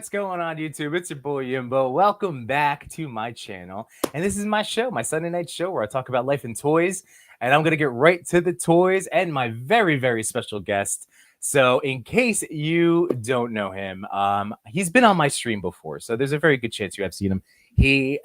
What's going on, YouTube? It's your boy Yimbo. Welcome back to my channel. And this is my show, my Sunday night show, where I talk about life and toys. And I'm going to get right to the toys and my very, very special guest. So in case you don't know him, he's been on my stream before. So there's a very good chance you have seen him. He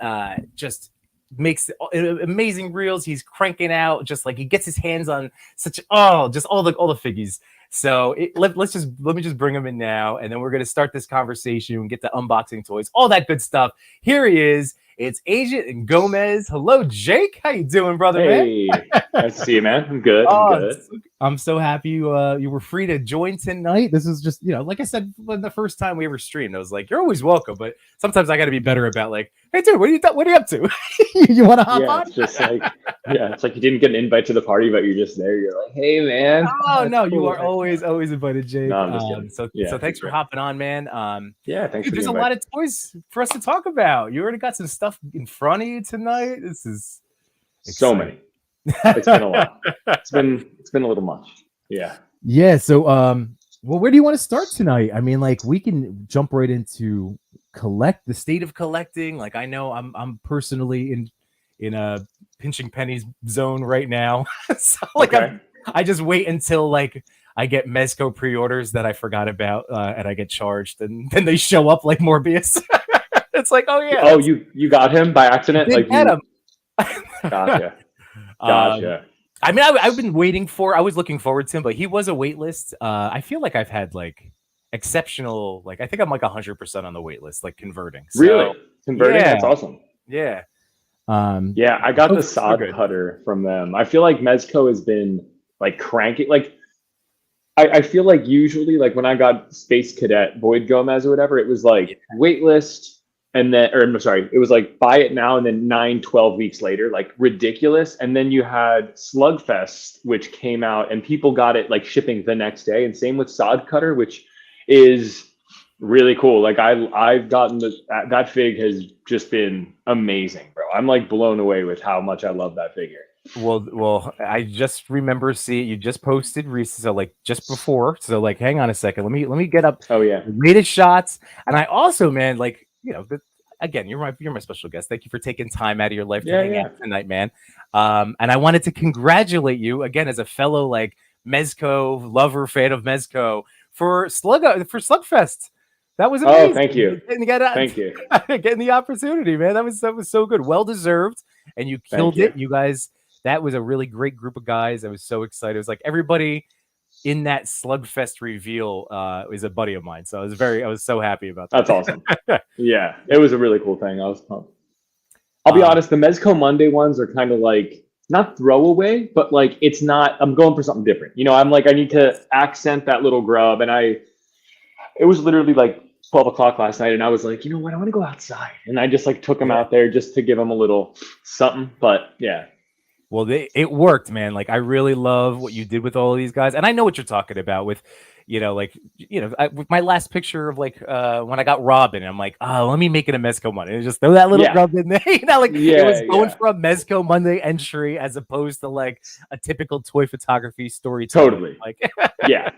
just makes amazing reels. He's cranking out, just like he gets his hands on such just all the figgies. So let me just bring him in now, and then we're gonna start this conversation and get to unboxing toys, all that good stuff. Here he is. It's Agent and Gomez. Hello, Jake. How you doing, brother? Hey, nice to see you, man. I'm good. I'm good. I'm so happy you were free to join tonight. This is just, like I said, when the first time we ever streamed, I was like, you're always welcome, but sometimes I got to be better about like, hey, dude, what are you up to? You want to hop on? It's just like, it's like you didn't get an invite to the party, but you're just there. You're like, hey, man. Oh no, cool. You are always invited, Jake. No, I'm just kidding. So thanks for hopping on, man. Thanks. Dude, there's a lot of toys for us to talk about. You already got some stuff in front of you tonight. This is exciting. So many. It's been a lot. It's been a little much. Yeah. So, well, where do you want to start tonight? I mean, like, we can jump right into the state of collecting. Like, I know I'm personally in a pinching pennies zone right now. So, like, okay. I just wait until like I get Mezco pre-orders that I forgot about, and I get charged, and then they show up like Morbius. It's like, oh yeah. Oh, you got him by accident? Like, get him. Gotcha. I mean, I've been waiting I was looking forward to him, but he was a wait list. I feel like I've had like exceptional, like I think I'm like 100% on the wait list, like converting. So, really? Converting? Yeah. That's awesome. Yeah. I got the sod cutter from them. I feel like Mezco has been like cranking. Like, I feel like usually, like when I got Space Cadet Void Gomez or whatever, it was like wait list. And then, it was like buy it now and then 9-12 weeks later, like ridiculous. And then you had Slugfest, which came out and people got it like shipping the next day. And same with Sod Cutter, which is really cool. Like I've gotten that fig has just been amazing, bro. I'm like blown away with how much I love that figure. Well, I just remember you just posted recently, so like just before. So like, hang on a second. Let me get up. Oh yeah, latest shots. And I also, man, like, again, you're my special guest. Thank you for taking time out of your life to hang out tonight, man. And I wanted to congratulate you again as a fellow like Mezco lover, fan of Mezco for Slugfest. That was amazing. Oh, thank you. Thank you. Getting the opportunity, man. That was so good. Well deserved. And you killed it. You guys, that was a really great group of guys. I was so excited. It was like everybody in that Slugfest reveal is a buddy of mine, so I was so happy about that. That's awesome. Yeah, it was a really cool thing. I was pumped. I'll be honest, the Mezco Monday ones are kind of like not throwaway, but like it's not. I'm going for something different. I'm like I need to accent that little grub, and it was literally like 12 o'clock last night, and I was like, you know what, I want to go outside, and I just like took him out there just to give him a little something. But yeah. Well, it worked, man. Like, I really love what you did with all of these guys. And I know what you're talking about with, with my last picture of like when I got Robin, I'm like, oh, let me make it a Mezco Monday. And just throw that little grub in there. It was going for a Mezco Monday entry as opposed to like a typical toy photography story. Totally. Like, yeah,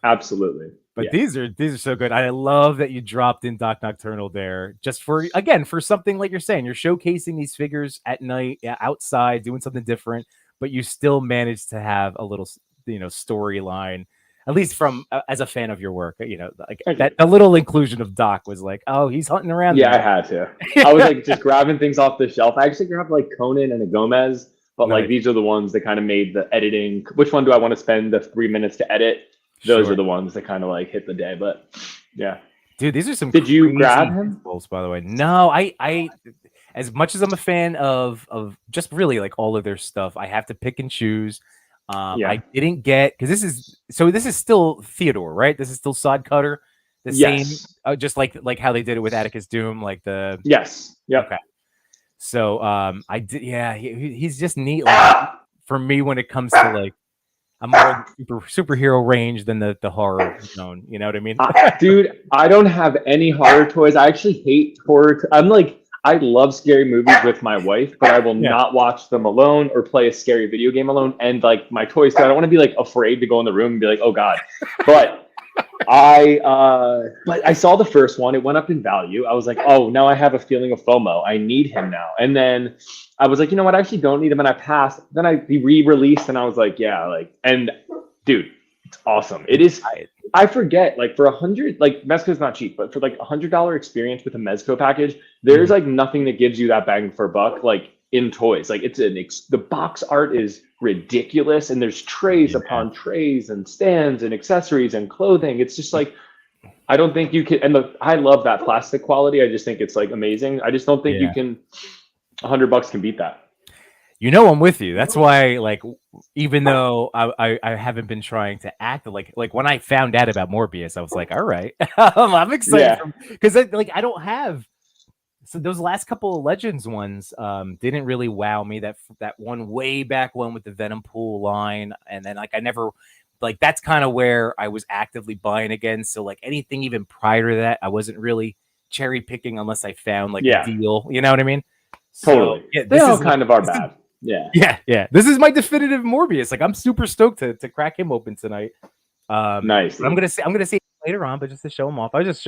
absolutely. But these are so good. I love that you dropped in Doc Nocturnal there just for something like you're saying. You're showcasing these figures at night, outside, doing something different, but you still managed to have a little, storyline, at least from as a fan of your work. That a little inclusion of Doc was like, oh, he's hunting around. Yeah, I had to. I was like just grabbing things off the shelf. I actually grabbed like Conan and a Gomez, but like these are the ones that kind of made the editing. Which one do I want to spend the 3 minutes to edit? Those are the ones that kind of like hit the day, but yeah. Dude, these are some. Did you grab him? By the way, no. I as much as I'm a fan of just really like all of their stuff, I have to pick and choose. I didn't get because this is still Theodore, right? This is still Sod Cutter, the same, just like how they did it with Atticus Doom, like the Okay. So I did, he's just neat. Like, for me, when it comes to like. I'm more superhero range than the horror zone. You know what I mean? Dude, I don't have any horror toys. I actually hate horror. I love scary movies with my wife, but I will not watch them alone or play a scary video game alone. And like my toys, I don't want to be like afraid to go in the room and be like, oh God. But But I saw the first one. It went up in value. I was like, oh, now I have a feeling of FOMO. I need him now. And then I was like, you know what? I actually don't need him. And I passed. Then he re-released, and I was like, yeah, like, and dude, it's awesome. It is. I forget, like, for $100, like, Mezco's not cheap, but for like $100 experience with a Mezco package, there's like nothing that gives you that bang for a buck, like in toys. Like, it's the box art is ridiculous, and there's trays upon trays and stands and accessories and clothing. It's just like, I don't think you can, and I love that plastic quality. I just think it's like amazing. I just don't think you can, $100 can beat that. You know, I'm with you. That's why, like, even though I haven't been trying to act like when I found out about Morbius, I was like, all right, I'm excited because like I don't have. So those last couple of Legends ones didn't really wow me. That one way back one with the Venom Pool line, and then like I never, like, that's kind of where I was actively buying again. So like anything even prior to that, I wasn't really cherry picking unless I found like a deal. You know what I mean? Totally. So, yeah, they all kind of are bad. Yeah. This is my definitive Morbius. Like, I'm super stoked to crack him open tonight. Nice. I'm gonna see later on, but just to show him off. I was just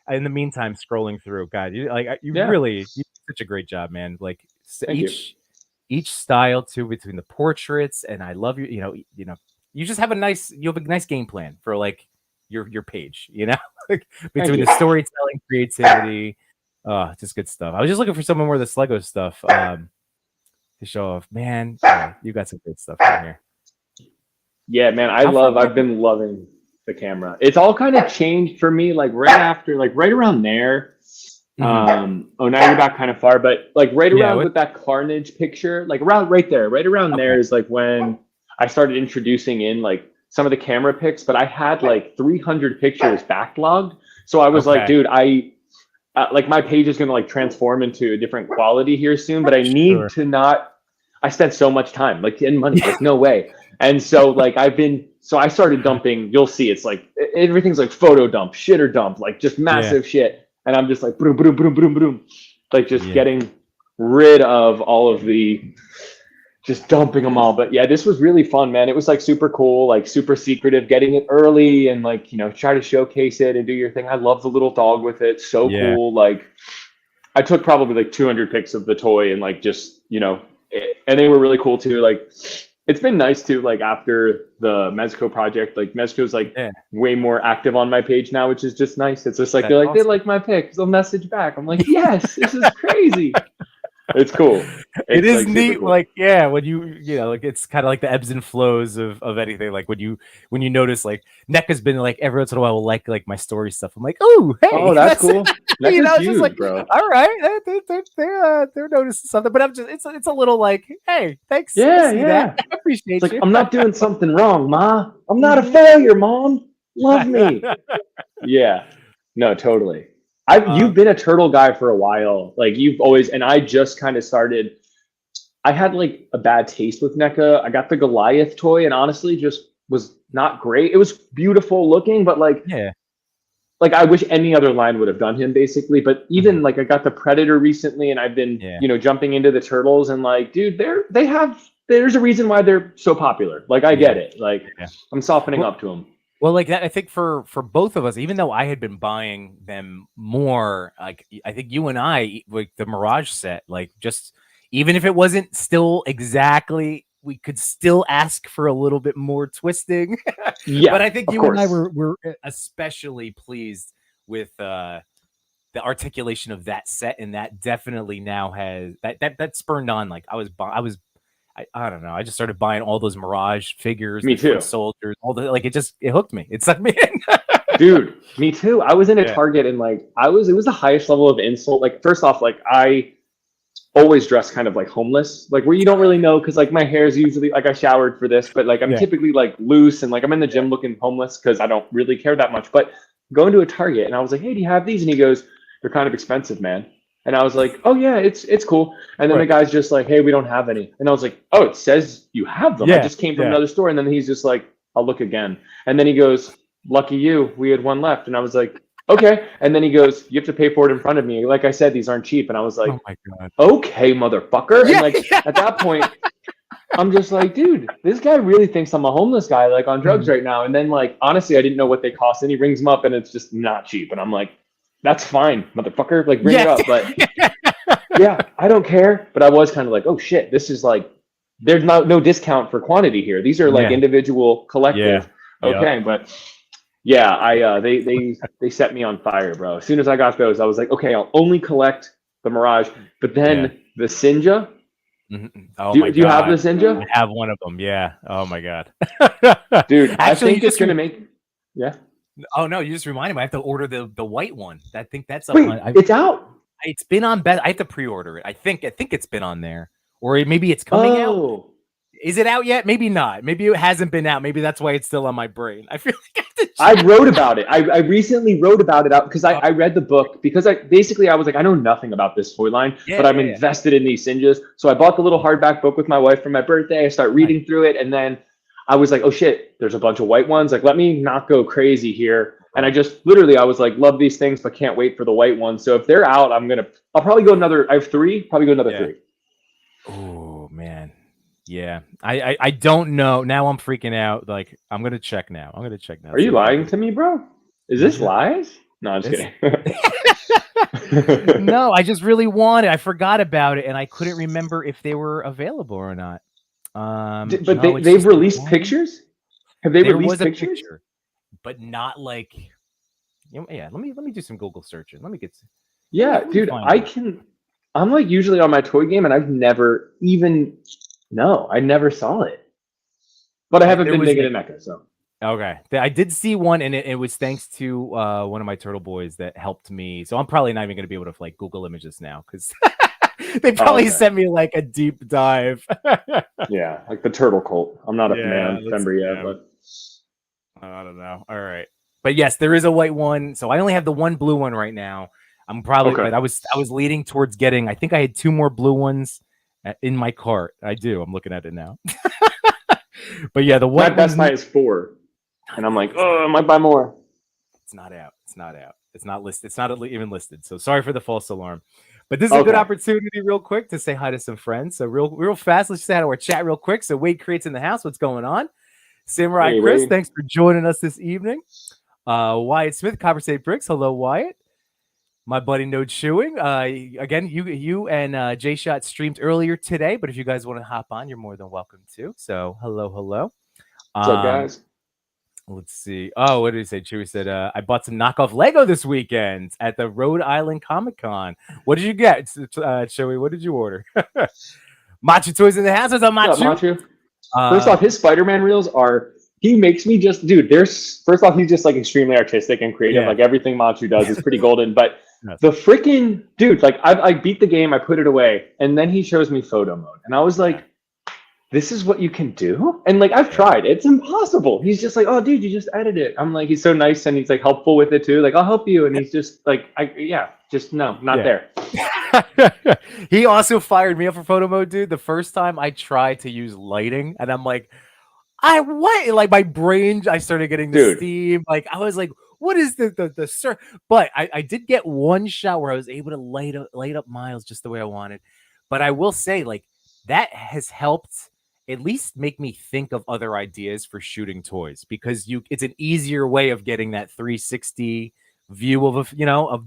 in the meantime scrolling through. God, you really you did such a great job, man. Like each style too, between the portraits, and I love you. You know, you just have a nice game plan for like your page. You know, like between the storytelling, creativity, just good stuff. I was just looking for some more of this Lego stuff. To show off, man. You got some good stuff in here. Yeah, man. I've been loving the camera. It's all kind of changed for me, like right around there. Oh, now you're back kind of far, but like right around with that Carnage picture, like right around there is like when I started introducing in like some of the camera pics, but I had like 300 pictures backlogged. So I was like, dude, like my page is going to like transform into a different quality here soon, but I need to not. I spent so much time, like, in money. There's no way. And so like I started dumping. You'll see, it's like everything's like photo dump, shitter dump, like just massive shit. And I'm just like boom, boom, boom, boom, boom, like just getting rid of all of the, just dumping them all. But yeah, this was really fun, man. It was like super cool, like super secretive, getting it early and like, you know, try to showcase it and do your thing. I love the little dog with it. So cool. Like I took probably like 200 pics of the toy and like just, you know, and they were really cool too. Like it's been nice too, like after the Mezco project, like Mezco's like way more active on my page now, which is just nice. It's just like, they're like, they like my pics, they'll message back. I'm like, yes, this is crazy. It's cool. It is like neat. Cool. Like, yeah, when you know, like it's kind of like the ebbs and flows of anything. Like when you notice, like NECA's been like every once in a while will like my story stuff. I'm like, oh, hey, that's cool. You know, it's huge, just like, bro. All right, they're noticing something. But I'm just, it's a little like, hey, thanks. Yeah. That. I appreciate it's you. Like, I'm not doing something wrong, Ma. I'm not a failure, Mom. Love me. Yeah. No, totally. You've been a turtle guy for a while. Like you've always, and I just kind of started. I had like a bad taste with NECA. I got the Goliath toy, and honestly, just was not great. It was beautiful looking, but like, like I wish any other line would have done him, basically. But even like I got the Predator recently, and I've been, you know, jumping into the turtles, and like, dude, there's a reason why they're so popular. Like I get it. Like I'm softening up to them. Well, like that, I think for both of us, even though I had been buying them more, like I think you and I, like the Mirage set, like just even if it wasn't still exactly, we could still ask for a little bit more twisting. But I think you and I were especially pleased with the articulation of that set, and that definitely now has that spurned on. Like I don't know. I just started buying all those Mirage figures. Me too. Soldiers, all the like. It hooked me. It sucked me in. Dude, me too. I was in a Target and like it was the highest level of insult. Like first off, like I always dress kind of like homeless, like where you don't really know because like my hair is usually like I showered for this, but like I'm typically like loose and like I'm in the gym looking homeless because I don't really care that much. But going to a Target and I was like, hey, do you have these? And he goes, they're kind of expensive, man. And I was like, oh yeah, it's cool. And then the guy's just like, hey, we don't have any. And I was like, oh, it says you have them. I just came from another store. And then he's just like, I'll look again. And then he goes, lucky you, we had one left. And I was like, okay. And then he goes, you have to pay for it in front of me. Like I said, these aren't cheap. And I was like, oh my God. Okay, motherfucker. And like at that point, I'm just like, dude, this guy really thinks I'm a homeless guy, like on drugs right now. And then, like, honestly, I didn't know what they cost. And he rings them up, and it's just not cheap. And I'm like, that's fine, motherfucker. Like, bring it up. But yeah, I don't care. But I was kind of like, oh shit, this is like, there's no discount for quantity here. These are like individual collective. Okay, but yeah, they set me on fire, bro. As soon as I got those, I was like, okay, I'll only collect the Mirage. But then the Sinja. Oh do you have the Sinja? I have one of them. Yeah. Oh my god. Dude, I think it's gonna make. Yeah. Oh no, you just reminded me. I have to order the white one. I think that's it's out. It's been on bed. I have to pre-order it. I think it's been on there, or maybe it's coming out. Is it out yet? Maybe not. Maybe it hasn't been out. Maybe that's why it's still on my brain. I feel like I wrote about it. I recently wrote about it out because I read the book because I was like, I know nothing about this toy line, but I'm invested in these Sinjas. So I bought the little hardback book with my wife for my birthday. I start reading through it, and then I was like, oh shit, there's a bunch of white ones. Like, let me not go crazy here. And I was like, love these things, but can't wait for the white ones. So if they're out, I'll probably go I have 3, probably go another 3. Oh man. Yeah, I don't know. Now I'm freaking out. Like, I'm gonna check now. Are you lying to me, bro? Is this lies? No, I'm just kidding. No, I just really wanted. I forgot about it, and I couldn't remember if they were available or not. But they've released pictures. Have they released pictures? Picture, but not like. Yeah, let me do some Google searching. Let me get. Yeah, dude, I'm like usually on my toy game, and I've never even. No, I never saw it. But I haven't been digging in Mecca, so. Okay. I did see one, and it was thanks to one of my turtle boys that helped me. So I'm probably not even going to be able to like Google images now because they probably sent me like a deep dive. Yeah, like the turtle cult. I'm not a member yet, but I don't know. All right. But yes, there is a white one. So I only have the one blue one right now. I'm probably but I was leading towards getting, I think I had 2 more blue ones in my cart. I do. I'm looking at it now. But yeah, the one. My best buy is 4. And I'm like, oh, I might buy more. It's not out. It's not listed. It's not even listed. So sorry for the false alarm. But this is a good opportunity, real quick, to say hi to some friends. So real fast, let's just say hi to our chat real quick. So Wade Creates in the house. What's going on? Samurai Chris, thanks for joining us this evening. Wyatt Smith, Copper State Bricks. Hello, Wyatt. My buddy No Chewing. Again, you and J Shot streamed earlier today, but if you guys want to hop on, you're more than welcome to. So hello. What's up, guys? Let's see. Oh, what did he say? Chewy said, I bought some knockoff Lego this weekend at the Rhode Island Comic Con. What did you get, Chewy? What did you order? Machu Toys in the house. What's up, Machu? First off, his Spider-Man reels are. He makes me just, dude. First off, he's just like extremely artistic and creative. Yeah. Like everything Machu does is pretty golden. But the freaking dude, like I beat the game, I put it away, and then he shows me photo mode, and I was like, "This is what you can do." And like I've tried, it's impossible. He's just like, "Oh, dude, you just edit it." I'm like, he's so nice and he's like helpful with it too. Like I'll help you, and he's just like, not there. He also fired me up for photo mode, dude. The first time I tried to use lighting, and I'm like. Like my brain, I started getting the steam. Like I was like, what is the sir? But I did get one shot where I was able to light up Miles just the way I wanted. But I will say, like, that has helped at least make me think of other ideas for shooting toys because it's an easier way of getting that 360 view of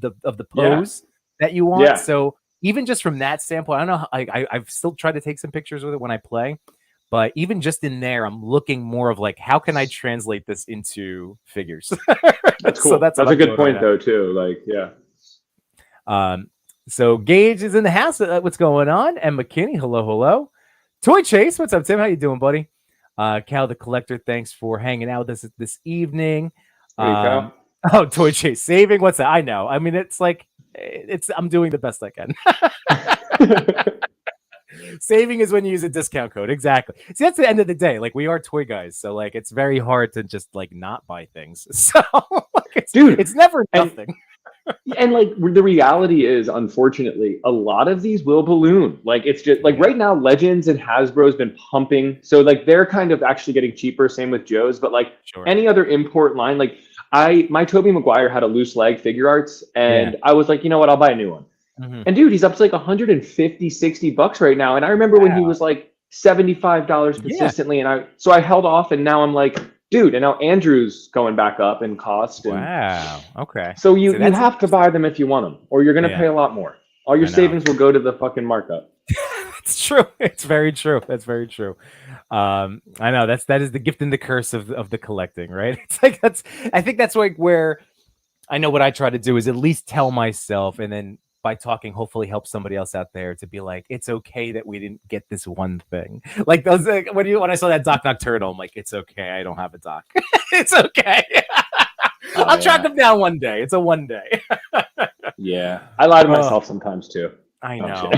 the pose that you want. Yeah. So even just from that standpoint, I don't know. I've still tried to take some pictures with it when I play. But even just in there, I'm looking more of like, how can I translate this into figures? That's cool. So that's a good point, though, too. Like, yeah. So Gage is in the house. What's going on? And McKinney, hello. Toy Chase, what's up, Tim? How you doing, buddy? Cal the Collector, thanks for hanging out with us this evening. Hey, Toy Chase saving. What's that? I know. I mean, it's like I'm doing the best I can. Saving is when you use a discount code. Exactly. See, that's the end of the day. Like we are toy guys, so like it's very hard to just like not buy things. So it's never nothing. And like the reality is, unfortunately, a lot of these will balloon. Like it's just like right now, Legends and Hasbro's been pumping, so like they're kind of actually getting cheaper. Same with Joe's, but like any other import line, like my Tobey Maguire had a loose leg figure arts, and I was like, you know what, I'll buy a new one. Mm-hmm. And dude, he's up to like $150, $60 right now. And I remember when he was like $75 consistently. And so I held off, and now I'm like, dude, and now Andrew's going back up in cost. And wow. Okay. so you have to buy them if you want them, or you're going to pay a lot more. All your savings will go to the fucking markup. It's true. It's very true. That's very true. I know that is the gift and the curse of the collecting, right? It's like I think that's like where I know what I try to do is at least tell myself, and then by talking, hopefully help somebody else out there to be like, it's okay that we didn't get this one thing. Like those when I saw that Doc Nocturnal, I'm like, it's okay. I don't have a Doc. It's okay. I'll track them down one day. It's a one day. Yeah, I lie to myself sometimes too. I know.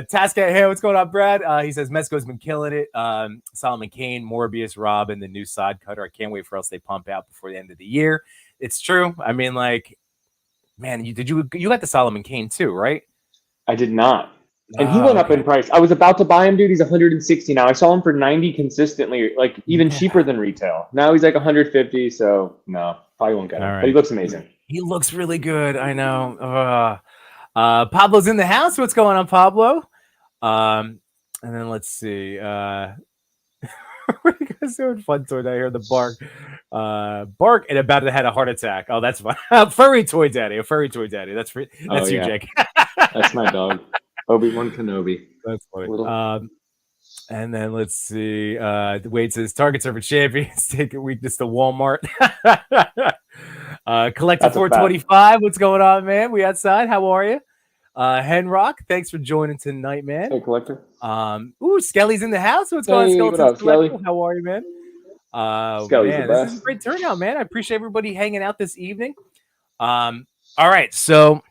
Task at Hey, what's going on, Brad? He says Mezco's been killing it. Solomon Kane, Morbius, Rob, and the new side cutter. I can't wait for else they pump out before the end of the year. It's true. I mean, like, man, you got the Solomon Kane too, right? I did not. And he went up in price. I was about to buy him, dude. He's 160 now. I saw him for 90 consistently, like even cheaper than retail. Now he's like 150. So no, probably won't get him. But he looks amazing. He looks really good. I know. Pablo's in the house. What's going on, Pablo? And then let's see. What are you guys doing? Fun toy. I hear the bark, and about to have a heart attack. Oh, that's fun. A furry toy daddy. That's you, Jake. That's my dog. Obi-Wan Kenobi. That's funny. And then let's see. Wade says targets are for champions. Take a weakness to Walmart. Collective 425. What's going on, man? We outside. How are you? Henrock, thanks for joining tonight, man. Hey, Collector. Skelly's in the house. What's going on, Skeleton? Skelly? How are you, man? Skelly's man, the best. This is a great turnout, man. I appreciate everybody hanging out this evening. All right, so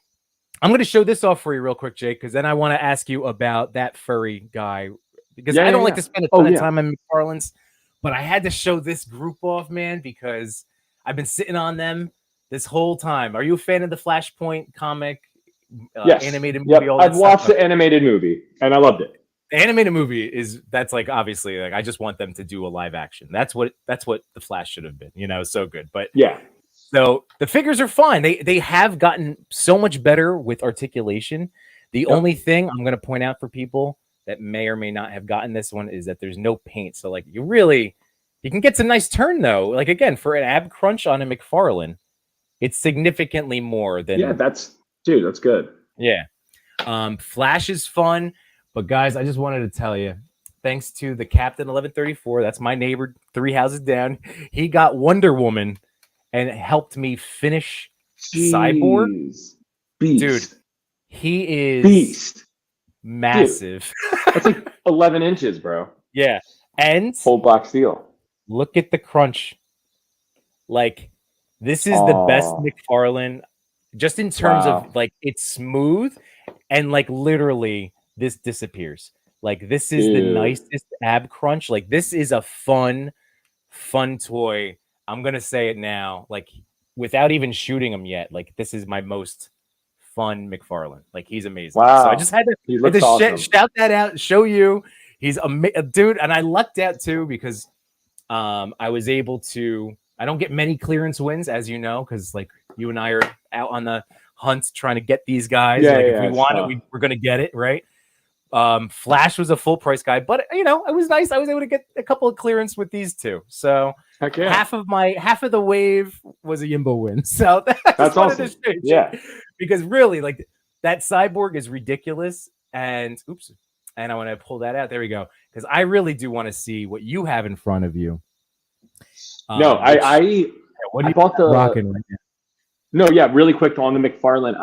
I'm going to show this off for you real quick, Jake, because then I want to ask you about that furry guy, because I don't like to spend a ton of time on McFarlane's, but I had to show this group off, man, because I've been sitting on them this whole time. Are you a fan of the Flashpoint comic? Yes. Animated movie. Yep. I've watched the animated movie and I loved it. The animated movie that's like obviously like I just want them to do a live action. That's what the Flash should have been. So good. But yeah. So the figures are fine. They have gotten so much better with articulation. The only thing I'm going to point out for people that may or may not have gotten this one is that there's no paint. So like you can get some nice turn though. Like again, for an ab crunch on a McFarlane, it's significantly more than that's good. Yeah. Flash is fun, but guys, I just wanted to tell you, thanks to the Captain 1134, that's my neighbor 3 houses down, he got Wonder Woman and helped me finish Cyborg. Beast. Dude, he is Beast. Massive. Dude, that's like 11 inches, bro. Yeah. And whole black steel. Look at the crunch. Like, this is the best McFarlane, just in terms of like it's smooth and like literally this disappears. Like this is the nicest ab crunch. Like this is a fun toy. I'm gonna say it now, like without even shooting him yet. Like this is my most fun McFarlane. Like he's amazing. Wow. So I just had to awesome. Shout that out, show you he's a dude. And I lucked out too because I was able to. I don't get many clearance wins, as you know, because like you and I are out on the hunt trying to get these guys. If we want it, we're going to get it, right? Flash was a full price guy, but it was nice. I was able to get a couple of clearance with these two. So half of the wave was a Yimbo win. So that's awesome. Because really, like that Cyborg is ridiculous. And I want to pull that out. There we go. Because I really do want to see what you have in front of you. I bought the rocking right now. No, yeah, really quick on the McFarlane.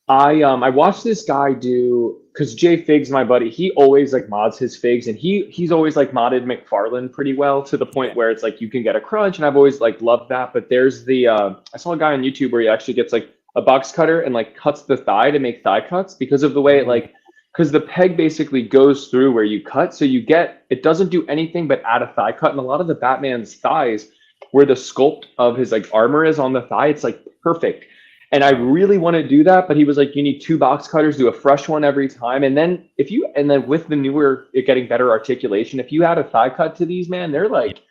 I watched this guy do, because Jay Figs, my buddy, he always like mods his figs, and he's always like modded McFarlane pretty well to the point where it's like you can get a crunch, and I've always like loved that. But there's I saw a guy on YouTube where he actually gets like a box cutter and like cuts the thigh to make thigh cuts because of the way it like. Because the peg basically goes through where you cut. So it doesn't do anything but add a thigh cut. And a lot of the Batman's thighs, where the sculpt of his like armor is on the thigh, it's like perfect. And I really want to do that. But he was like, you need 2 box cutters, do a fresh one every time. And then with the newer, it getting better articulation, if you add a thigh cut to these, man, they're like,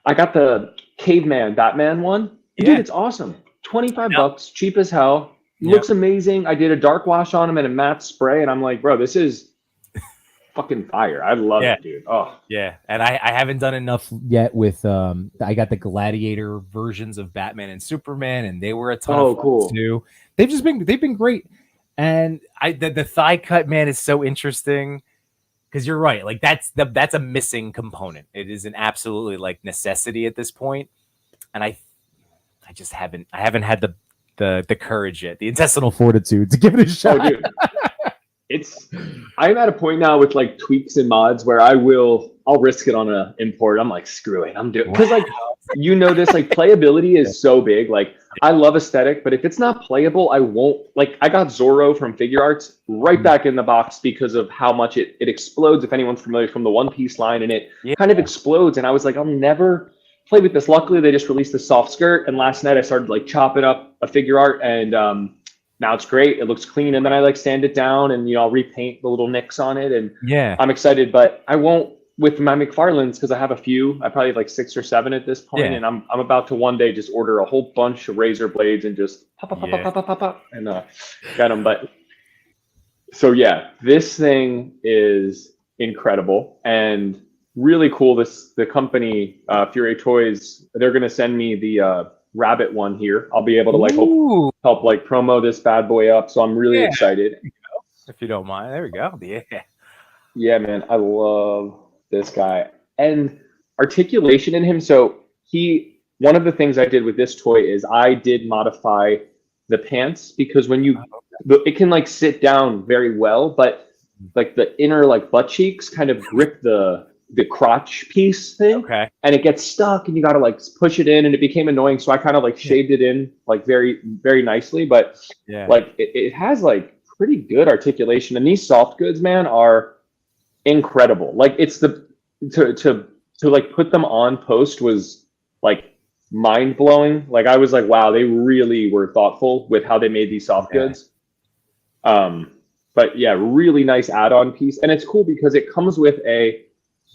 I got the caveman Batman one. Dude, it's awesome. $25, cheap as hell. looks amazing. I did a dark wash on him and a matte spray, and I'm like, bro, this is fucking fire. I love it, dude. Oh yeah, and I haven't done enough yet with I got the Gladiator versions of Batman and Superman, and they were a ton of fun too. They've been great, and the thigh cut, man, is so interesting because you're right. Like that's a missing component. It is an absolutely like necessity at this point, and I just haven't had the courage yet, the intestinal fortitude to give it a shot. Oh, dude. I'm at a point now with like tweaks and mods where I'll risk it on an import. I'm like, screw it. I'm doing, because like, this, like playability is so big. Like I love aesthetic, but if it's not playable, I won't. Like I got Zorro from Figure Arts right back in the box because of how much it explodes. If anyone's familiar from the One Piece line, and it kind of explodes. And I was like, I'll never play with this. Luckily, they just released the soft skirt. And last night I started like chopping up a Figure Art, and now it's great. It looks clean. And then I like sand it down, and I'll repaint the little nicks on it. And I'm excited, but I won't with my McFarlane's because I have a few. I probably have like 6 or 7 at this point, and I'm about to one day just order a whole bunch of razor blades and just pop and get them. But so yeah, this thing is incredible and really cool. The company Fury Toys, they're gonna send me the rabbit one here. I'll be able to like help like promo this bad boy up. So I'm really excited. If you don't mind, there we go. Yeah, man, I love this guy and articulation in him. So one of the things I did with this toy is I did modify the pants because when it can like sit down very well, but like the inner like butt cheeks kind of grip the crotch piece thing, and it gets stuck, and you got to like push it in, and it became annoying. So I kind of like shaved it in like very, very nicely, but like it has like pretty good articulation, and these soft goods, man, are incredible. Like it's to like put them on post was like mind blowing. Like I was like, wow, they really were thoughtful with how they made these soft goods. But yeah, really nice add-on piece, and it's cool because it comes with a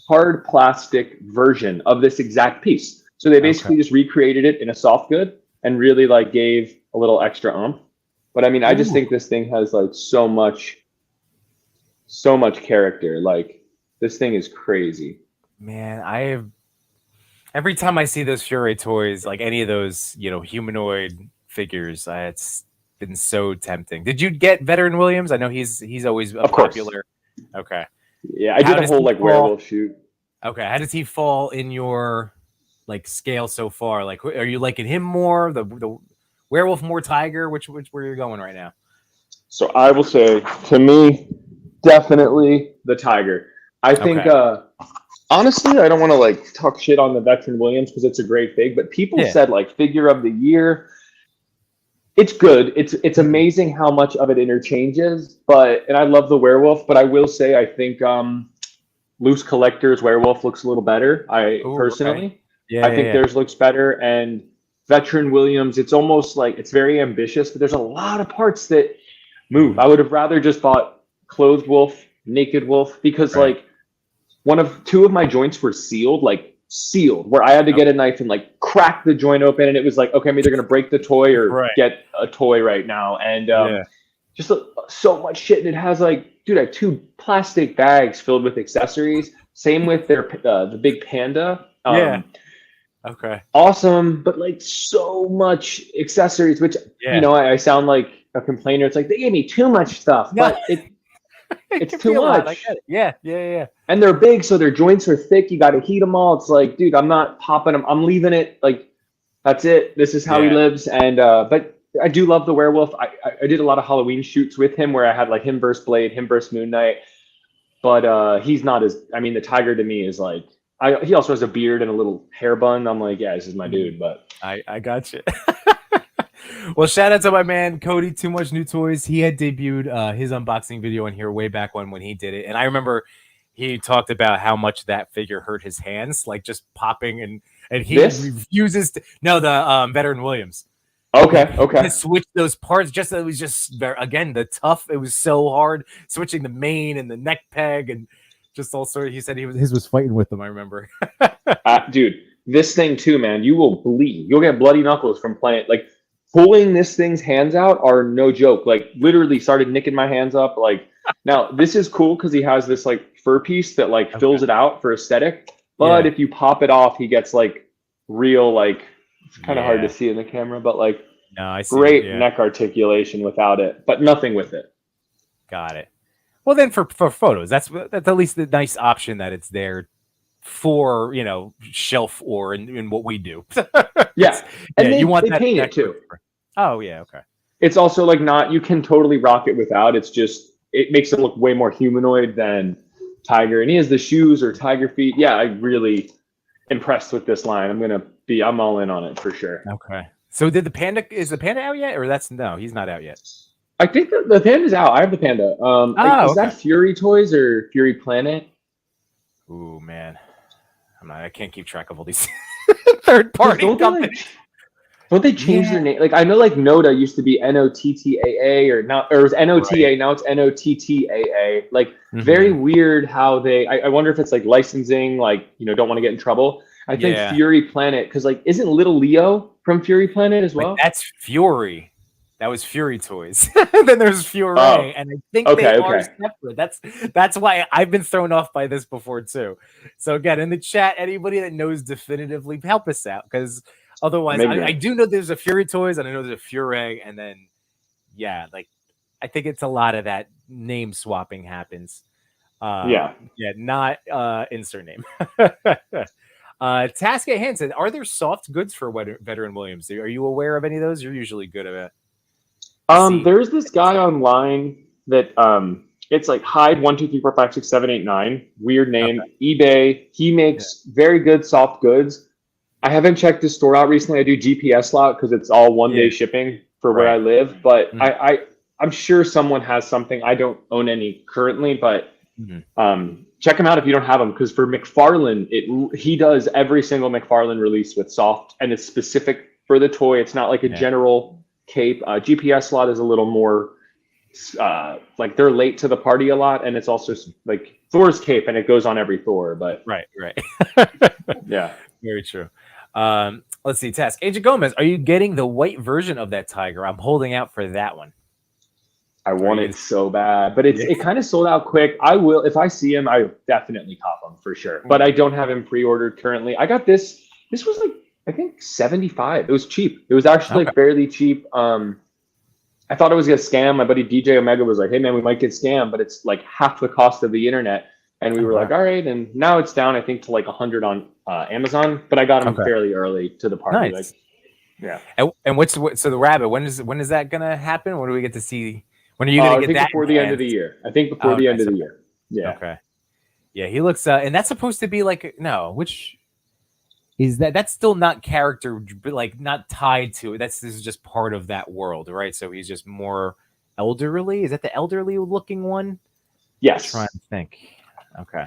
hard plastic version of this exact piece. So they basically just recreated it in a soft good and really like gave a little extra oomph. But I mean, I just think this thing has like so much character. Like this thing is crazy. Man, every time I see those Fury toys, like any of those, humanoid figures, it's been so tempting. Did you get Veteran Williams? I know he's always a popular. Okay. Yeah, I did a whole like werewolf shoot. Okay, how does he fall in your like scale so far? Like, are you liking him more, the werewolf more, tiger? Which where you're going right now? So I will say, to me, definitely the tiger. I think honestly, I don't want to like talk shit on the Veteran Williams because it's a great fig, but people said like figure of the year. It's good. It's amazing how much of it interchanges, and I love the werewolf, but I will say I think Loose Collector's werewolf looks a little better. Personally. I think theirs looks better, and Veteran Williams, it's almost like it's very ambitious, but there's a lot of parts that move. I would have rather just bought Clothed Wolf, Naked Wolf, because like 2 of my joints were sealed, where I had to get a knife and like crack the joint open, and it was like, okay, I'm either gonna break the toy or get a toy right now. And just so much shit. And it has like, dude, I have 2 plastic bags filled with accessories. Same with their the big panda. Awesome, but like so much accessories, which I sound like a complainer. It's like they gave me too much stuff, but it's too much. I get it. Yeah. And they're big, so their joints are thick. You got to heat them all. It's like, dude, I'm not popping them. I'm leaving it. Like, that's it. This is how he lives. And but I do love the werewolf. I did a lot of Halloween shoots with him where I had like him versus Blade, him versus Moon Knight. But he's not as. I mean, the tiger to me is like. He also has a beard and a little hair bun. I'm like, yeah, this is my dude. But I got you. Well, shout out to my man Cody, Too Much New Toys. He had debuted his unboxing video in here way back when he did it, and I remember he talked about how much that figure hurt his hands, like just popping, and he refuses to. No, the Veteran Williams. Okay. To switch those parts, it was just again the tough. It was so hard switching the mane and the neck peg and just all sort. He said his was fighting with them. I remember. Dude, this thing too, man. You will bleed. You'll get bloody knuckles from playing. Like pulling this thing's hands out are no joke. Like literally started nicking my hands up. Like now this is cool because he has this like fur piece that like fills it out for aesthetic. But if you pop it off, he gets like real like it's kind of hard to see in the camera, but like great neck articulation without it, but nothing with it. Got it. Well, then for photos, that's at least the nice option that it's there for, you know, shelf or in what we do. Yeah. And you want they paint it too. Oh yeah, okay. It's also like not, you can totally rock it without. It's just, it makes it look way more humanoid than tiger. And he has the shoes or tiger feet. Yeah, I'm really impressed with this line. I'm all in on it for sure. Okay. So is the panda out yet? Or no, he's not out yet. I think the panda's out. I have the panda. Is that Fury Toys or Fury Planet? Ooh, man. I can't keep track of all these third-party companies. Don't they change their name? Like I know, like Noda used to be NOTTAA, or it was NOTA. Now it's NOTTAA. Like very weird how they. I wonder if it's like licensing, like don't want to get in trouble. I think Fury Planet, because like isn't Little Leo from Fury Planet as well? Like, that's Fury. That was Fury Toys. Then there's Fury, and I think they are separate. That's why I've been thrown off by this before too. So again, in the chat, anybody that knows definitively, help us out, because otherwise, I do know there's a Fury Toys, and I know there's a Fury, and then like I think it's a lot of that name swapping happens. Not insert name. Task at hand said, "Are there soft goods for Veteran Williams? Are you aware of any of those? You're usually good at it." There's this guy online that it's like Hyde 1 2 3 4 5 6 7 8 9. Weird name. eBay. He makes very good soft goods. I haven't checked his store out recently. I do GPS slot because it's all 1 day shipping for where I live. But I'm sure someone has something. I don't own any currently, but check him out if you don't have them. Because for McFarlane, he does every single McFarlane release with soft, and it's specific for the toy. It's not like a general cape. GPS slot is a little more like they're late to the party a lot, and it's also like Thor's cape, and it goes on every Thor. But right. Yeah, very true. Let's see. Task Agent Gomez, are you getting the white version of that tiger? I'm holding out for that one. I want it so bad, but it kind of sold out quick. I will, if I see him, I definitely cop him for sure. But I don't have him pre-ordered currently. I got this. This was like, I think 75. It was cheap. It was actually like fairly cheap. I thought it was gonna scam. My buddy DJ Omega was like, "Hey man, we might get scammed, but it's like half the cost of the internet." And we were like, "All right." And now it's down, I think, to like 100 on Amazon. But I got them fairly early to the party. Nice. Like, And so the rabbit? When is that gonna happen? When do we get to see? When are you gonna get that? Before the end of the year. I think before the end of the year. Yeah. Okay. Yeah, he looks. And that's supposed to be like which. Is that's still not character, like not tied to it? This is just part of that world, right? So he's just more elderly. Is that the elderly looking one? Yes. I'm trying to think. Okay.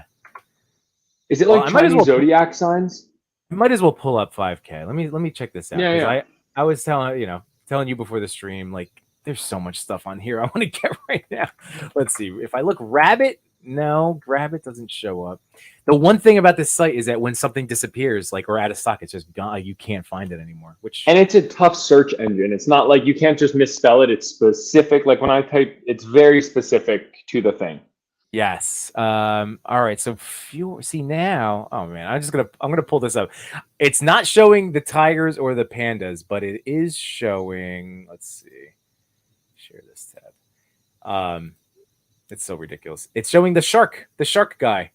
Is it like Chinese zodiac signs? I might as well pull up 5K. Let me check this out. Yeah. I was telling you before the stream, like there's so much stuff on here I want to get right now. Let's see. If I look rabbit. No, Rabbit doesn't show up. The one thing about this site is that when something disappears, like or out of stock, it's just gone. You can't find it anymore. And it's a tough search engine. It's not like you can't just misspell it. It's specific. Like when I type, it's very specific to the thing. Yes. All right. So see now. Oh man, I'm gonna pull this up. It's not showing the tigers or the pandas, but it is showing. Let's see. Share this tab. It's so ridiculous. It's showing the shark guy,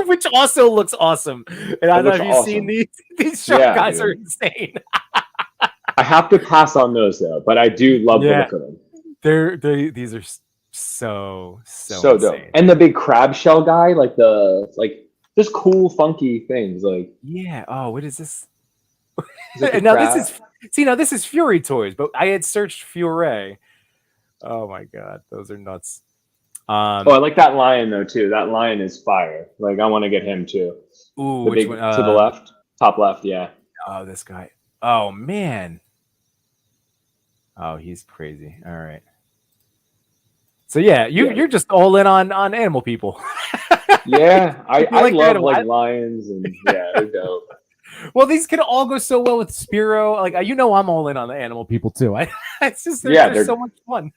which also looks awesome. And I don't know if you've seen these shark guys are insane. I have to pass on those though, but I do love the look of them. These are so dope. And the big crab shell guy, like just cool, funky things. Like what is this? Now this is Fury Toys, but I had searched Fury. Oh my god, those are nuts. I like that lion though too. That lion is fire. Like I want to get him too. Ooh, the big one? To the left, top left. Yeah. Oh, this guy. Oh man. Oh, he's crazy. All right. So you're just all in on animal people. Yeah, I love like lions and they're dope. Well, these can all go so well with Spiro. Like, I'm all in on the animal people too. It's just they're so much fun.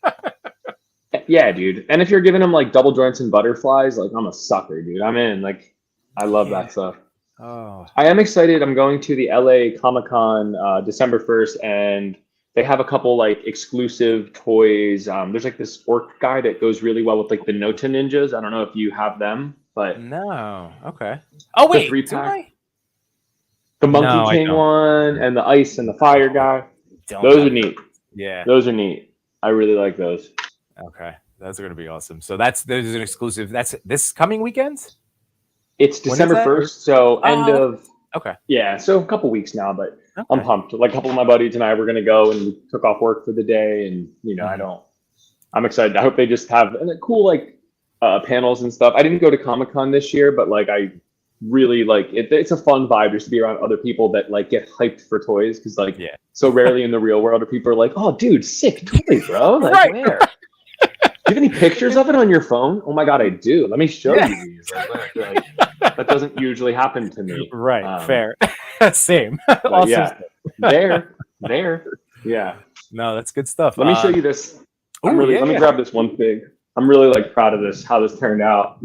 Yeah, dude. And if you're giving them like double joints and butterflies, like I'm a sucker, dude. I'm in. Like, I love that stuff. Oh, I am excited. I'm going to the LA Comic-Con December 1st, and they have a couple like exclusive toys. There's like this orc guy that goes really well with like the Nota Ninjas. I don't know if you have them, but no. Okay. Oh wait, the 3-pack. Do I? The Monkey King one and the ice and the fire guy. Those are neat. Yeah. Those are neat. I really like those. Okay. Those are going to be awesome. So there's an exclusive. That's this coming weekend? It's December 1st. So end of. Okay. Yeah. So a couple weeks now, but I'm pumped. Like a couple of my buddies and I were going to go, and we took off work for the day. And, I'm excited. I hope they just have cool, like panels and stuff. I didn't go to Comic-Con this year, but like I really like it. It's a fun vibe just to be around other people that like get hyped for toys, because like so rarely in the real world are people are like, oh dude, sick toy, bro. Like, where? Do you have any pictures of it on your phone? Oh my god, I do. Let me show you these. Like, that doesn't usually happen to me. Right. Fair. Same. Awesome. Yeah. There. Yeah. No, that's good stuff. Let me show you this. Let me grab this one thing. I'm really like proud of this, how this turned out.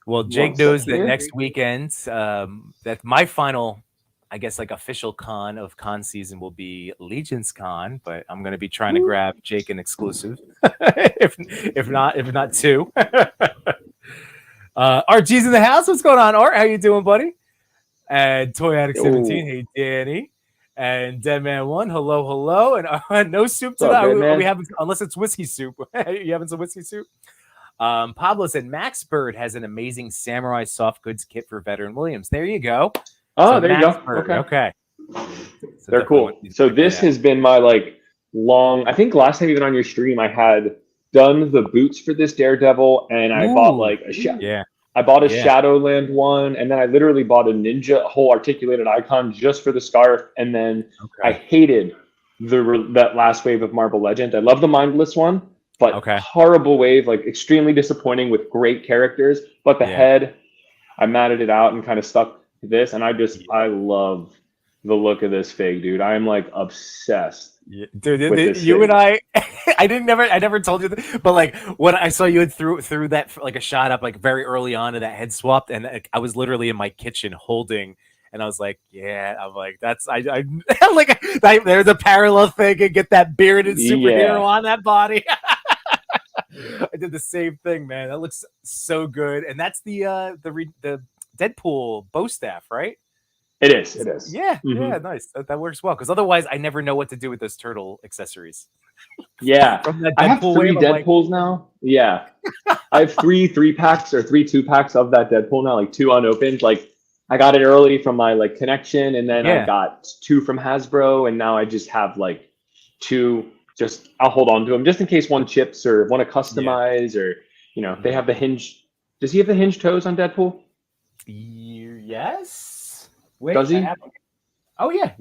Well, Jake knows that next weekend, that my final, I guess, like official con of con season will be Legion's Con, but I'm going to be trying to grab Jake an exclusive, if not two. RG's in the house. What's going on, Art? How you doing, buddy? And Toy Addict 17. Hey, Danny. And Deadman 1. Hello. And no soup tonight. We haven't, unless it's whiskey soup. You having some whiskey soup? Pablo said Max Bird has an amazing samurai soft goods kit for Veteran Williams. There you go. Oh, so there you go. Bird. Okay. So they're cool. So this has been my like long. I think last time even on your stream, I had done the boots for this Daredevil, and I bought like I bought a Shadowland one, and then I literally bought a Ninja, a whole articulated icon just for the scarf, and then I hated that last wave of Marvel Legend. I love the Mindless one. But horrible wave, like extremely disappointing with great characters. But the head, I matted it out and kind of stuck to this. And I love the look of this fig, dude. I am like obsessed. Yeah. Dude, you and I never told you that, but like when I saw you had threw that like a shot up like very early on and that head swapped, and I was literally in my kitchen holding. And I was like, I'm like, that's I like there's a parallel thing, and get that bearded superhero on that body. I did the same thing, man. That looks so good, and that's the Deadpool bow staff, right? It is. Yeah, nice. That works well, because otherwise, I never know what to do with those turtle accessories. Yeah, I have 3 Deadpools now. Yeah, I have 3 packs or 3 2-packs of that Deadpool now, like 2 unopened. Like I got it early from my like connection, and then I got 2 from Hasbro, and now I just have like 2. Just I'll hold on to them just in case one chips or want to customize or they have the hinge. Does he have the hinge toes on Deadpool? Yes. Wait, does he? Oh yeah.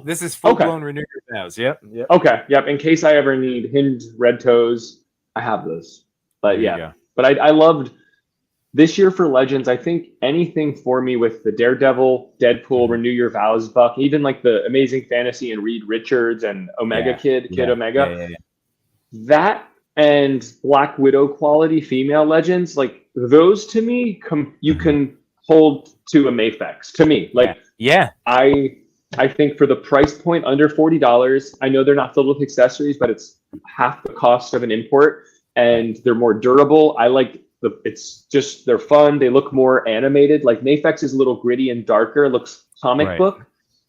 This is full blown renewed toes. Yep. Okay. Yep. In case I ever need hinged red toes, I have those. But but I loved this year for Legends. I think anything for me with the Daredevil, Deadpool, Renew Your Vows, Buck, even like the Amazing Fantasy and Reed Richards and Omega Kid Omega, that and Black Widow quality female Legends, like those to me, you can hold to a Mafex. To me, like I think for the price point under $40, I know they're not filled with accessories, but it's half the cost of an import, and they're more durable. I like. It's just they're fun. They look more animated. Like Mafex is a little gritty and darker. Looks comic book,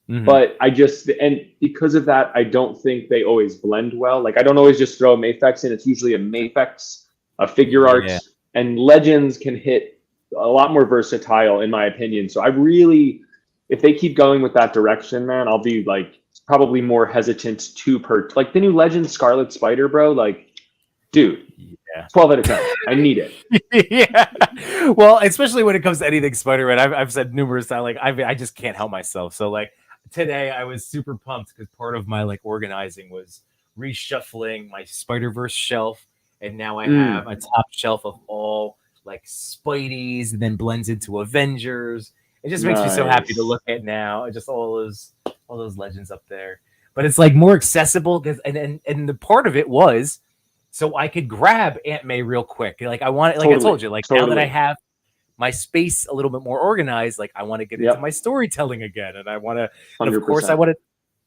but and because of that, I don't think they always blend well. Like I don't always just throw a Mafex in. It's usually a Mafex, a figure art, and Legends can hit a lot more versatile in my opinion. So I really, if they keep going with that direction, man, I'll be like probably more hesitant to like the new Legends Scarlet Spider, bro. Like, dude. 12 out of 10. I need it. Well, especially when it comes to anything Spider-Man, I've said numerous times, like I just can't help myself. So like today I was super pumped because part of my like organizing was reshuffling my Spider-Verse shelf, and now I have a top shelf of all like Spideys, and then blends into Avengers, It just makes me so happy to look at now. Just all those legends up there. But it's like more accessible because and the part of it was so I could grab Aunt May real quick. Like I want, like I told you, like now that I have my space a little bit more organized, like I want to get into my storytelling again, and I want to, and of course, I want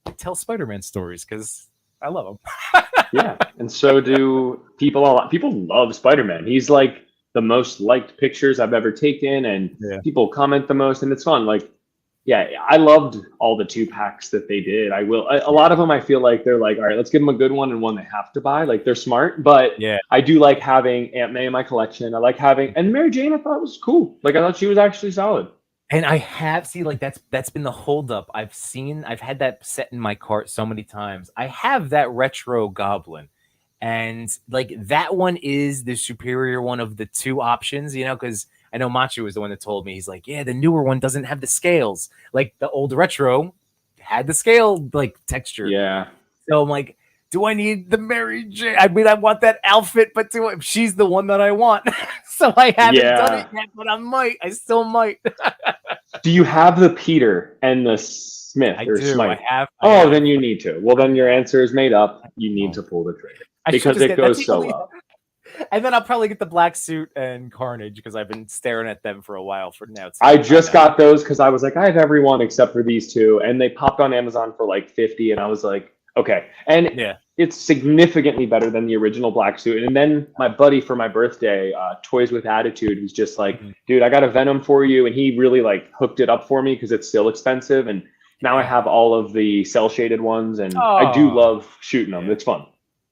to tell Spider-Man stories because I love them. Yeah, and so do people. A lot. People love Spider-Man. He's like the most liked pictures I've ever taken, and people comment the most, and it's fun. Like, yeah, I loved all the 2-packs that they did. A lot of them, I feel like they're like, all right, let's give them a good one and one they have to buy. Like, they're smart, but I do like having Aunt May in my collection. I like having, and Mary Jane, I thought was cool. Like, I thought she was actually solid. And I have like that's been the holdup. I've had that set in my cart so many times. I have that retro Goblin, and like that one is the superior one of the 2 options, you know, because I know Machu was the one that told me, he's like, yeah, the newer one doesn't have the scales. Like the old retro had the scale like texture. Yeah. So I'm like, do I need the Mary Jane? I mean, I want that outfit, but she's the one that I want. So I haven't done it yet, but I still might. Do you have the Peter and the Smith or do. Smite? Then you need to. Well, then your answer is made up. You need to pull the trigger because it goes so well. And then I'll probably get the Black Suit and Carnage because I've been staring at them for a while for now. I just got those because I was like, I have everyone except for these 2, and they popped on Amazon for like $50, and I was like, okay. And it's significantly better than the original Black Suit. And then my buddy for my birthday, Toys with Attitude, was just like, dude, I got a Venom for you, and he really like hooked it up for me because it's still expensive, and now I have all of the cell shaded ones, and I do love shooting them. It's fun.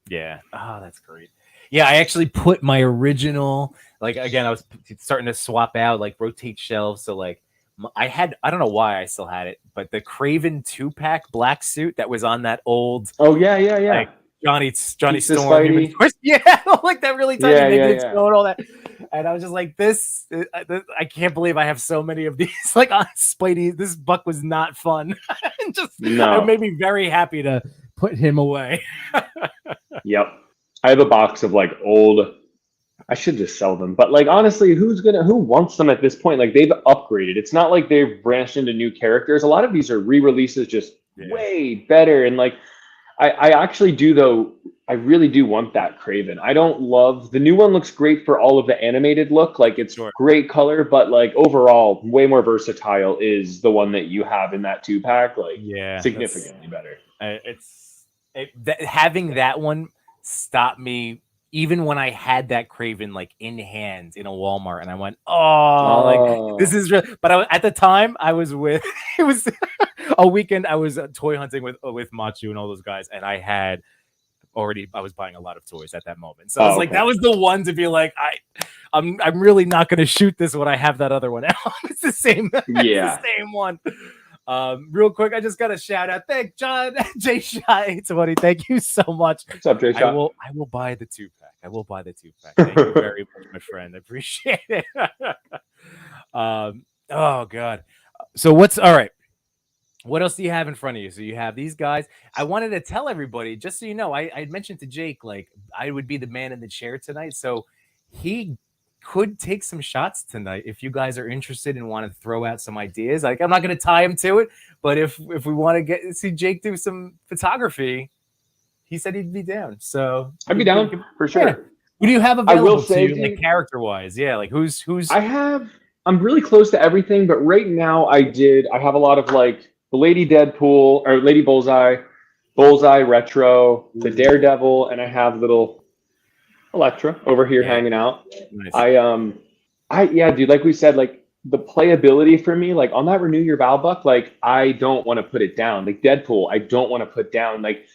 Yeah. Oh, that's great. Yeah, I actually put my original, like, again, I was starting to swap out, like, rotate shelves. So, like, I don't know why I still had it, but the Craven 2-pack Black Suit that was on that old. Oh, yeah. Like, Johnny Storm. Yeah, like that really tiny and all that. And I was just like, this, I can't believe I have so many of these. Like, on Spidey, this buck was not fun. It made me very happy to put him away. Yep. I have a box of like old, I should just sell them, but like honestly, who wants them at this point? Like they've upgraded. It's not like they've branched into new characters. A lot of these are re-releases, just way better. And like I actually do though, I really do want that Craven. I don't love the new one, looks great for all of the animated look, like it's great color, but like overall way more versatile is the one that you have in that 2-pack, like significantly better. Having that one stopped me even when I had that Craven like in hand in a Walmart, and I went, like this is real. But at the time I was with it was a weekend I was toy hunting with Machu and all those guys, and I was buying a lot of toys at that moment. So I was like, that was the one to be like, I'm really not going to shoot this when I have that other one out. It's the same, it's the same one. Real quick, I just got a shout out. Thank John J Shot 820. Thank you so much. What's up, J Shot? I will buy the 2-pack. I will buy the 2-pack. Thank you very much, my friend. I appreciate it. Oh god. So all right? What else do you have in front of you? So you have these guys. I wanted to tell everybody, just so you know, I mentioned to Jake, like I would be the man in the chair tonight. So he could take some shots tonight if you guys are interested and want to throw out some ideas. Like I'm not going to tie him to it, but if we want to see Jake do some photography, he said he'd be down. So I'd be down for sure. Yeah. Who do you have available to you, like character wise? Yeah, like who's I'm really close to everything, but right now I have a lot of like the Lady Deadpool or Lady Bullseye retro, the Daredevil, and I have little Elektra over here hanging out. Nice. Dude, like we said, like the playability for me, like on that Renew Your Vow buck, like I don't want to put it down. Like Deadpool, I don't want to put down. Like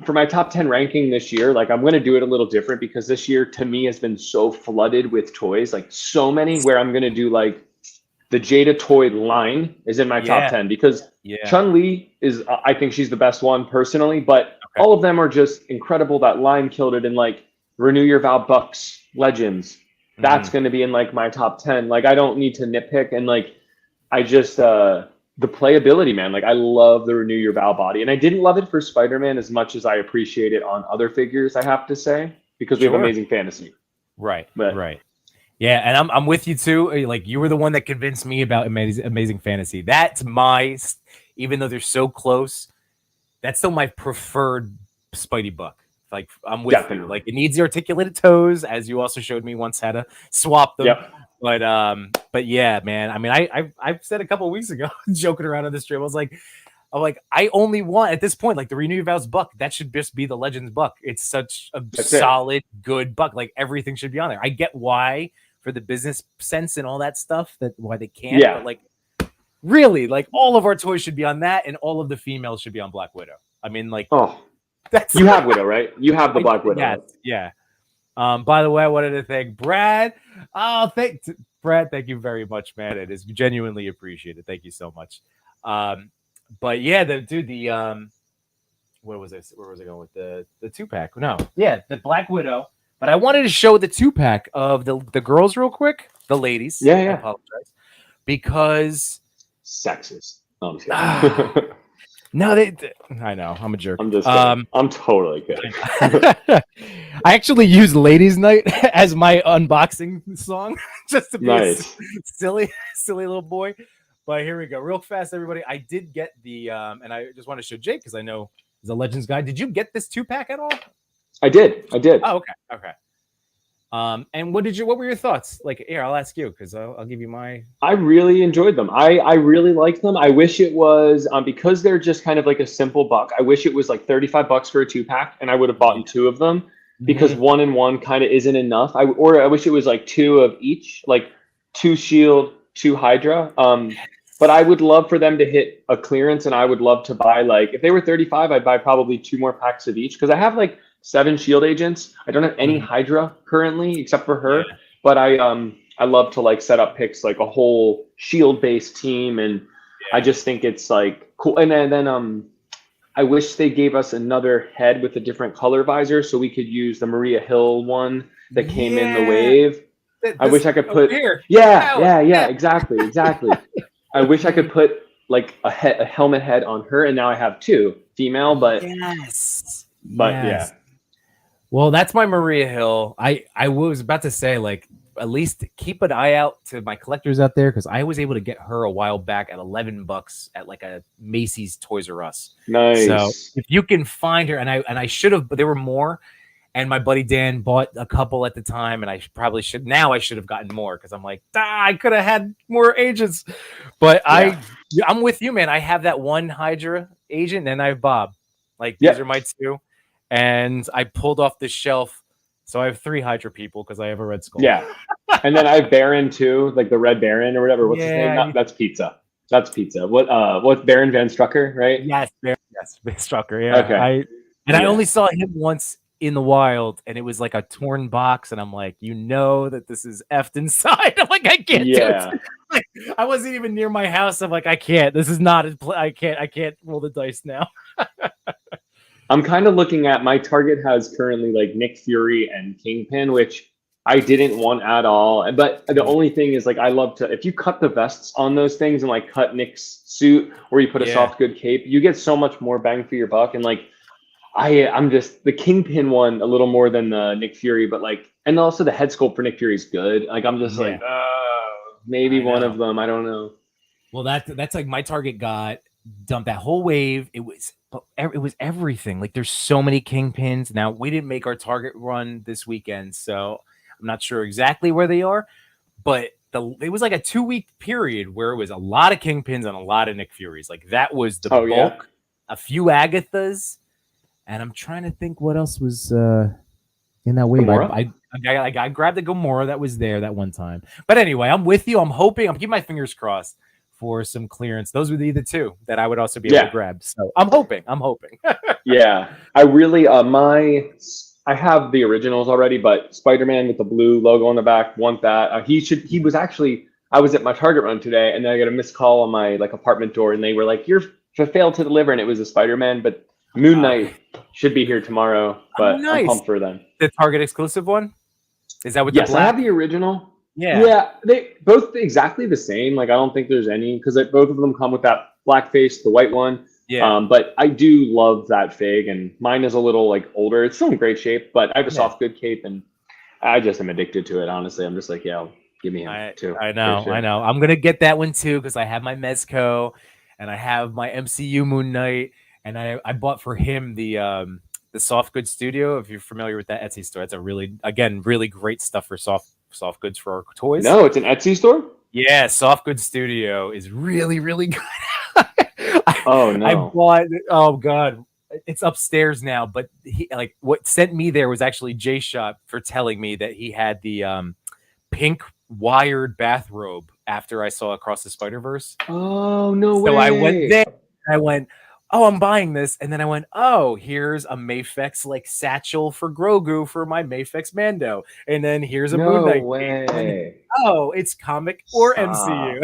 for my top 10 ranking this year, like I'm gonna do it a little different because this year to me has been so flooded with toys, like so many, where I'm gonna do like the Jada toy line is in my top 10 because Chun-Li is, I think she's the best one personally, but all of them are just incredible. That line killed it. And like Renew Your Vow Bucks Legends, that's going to be in like my top 10. Like I don't need to nitpick. And like, I just, the playability, man, like I love the Renew Your Vow body. And I didn't love it for Spider-Man as much as I appreciate it on other figures, I have to say, because we have Amazing Fantasy. Right. Right. Yeah, and I'm with you too. Like you were the one that convinced me about Amazing Fantasy. That's even though they're so close, that's still my preferred Spidey book. Like I'm with you. Like it needs the articulated toes, as you also showed me once how to swap them. Yep. But yeah, man. I mean, I've said a couple of weeks ago, joking around on this stream, I'm like, I only want at this point, like the Renew Vows buck, that should just be the Legends buck. It's such a solid, good buck. Like everything should be on there. I get why for the business sense and all that stuff that why they can't. Yeah. But like really, like all of our toys should be on that, and all of the females should be on Black Widow. I mean, like that's you have Widow, right? You have the Black Widow. Yes, yeah. By the way, I wanted to thank Brad. Oh, Brad, thank you very much, man. It is genuinely appreciated. Thank you so much. But yeah, where was I going with the 2-pack? No, yeah, the Black Widow. But I wanted to show the 2-pack of the girls real quick, the ladies. Yeah. I apologize because sexist. Oh, no, I know I'm a jerk. I'm just kidding. I'm totally kidding. I actually use "Ladies' Night" as my unboxing song, just to be a silly little boy. But here we go, real fast, everybody. I did get the, and I just want to show Jake because I know he's a Legends guy. Did you get this 2-pack at all? I did. Oh, okay. And what were your thoughts? Like, here, I'll ask you because I'll give you my. I really enjoyed them. I really liked them. I wish it was because they're just kind of like a simple buck. I wish it was like $35 for a 2-pack, and I would have bought 2 of them because 1 and 1 kind of isn't enough. I wish it was like 2 of each, like 2 Shield, 2 Hydra. But I would love for them to hit a clearance, and I would love to buy like if they were 35, I'd buy probably 2 more packs of each because I have like 7 Shield agents. I don't have any Hydra currently except for her, but I love to like set up picks like a whole Shield based team, and I just think it's like cool. And then I wish they gave us another head with a different color visor so we could use the Maria Hill one that came in the wave. I wish I could put exactly. I wish I could put like a helmet head on her, and now I have 2 female, but yeah. Well, that's my Maria Hill. I was about to say, like, at least keep an eye out to my collectors out there because I was able to get her a while back at $11 at like a Macy's Toys R Us. Nice. So if you can find her, and I should have, but there were more. And my buddy Dan bought a couple at the time, and I probably should. Now I should have gotten more because I'm like, I could have had more agents. But I'm with you, man. I have that one Hydra agent, and I have Bob. Like these are my 2, and I pulled off the shelf, so I have 3 Hydra people because I have a Red Skull. Yeah, and then I have Baron too, like the Red Baron or whatever. What's his name? That's Pizza. That's Pizza. What's Baron Van Strucker, right? Yes, Van Strucker. Yeah. Okay. I only saw him once in the wild, and it was like a torn box, and I'm like, that this is effed inside. I'm like, I can't do it. Like, I wasn't even near my house. I'm like, I can't. This is not. I can't roll the dice now. I'm kind of looking at my target has currently like Nick Fury and Kingpin, which I didn't want at all. But the only thing is like I love to if you cut the vests on those things and like cut Nick's suit or you put a soft good cape, you get so much more bang for your buck. And like I'm just the Kingpin one a little more than the Nick Fury, but like and also the head sculpt for Nick Fury is good. Like I'm just like maybe one of them. I don't know. Well, that's like my target got dumped that whole wave. It was everything. Like there's so many Kingpins. Now we didn't make our target run this weekend, so I'm not sure exactly where they are, but it was like a 2-week period where it was a lot of Kingpins and a lot of Nick Furies. Like that was the bulk. Yeah. A few Agathas. And I'm trying to think what else was in that wave. I grabbed the Gamora that was there that one time. But anyway, I'm with you. I'm keeping my fingers crossed for some clearance. Those would be the 2 that I would also be able to grab. So I'm hoping. Yeah, I really I have the originals already, but Spider-Man with the blue logo on the back, want that. I was at my Target run today, and then I got a missed call on my like apartment door, and they were like, "You're failed to deliver," and it was a Spider-Man, but Moon Knight should be here tomorrow, but I'm pumped for them. The Target exclusive one? Is that what? Yes, I have the original. Yeah, they both exactly the same. Like I don't think there's any because both of them come with that black face, the white one. Yeah. But I do love that fig, and mine is a little like older. It's still in great shape, but I have a soft good cape, and I just am addicted to it. Honestly, I'm just like, yeah, give me him too. I know. I'm gonna get that one too because I have my Mezco, and I have my MCU Moon Knight, and I bought for him the Soft Goods Studio. If you're familiar with that Etsy store, it's a really great stuff for soft goods for our toys. No, it's an Etsy store. Yeah, Soft Goods Studio is really good. Oh no! I bought. Oh god, it's upstairs now. But what sent me there was actually Jay Shot for telling me that he had the pink wired bathrobe after I saw Across the Spider-Verse. Oh no way! So I went there. I went, oh, I'm buying this, and then I went, oh, here's a Mafex like satchel for Grogu for my Mafex Mando, and then here's a Moon Knight. Way. Then, oh, it's comic or MCU.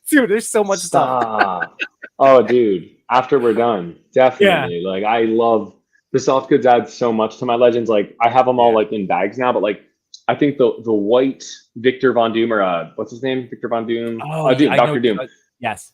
Dude, there's so much stuff. Oh, dude. After we're done, definitely. Yeah. Like, I love the soft goods add so much to my Legends. Like, I have them all like in bags now, but like, I think the white Victor Von Doom or what's his name? Victor Von Doom. Oh, Doom, Dr. Doom. Yes.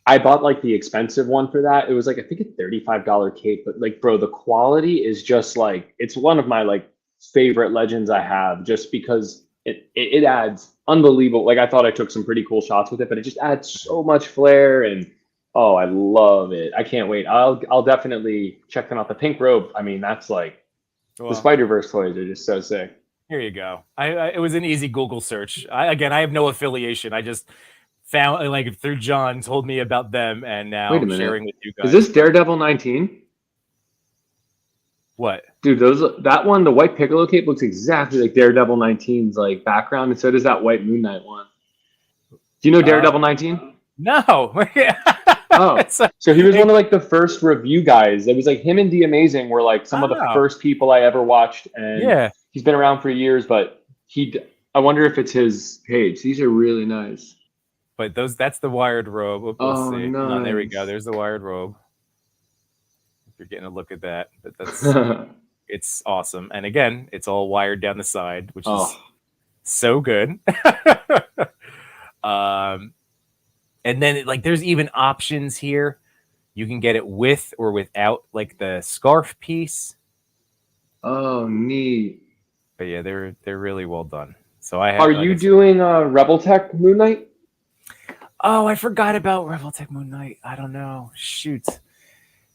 I bought like the expensive one for that. It was like, I think a $35 cape, but like, bro, the quality is just like, it's one of my like favorite Legends I have just because it adds unbelievable. Like I thought I took some pretty cool shots with it, but it just adds so much flair and oh, I love it. I can't wait. I'll definitely check them out. The pink robe. I mean, that's like the Spider-Verse toys are just so sick. Here you go. It was an easy Google search. I have no affiliation. I just found like through John told me about them, and now I'm sharing with you guys. Is this Daredevil 19? What? Dude, that one, the white Piccolo cape looks exactly like Daredevil 19's like background, and so does that white Moon Knight one. Do you know Daredevil 19? No. Oh, so he was one of like the first review guys. It was like him and The Amazing were like some of the first people I ever watched, and he's been around for years. But I wonder if it's his page. These are really nice. But that's the wired robe. We'll see. Nice. Oh, there we go. There's the wired robe. If you're getting a look at that, but that's it's awesome. And again, it's all wired down the side, which is so good. And then like there's even options here. You can get it with or without like the scarf piece. Oh, neat. But yeah, they're really well done. So I have. Are you doing Revoltech Moon Knight? Oh, I forgot about Revoltech Moon Knight. I don't know. Shoot.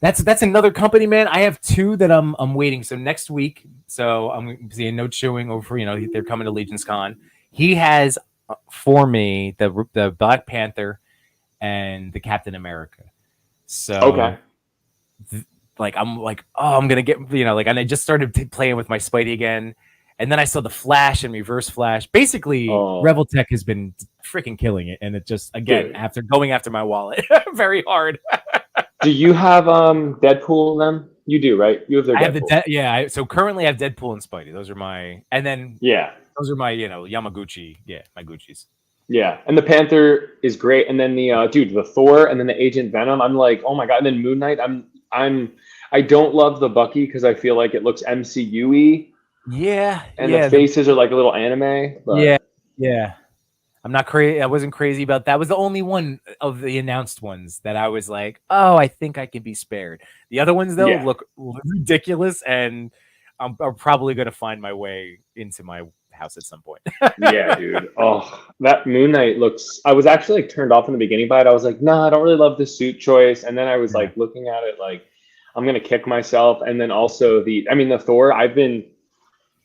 That's another company, man. I have two that I'm waiting. So next week, so I'm seeing No Chewing over, they're coming to Legion's Con. He has for me the Black Panther and the Captain America. So okay. I'm like, oh, I'm gonna get, and I just started playing with my Spidey again. And then I saw the Flash and Reverse Flash. Basically, Revoltech has been freaking killing it. And it just, again, after going after my wallet, very hard. Do you have Deadpool then? You do, right? You have their Deadpool. So currently I have Deadpool and Spidey. Those are my, and then those are my, Yamaguchi. Yeah, my Gucci's. Yeah, and the Panther is great. And then the Thor and then the Agent Venom. I'm like, oh my God. And then Moon Knight. I don't love the Bucky because I feel like it looks MCU-y. Yeah, and the faces are like a little anime. But... Yeah. I'm not crazy. I wasn't crazy about that. Was the only one of the announced ones that I was like, oh, I think I can be spared. The other ones though look ridiculous, and I'm probably gonna find my way into my house at some point. Yeah, dude. Oh, that Moon Knight looks. I was actually like turned off in the beginning by it. I was like, nah, I don't really love the suit choice, and then I was like looking at it like, I'm gonna kick myself. And then also the Thor. I've been.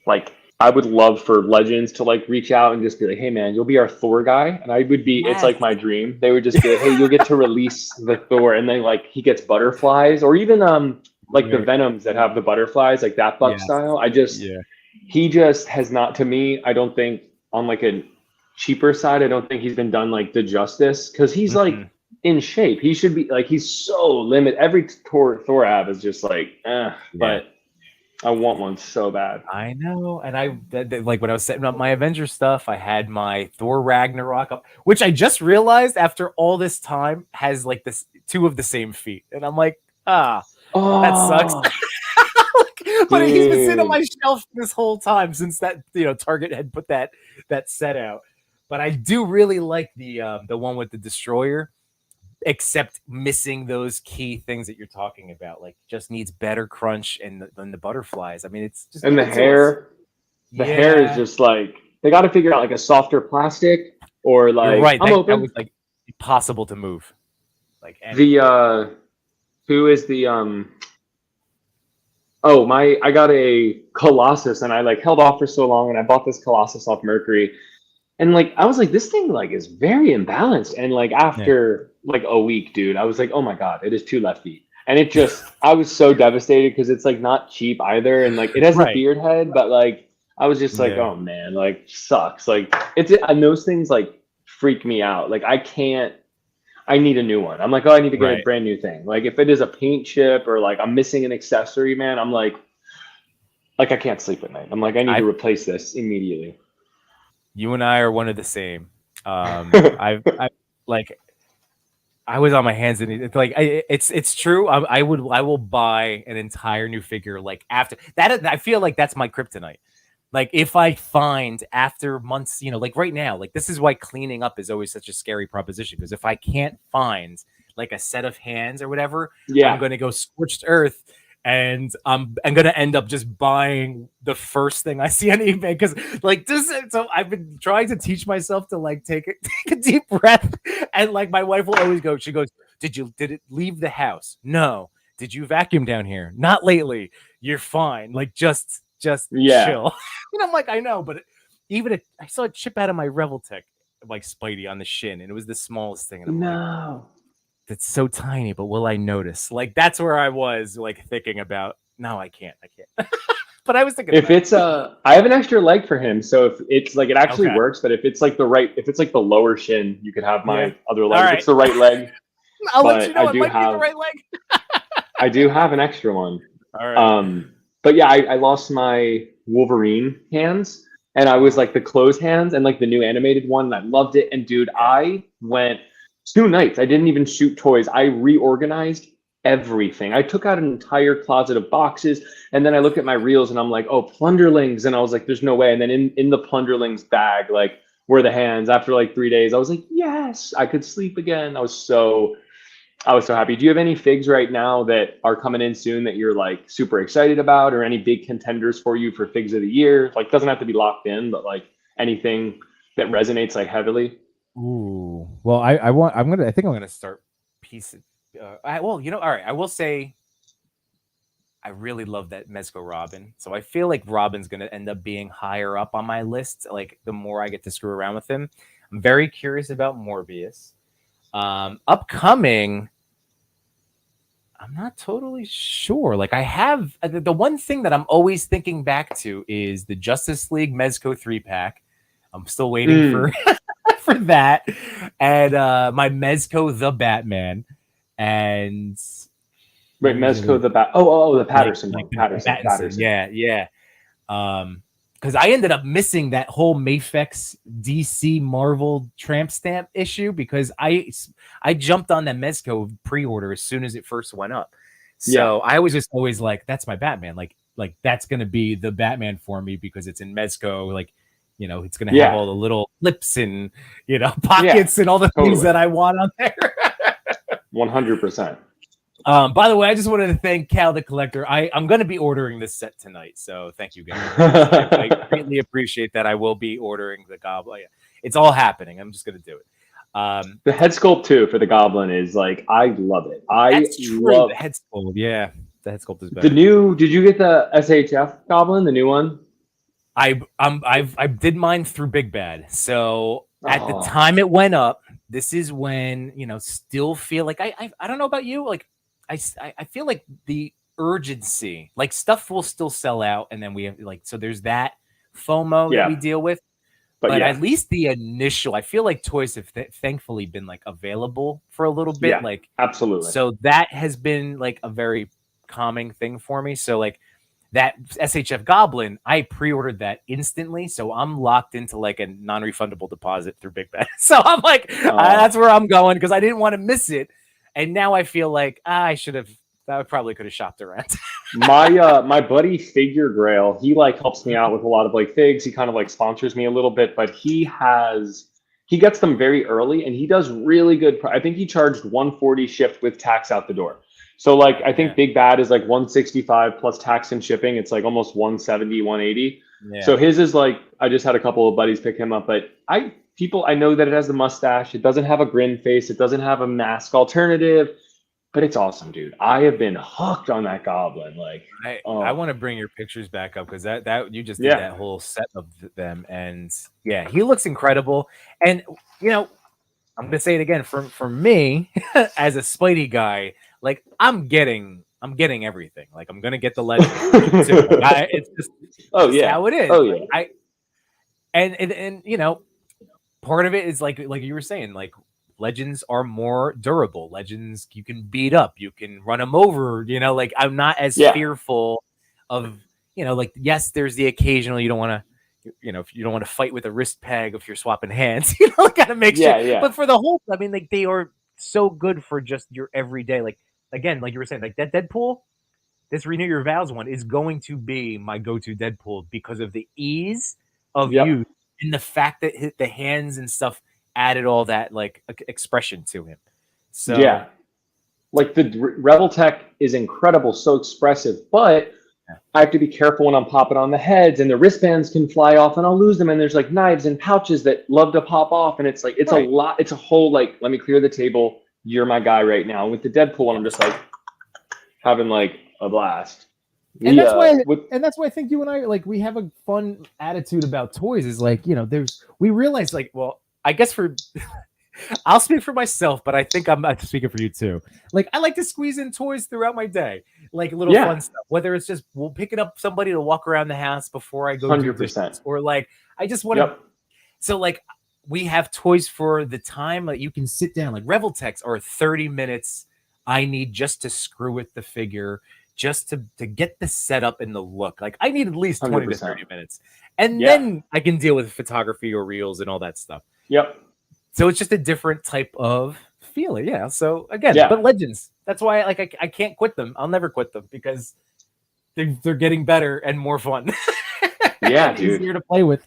Like, I would love for Legends to like reach out and just be like, hey man, you'll be our Thor guy. And I would be, it's like my dream. They would just be like, hey, you'll get to release the Thor. And then like he gets butterflies, or even like the Venoms that have the butterflies, like that Buck style. He just has not, to me, I don't think on like a cheaper side, I don't think he's been done like the justice, because he's like in shape. He should be like, he's so limited. Every Thor I have is just like, but I want one so bad. I know. And I like when I was setting up my Avengers stuff, I had my Thor Ragnarok up, which I just realized after all this time has like this 2 of the same feet. And I'm like, that sucks. But he's been sitting on my shelf this whole time since that Target had put that set out. But I do really like the one with the Destroyer, except missing those key things that you're talking about. Like, just needs better crunch and the butterflies. I mean, it's just and the hair. the hair is just like, they got to figure out like a softer plastic or like, you're right. I'm open. That was like impossible to move. Like who is the I got a Colossus and I like held off for so long and I bought this Colossus off Mercury. And like I was like, this thing like is very imbalanced. And like after like a week, dude, I was like, oh my God, it is 2 left feet. And it just I was so devastated because it's like not cheap either. And like it has a beard head, but like I was just like, oh man, like sucks. Like and those things like freak me out. Like I need a new one. I'm like, oh, I need to get a brand new thing. Like if it is a paint chip or like I'm missing an accessory, man, I'm like I can't sleep at night. I'm like, I need to replace this immediately. You and I are one of the same. I was on my hands and it's like it's true. I will buy an entire new figure like after that. I feel like that's my kryptonite. Like if I find after months, you know, like right now, like this is why cleaning up is always such a scary proposition. Because if I can't find like a set of hands or whatever, I'm going to go scorched earth, and I'm going to end up just buying the first thing I see on eBay. Because like this, so I've been trying to teach myself to like take a deep breath, and like my wife will always go. She goes, "Did it leave the house? No. Did you vacuum down here? Not lately. You're fine. Like just chill." And I'm like, I know, but I saw it chip out of my Revoltech, like Spidey on the shin, and it was the smallest thing. And I'm like, that's so tiny, but will I notice? Like that's where I was like thinking about. No, I can't. But I was thinking if it's I have an extra leg for him, so if it's like it actually works, but if it's like if it's like the lower shin, you could have my other leg. If it's the right leg. I'll let you know. It might be the right leg. I do have an extra one. All right. But yeah, I lost my Wolverine hands, and I was like the closed hands and like the new animated one, and I loved it. And dude, I went 2 nights. I didn't even shoot toys. I reorganized everything. I took out an entire closet of boxes, and then I looked at my reels, and I'm like, oh, Plunderlings, and I was like, there's no way. And then in the Plunderlings bag, like were the hands. After like 3 days, I was like, yes, I could sleep again. I was so happy. Do you have any figs right now that are coming in soon that you're like super excited about, or any big contenders for you for figs of the year? Like doesn't have to be locked in, but like anything that resonates like heavily. Ooh, well, I think I'm gonna start piecing. Well, you know, all right. I will say, I really love that Mezco Robin, so I feel like Robin's gonna end up being higher up on my list. Like the more I get to screw around with him, I'm very curious about Morbius. Upcoming, I'm not totally sure. Like I have the one thing that I'm always thinking back to is the Justice League Mezco 3-pack. I'm still waiting for for that, and my Mezco the Batman, and wait, Mezco the the Patterson, Patterson. Yeah. Because I ended up missing that whole Mafex DC Marvel tramp stamp issue because I jumped on that Mezco pre-order as soon as it first went up. So I was just always like, that's my Batman. Like that's gonna be the Batman for me because it's in Mezco. Like, you know, it's gonna have all the little lips and, you know, pockets and all the things that I want on there. 100%. By the way, I just wanted to thank Cal the Collector. I'm going to be ordering this set tonight, so thank you guys. I greatly appreciate that. I will be ordering the Goblin. It's all happening. I'm just going to do it. The head sculpt too for the Goblin is like, I love it. That's true. The head sculpt, the head sculpt is better. Did you get the SHF Goblin, the new one? I did mine through Big Bad. So at the time it went up, this is when, you know, still feel like I don't know about you, like. I feel like the urgency, like stuff will still sell out, and then we have like, so there's that FOMO that we deal with. But at least the initial, I feel like toys have thankfully been like available for a little bit. Like absolutely. So that has been like a very calming thing for me. So like that SHF Goblin, I pre-ordered that instantly. So I'm locked into like a non-refundable deposit through Big Bad. So I'm like, that's where I'm going because I didn't want to miss it. And now I feel like I probably could have shopped around. My buddy Figure Grail, he like helps me out with a lot of like figs. He kind of like sponsors me a little bit, but he gets them very early and he does really good. I think he charged $140 shipped with tax out the door. So like I think Big Bad is like 165 plus tax and shipping. It's like almost 170, 180. Yeah. So his is like, I just had a couple of buddies pick him up, but I know that it has the mustache. It doesn't have a grin face. It doesn't have a mask alternative, but it's awesome, dude. I have been hooked on that goblin. Like, I want to bring your pictures back up because that you just did that whole set of them, and yeah, he looks incredible. And you know, I'm gonna say it again for me as a Spidey guy, like I'm getting everything. Like I'm gonna get the legend too. Like, it's just how it is. Oh yeah. And you know, part of it is like you were saying, like legends are more durable. Legends you can beat up, you can run them over. You know, like I'm not as fearful of, you know, like yes, there's the occasional you don't want to. You know, if you don't want to fight with a wrist peg if you're swapping hands, you know, gotta make sure. Yeah. But for the whole, I mean, like they are so good for just your everyday. Like again, like you were saying, like that Deadpool, this Renew Your Vows one is going to be my go-to Deadpool because of the ease of use and the fact that the hands and stuff added all that like expression to him. So yeah, like the Revoltech is incredible, so expressive, but I have to be careful when I'm popping on the heads, and the wristbands can fly off and I'll lose them. And there's like knives and pouches that love to pop off. And it's like, it's a lot. It's a whole, like, let me clear the table. You're my guy right now. With the Deadpool one, I'm just like having like a blast. And that's why I think you and I, like, we have a fun attitude about toys is like, you know, we realize like, well, I guess I'll speak for myself, but I think I'm speaking for you too. Like, I like to squeeze in toys throughout my day, like little fun stuff. Whether it's just picking up somebody to walk around the house before I go 100%. do dishes, or like I just want to. So like we have toys for the time that you can sit down. Like Revoltechs are 30 minutes. I need just to screw with the figure, just to get the setup and the look. Like I need at least 20 to 30 minutes, and then I can deal with photography or reels and all that stuff. So it's just a different type of feeling. Yeah. So again, but Legends, that's why I can't quit them. I'll never quit them because they're getting better and more fun. Yeah, dude. Easier to play with.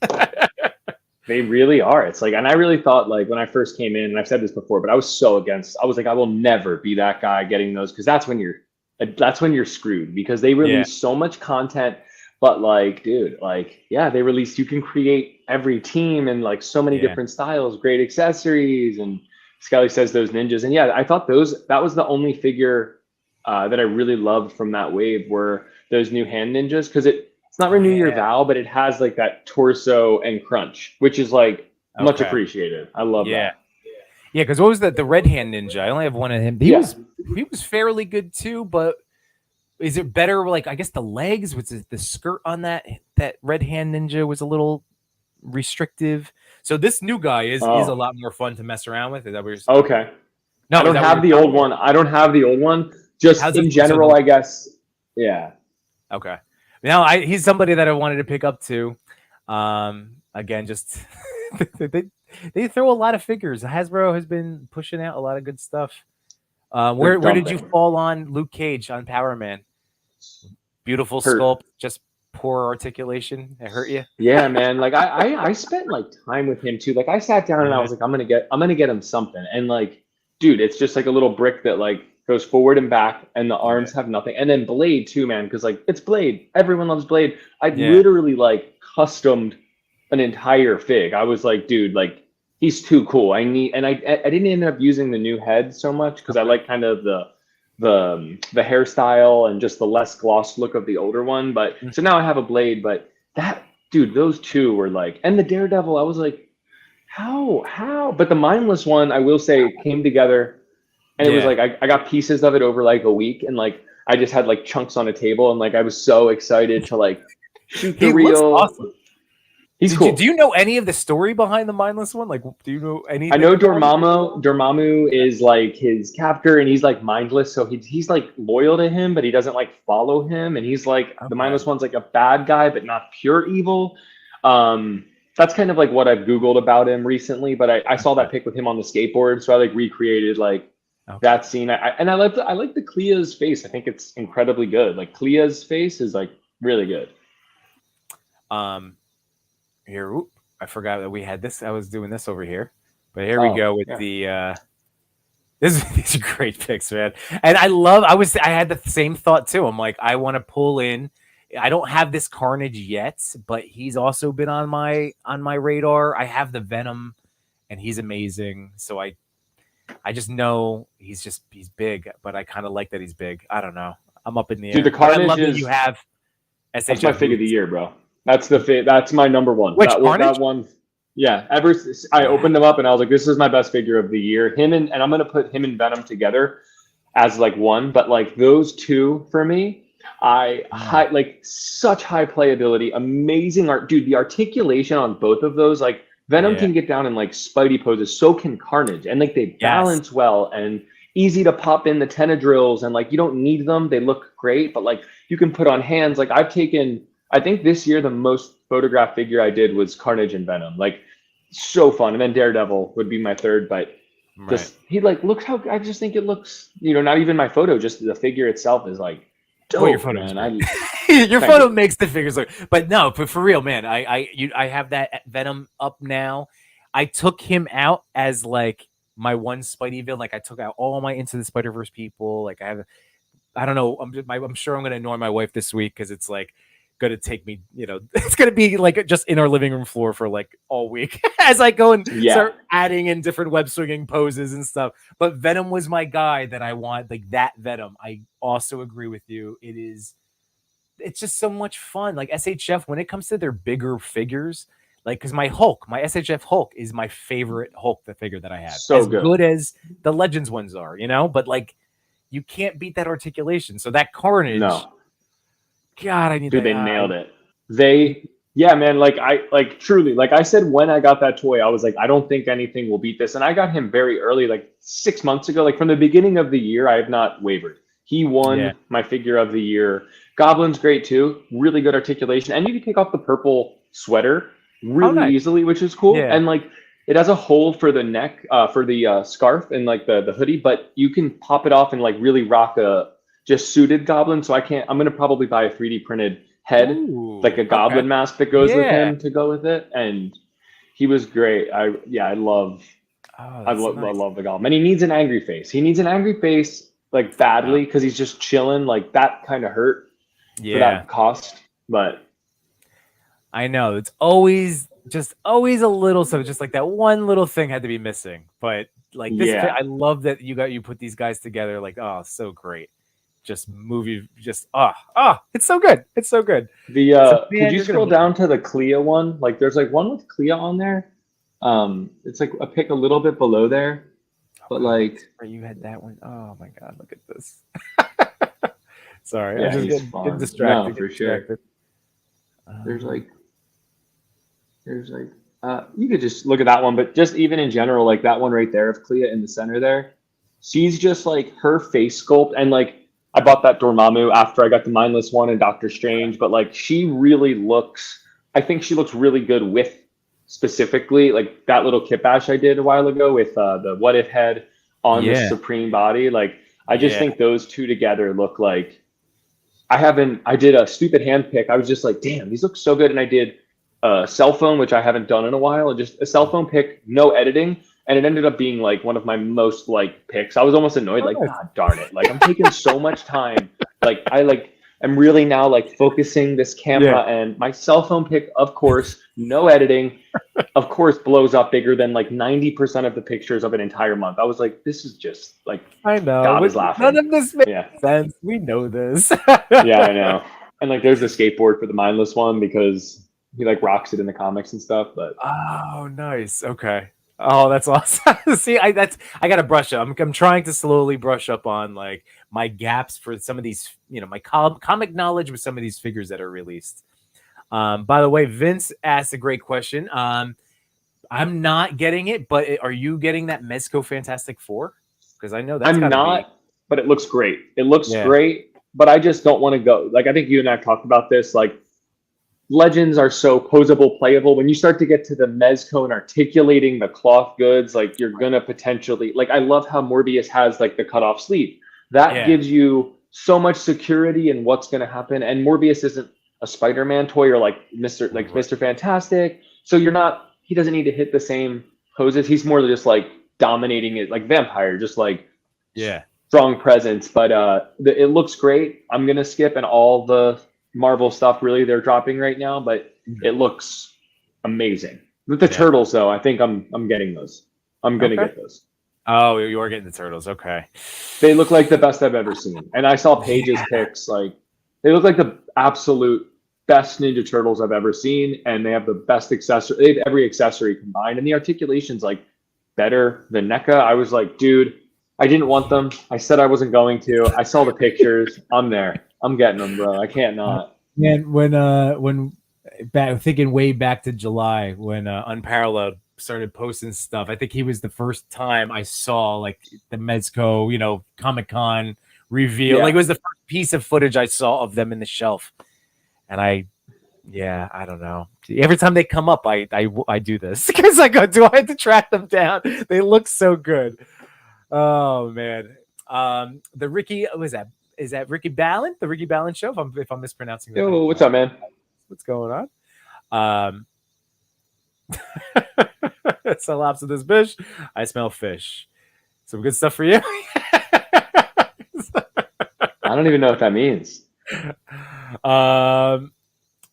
They really are. It's like, and I really thought like when I first came in, and I've said this before, but I was so against, I was like, I will never be that guy getting those, because that's when you're screwed, because they release so much content. But like, dude, like, you can create every team and like so many different styles, great accessories. And Skelly says those ninjas. And I thought that was the only figure that I really loved from that wave were those new hand ninjas. Cause it's not Renew Your Vow, but it has like that torso and crunch, which is like much appreciated. I love that. Yeah. Cause what was the red hand ninja? I only have one of him. He was fairly good too, but is it better? Like, I guess the legs, was the skirt on that red hand ninja was a little restrictive. So this new guy is a lot more fun to mess around with. Is that what you're saying? Okay. No, I don't have the old one. I don't have the old one. Just in general, I guess. Yeah. Okay. Now he's somebody that I wanted to pick up too. Again, just they throw a lot of figures. Hasbro has been pushing out a lot of good stuff. Where did you fall on Luke Cage on Power Man? Beautiful sculpt, just poor articulation. It hurt you? Yeah, man. Like I spent like time with him too. Like I sat down and I was like, I'm gonna get him something. And like, dude, it's just like a little brick that like goes forward and back, and the arms have nothing. And then Blade too, man, because like it's Blade. Everyone loves Blade. I literally like customed an entire fig. I was like, dude, like he's too cool. I didn't end up using the new head so much because I like kind of the hairstyle and just the less gloss look of the older one. But so now I have a Blade, but that dude, those two were like, and the Daredevil, I was like, how? But the Mindless one, I will say, came together, and it was like I got pieces of it over like a week, and like I just had like chunks on a table, and like I was so excited to like shoot the reel. Awesome. He's cool. Do you know any of the story behind the Mindless one? Like, do you know anything? I know Dormammu is like his captor, and he's like mindless, so he's like loyal to him, but he doesn't like follow him, and he's like the Mindless one's like a bad guy, but not pure evil. That's kind of like what I've Googled about him recently, but I saw that pic with him on the skateboard, so I like recreated like that scene. I like the Clea's face. I think it's incredibly good. Like Clea's face is like really good. Here, I forgot that we had this. I was doing this over here, but here we go with the These are great picks, man. And I had the same thought too. I'm like, I want to pull in. I don't have this Carnage yet, but he's also been on my radar. I have the Venom, and he's amazing. So I just know he's big, but I kind of like that he's big. I don't know. I'm up in the air. Dude, the Carnage I love is that you have SHF. That's my fig of the year, bro. That's my number one. Which Carnage? That one. Yeah. I opened them up and I was like, this is my best figure of the year. Him and I'm gonna put him and Venom together as like one, but like those two for me, like such high playability, amazing art, dude. The articulation on both of those, like Venom can get down in like Spidey poses, so can Carnage, and like they balance well and easy to pop in the Tenedrills, and like you don't need them, they look great, but like you can put on hands. Like I think this year the most photographed figure I did was Carnage and Venom, like so fun. And then Daredevil would be my third, but just he like looks how I just think it looks, not even my photo, just the figure itself is like dope, your photo, man. Your photo makes the figures look, but for real, man, I have that Venom up now. I took him out as like my one Spidey villain. Like I took out all my Into the Spider-Verse people. Like I don't know. I'm sure I'm gonna annoy my wife this week because it's like gonna take me. It's gonna be like just in our living room floor for like all week as I go and start adding in different web swinging poses and stuff. But Venom was my guy that I want. Like that Venom. I also agree with you. It's just so much fun. Like SHF, when it comes to their bigger figures. Like, because my SHF Hulk is my favorite Hulk, the figure that I have. So as good as the Legends ones are, but like, you can't beat that articulation. So that Carnage, God, I need. Dude, they nailed it. Man. Like truly, like I said, when I got that toy, I was like, I don't think anything will beat this, and I got him very early, like 6 months ago. Like from the beginning of the year, I have not wavered. He won my figure of the year. Goblin's great too, really good articulation, and you can take off the purple sweater really easily, which is cool. And like it has a hole for the neck, for the scarf and like the hoodie, but you can pop it off and like really rock a just suited Goblin. So I'm gonna probably buy a 3D printed head, like a Goblin mask that goes with him to go with it. And he was great. I love the Goblin. And he needs an angry face. He needs an angry face like badly because he's just chilling. Like that kind of hurt for that cost, but. I know it's always a little, so just like that one little thing had to be missing, but like this, I love that you put these guys together. Like, oh, so great. It's so good. It's so good. Could you scroll down to the Clea one? Like there's like one with Clea on there. It's like a pick a little bit below there, but like you had that one. Oh my God, look at this. Sorry, yeah, I'm just getting distracted. No, for sure. There's like you could just look at that one, but just even in general, like that one right there of Clea in the center there, she's just like her face sculpt, and like I bought that Dormammu after I got the Mindless one and Doctor Strange, but like she really looks, I think she looks really good with specifically like that little kit bash I did a while ago with the What If head on the Supreme body. Like I just think those two together look like I did a stupid hand pick. I was just like, damn, these look so good. And I did a cell phone, which I haven't done in a while, and just a cell phone pick, no editing. And it ended up being like one of my most like picks. I was almost annoyed, like, God darn it. Like I'm taking so much time. Like I'm really now like focusing this camera, and my cell phone pick, of course, no editing, of course, blows up bigger than like 90% of the pictures of an entire month. I was like, this is just like, I know. God is laughing. None of this makes sense. We know this. Yeah, I know. And like there's the skateboard for the Mindless one because he like rocks it in the comics and stuff. But oh, nice. Okay. Oh, that's awesome. See, I gotta brush up. I'm trying to slowly brush up on like my gaps for some of these, my comic knowledge with some of these figures that are released. By the way, Vince asked a great question. I'm not getting it, but are you getting that Mezco Fantastic Four? Because I know that's I'm not, but it looks great. It looks great, but I just don't want to go. Like I think you and I talked about this. Like Legends are so posable, playable. When you start to get to the Mezco and articulating the cloth goods, like you're gonna potentially like. I love how Morbius has like the cutoff sleeve. That gives you so much security in what's gonna happen. And Morbius isn't a Spider-Man toy or like Mr. Fantastic. So he doesn't need to hit the same poses. He's more just like dominating it like Vampire, just like strong presence. But it looks great. I'm gonna skip and all the Marvel stuff really they're dropping right now, but it looks amazing. With the turtles though, I think I'm getting those. I'm gonna get those. Oh, you are getting the turtles. Okay. They look like the best I've ever seen. And I saw Paige's pics. Like, they look like the absolute best Ninja Turtles I've ever seen. And they have the best accessory. They have every accessory combined. And the articulation's like better than NECA. I was like, dude, I didn't want them. I said I wasn't going to. I saw the pictures. I'm there. I'm getting them, bro. I can't not. And when thinking way back to July when Unparalleled started posting stuff, I think he was the first time I saw like the Mezco, Comic-Con reveal. Like it was the first piece of footage I saw of them in the shelf. And I don't know. Every time they come up, I do this because I go, do I have to track them down? They look so good. Oh man. The Ricky, what is that? Is that Ricky Ballin? The Ricky Ballin show? If I'm mispronouncing that. Yo, what's up, man? What's going on? So lobster this fish. I smell fish. Some good stuff for you. I don't even know what that means.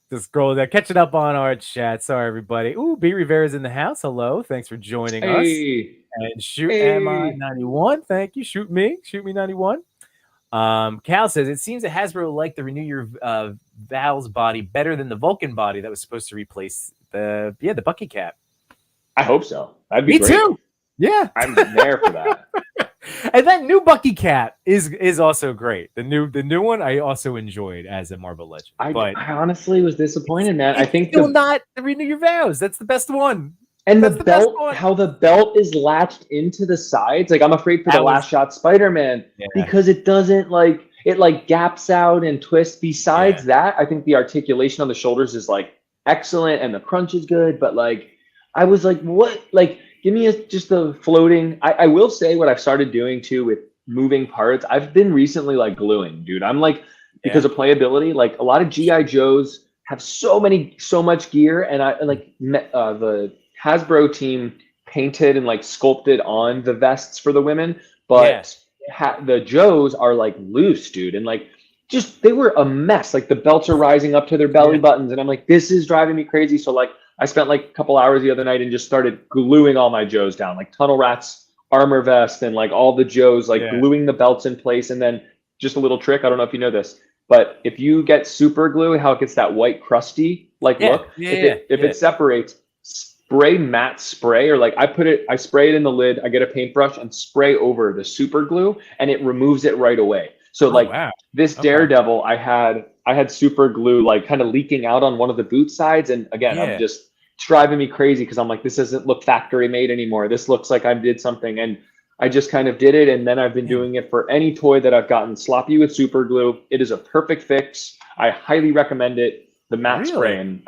This girl that catching up on our chat. Sorry, everybody. Ooh, B Rivera's in the house. Hello, thanks for joining us. And shoot MI91. Thank you. Shoot me 91. Cal says it seems that Hasbro liked the Renew Your Val's body better than the Vulcan body that was supposed to replace the Bucky cap. I hope so. That'd be great. Me too. Yeah, I'm there for that. And that new Bucky cap is also great. The new one I also enjoyed as a Marvel Legend. I honestly was disappointed, man. I think still not the Renew Your Vows. That's the best one. And the belt, how the belt is latched into the sides. Like I'm afraid for the last shot Spider-Man because it doesn't it gaps out and twists. Besides that, I think the articulation on the shoulders is like excellent and the crunch is good. But like, I was like, what? Like, give me just the floating. I will say what I've started doing too with moving parts. I've been recently like gluing, dude. I'm like, because of playability, like a lot of GI Joes have so much gear, and I like the Hasbro team painted and like sculpted on the vests for the women, but the Joes are like loose, dude, and like just they were a mess. Like the belts are rising up to their belly buttons, and I'm like, this is driving me crazy. So like I spent like a couple hours the other night and just started gluing all my Joes down, like Tunnel Rat's armor vest and like all the Joes, like gluing the belts in place. And then just a little trick, I don't know if you know this, but if you get super glue, how it gets that white crusty like look, if it separates, spray matte spray, or like I spray it in the lid, I get a paintbrush and spray over the super glue and it removes it right away. So this Daredevil, I had super glue like kind of leaking out on one of the boot sides. And again, I'm just driving me crazy because I'm like, this doesn't look factory made anymore. This looks like I did something. And I just kind of did it. And then I've been doing it for any toy that I've gotten sloppy with super glue. It is a perfect fix. I highly recommend it. The matte spray. And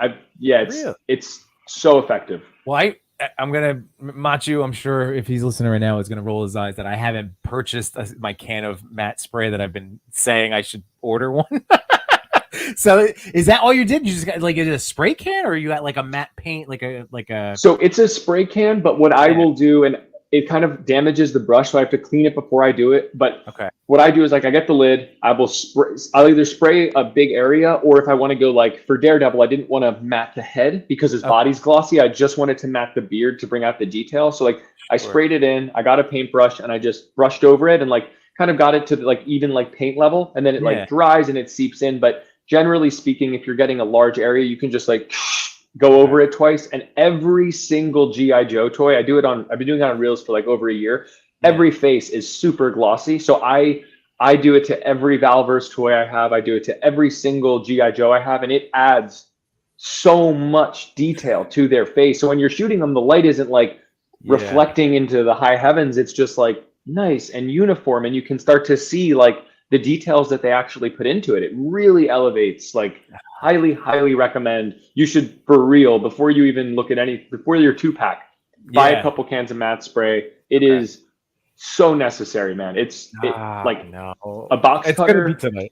it's so effective. Well, I'm gonna Machu. I'm sure if he's listening right now, is gonna roll his eyes that I haven't purchased my can of matte spray that I've been saying I should order one. So is that all you did? You just got like a spray can, or you got like a matte paint, like a? So it's a spray can, but what I will do, and it kind of damages the brush, so I have to clean it before I do it. But what I do is like I get the lid, I'll either spray a big area, or if I want to go like for Daredevil, I didn't want to matte the head because his body's glossy. I just wanted to matte the beard to bring out the detail. So like I sprayed it in, I got a paintbrush and I just brushed over it and like kind of got it to like even like paint level, and then it like dries and it seeps in. But generally speaking, if you're getting a large area, you can just like go over it twice. And every single GI Joe toy, I've been doing it on Reels for like over a year. Every face is super glossy. So I do it to every Valverse toy I have. I do it to every single GI Joe I have, and it adds so much detail to their face. So when you're shooting them, the light isn't like reflecting into the high heavens. It's just like nice and uniform, and you can start to see like the details that they actually put into it. It really elevates. Like highly recommend. You should, for real, before you even look at before your 2-pack, buy a couple cans of matte spray. It is so necessary, man. It's a box cutter. It's gonna be tonight.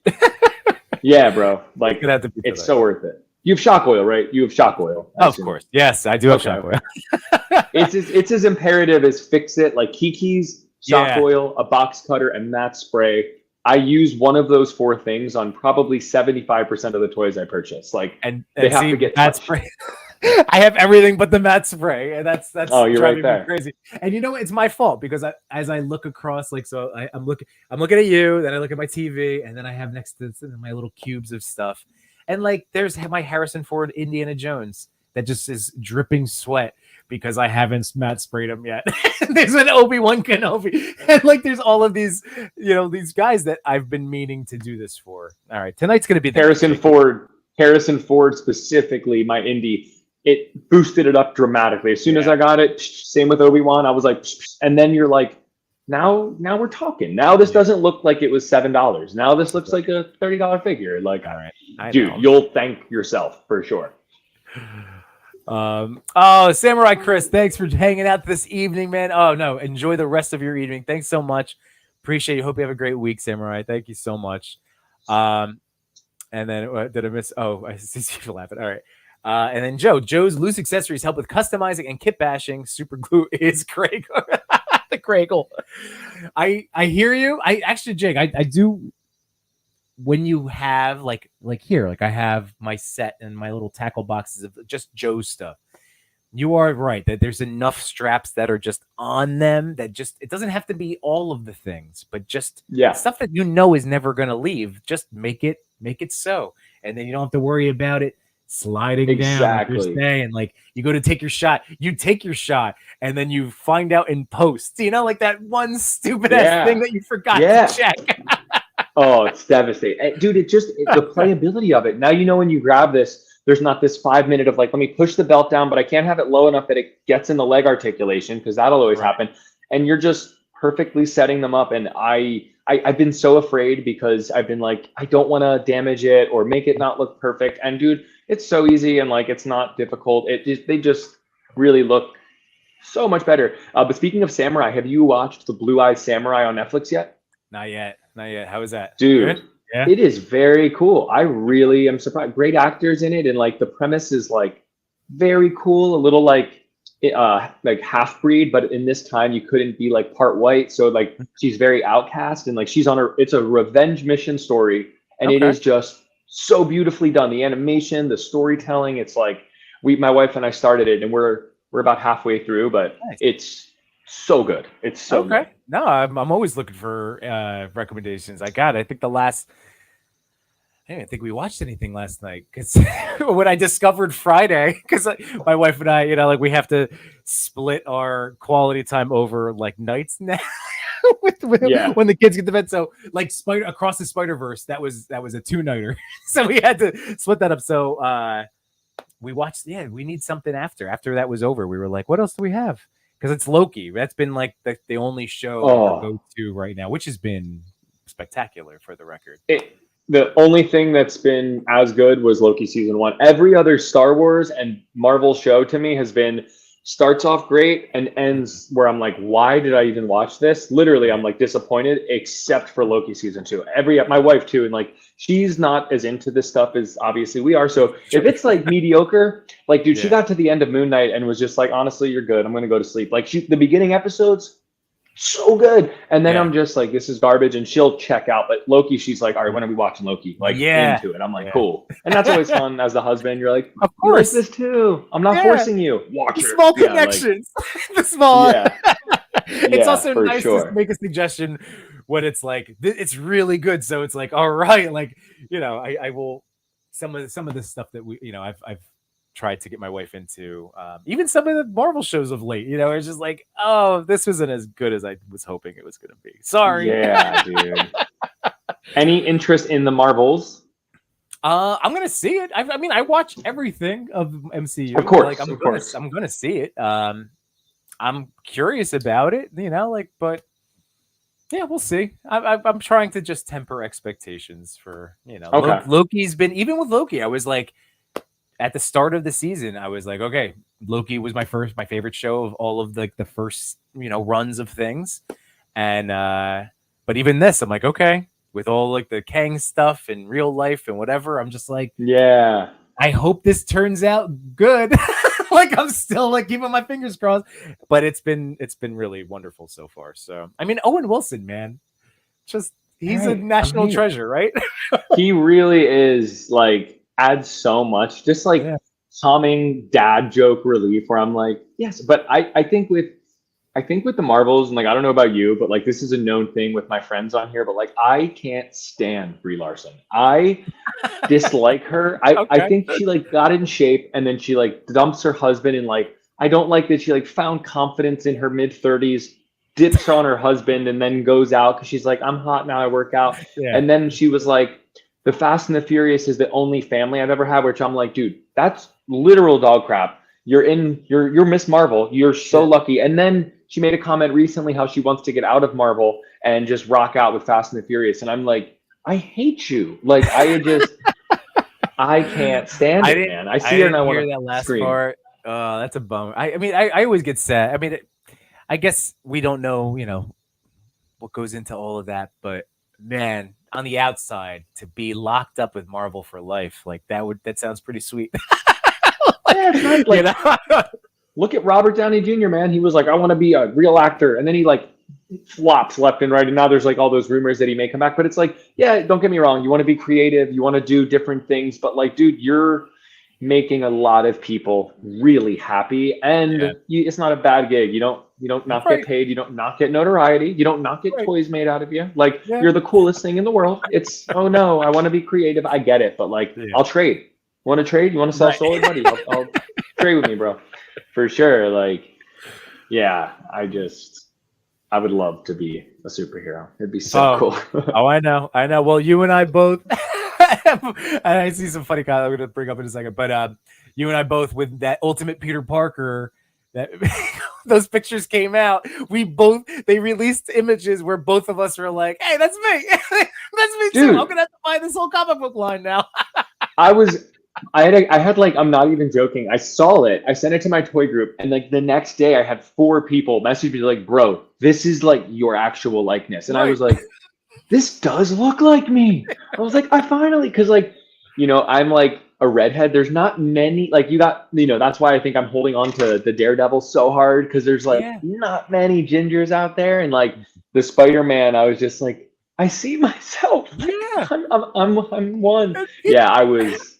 Yeah, bro. Like it's gonna have to be it's so worth it. You have shock oil, right? You have shock oil. Of course. Yes, I do have shock oil. It's as imperative as fix it. Like Kiki's soft oil, a box cutter, and matte spray. I use one of those 4 things on probably 75% of the toys I purchase. Like, and they have to get matte spray. I have everything but the matte spray, and that's you're driving right me crazy. And you know what? It's my fault because as I look across, like, so I'm looking at you, then I look at my TV, and then I have next to my little cubes of stuff, and like there's my Harrison Ford Indiana Jones that just is dripping sweat because I haven't matte sprayed them yet. There's an Obi-Wan Kenobi, and like there's all of these, these guys that I've been meaning to do this for. All right, tonight's gonna be the Harrison Ford specifically, my indie. It boosted it up dramatically. As soon as I got it, same with Obi-Wan, I was like, and then you're like, now we're talking. Now this doesn't look like it was $7. Now this looks like a $30 figure. Like, all right, dude, you'll thank yourself for sure. Samurai Chris, thanks for hanging out this evening, man. Oh no, enjoy the rest of your evening. Thanks so much. Appreciate you. Hope you have a great week, Samurai. Thank you so much. And then did I miss? Oh, I see people laughing. All right. And then Joe's loose accessories help with customizing and kit bashing. Super glue is Craig. The Craigle. I hear you. I actually, Jake, I do. When you have like here, like I have my set and my little tackle boxes of just Joe's stuff. You are right that there's enough straps that are just on them that just, it doesn't have to be all of the things, but just stuff that is never going to leave. Just make it so. And then you don't have to worry about it sliding down and like you go to take your shot, you take your shot, and then you find out in post, like that one stupid ass thing that you forgot to check. Oh, it's devastating, dude. The playability of it. Now when you grab this, there's not this 5 minute of like, let me push the belt down, but I can't have it low enough that it gets in the leg articulation, because that'll always happen. And you're just perfectly setting them up. And I've been so afraid because I've been like, I don't want to damage it or make it not look perfect. And dude, it's so easy and like it's not difficult. They just really look so much better. But speaking of Samurai, have you watched the Blue Eyes Samurai on Netflix yet? Not yet. How is that, dude? Good? Yeah. It is very cool. I really am surprised. Great actors in it, and like the premise is like very cool. A little like half breed, but in this time you couldn't be like part white, so like she's very outcast, and like she's on it's a revenge mission story, and it is just so beautifully done. The animation, the storytelling. It's like my wife and I started it, and we're about halfway through, but it's so good. It's so good. No, I'm always looking for recommendations. I think I didn't think we watched anything last night, because when I discovered Friday, because my wife and I, like we have to split our quality time over like nights now when the kids get to bed. So like Across the Spider-Verse, that was a 2-nighter. So we had to split that up. So we watched, we need something after that was over. We were like, what else do we have? Because it's Loki. That's been like the only show I go to right now, which has been spectacular for the record. The only thing that's been as good was Loki season 1. Every other Star Wars and Marvel show to me starts off great and ends where I'm like, why did I even watch this? Literally, I'm like disappointed, except for Loki season 2. My wife too, and like she's not as into this stuff as obviously we are. So if it's like mediocre, like dude, she got to the end of Moon Knight and was just like, honestly, you're good. I'm gonna go to sleep. Like the beginning episodes, so good, and then I'm just like, this is garbage, and she'll check out. But Loki, she's like, all right, when are we watching Loki? Like into it. I'm like, cool, and that's always fun as the husband. You're like, of course, this too. I'm not forcing you. Watch it. Small connections. The small. It's also nice to make a suggestion when it's like it's really good. So it's like, all right, like I will some of the stuff that I've tried to get my wife into, even some of the Marvel shows of late. It's just like, oh, this wasn't as good as I was hoping it was going to be. Sorry. Yeah, dude. Any interest in the Marvels? I'm gonna see it. I mean, I watch everything of MCU. Of course, like, I'm gonna see it. I'm curious about it. But yeah, we'll see. I'm trying to just temper expectations for Loki's been, even with Loki, I was like, at the start of the season, I was like, okay, Loki was my favorite show of all of the first, runs of things. And, but even this, I'm like, okay, with all like the Kang stuff and real life and whatever, I'm just like, yeah, I hope this turns out good. like I'm still like keeping my fingers crossed. But it's been really wonderful so far. So I mean, Owen Wilson, man, just he's a national treasure, right? He really is. Like, adds so much. Just like calming dad joke relief. Where I'm like, yes, but I think with the Marvels, and like I don't know about you, but like this is a known thing with my friends on here, but like I can't stand Brie Larson. I dislike her. I think she like got in shape and then she like dumps her husband, and like I don't like that she like found confidence in her mid-30s, dips on her husband, and then goes out because she's like, I'm hot now, I work out. And then she was like, the Fast and the Furious is the only family I've ever had, which I'm like, dude, that's literal dog crap. You're Miss Marvel. You're so lucky. And then she made a comment recently how she wants to get out of Marvel and just rock out with Fast and the Furious. And I'm like, I hate you. Like I can't stand it, man. I see her and I want to scream. Part. That's a bummer. I mean, I always get sad. I mean, I guess we don't know, what goes into all of that, but man, on the outside, to be locked up with Marvel for life, like that sounds pretty sweet. Look at Robert Downey Jr., man. He was like, I want to be a real actor. And then he like flops left and right. And now there's like all those rumors that he may come back. But it's like, yeah, don't get me wrong. You want to be creative. You want to do different things. But like, dude, you're making a lot of people really happy. And it's not a bad gig. You don't not get paid. You don't not get notoriety. You don't not get toys made out of you. Like, you're the coolest thing in the world. It's, oh no, I want to be creative. I get it. But like, I'll trade. Want to trade? You want to sell solar, buddy? I'll trade with me, bro. For sure. Like, yeah, I would love to be a superhero. It'd be so cool. I know. Well, you and I both, and I see some funny comments I'm going to bring up in a second, but you and I both, with that Ultimate Peter Parker, that those pictures came out, they released images where both of us were like, hey, that's me. That's me too. I'm going to have to buy this whole comic book line now. I had like, I'm not even joking. I saw it. I sent it to my toy group, and like the next day I had 4 people message me like, bro, this is like your actual likeness. And I was like, this does look like me. I was like, I finally, because like, I'm like a redhead. There's not many, like that's why I think I'm holding on to the Daredevil so hard, because there's like not many gingers out there. And like the Spider-Man, I was just like, I see myself. Yeah. I'm one. Yeah, I was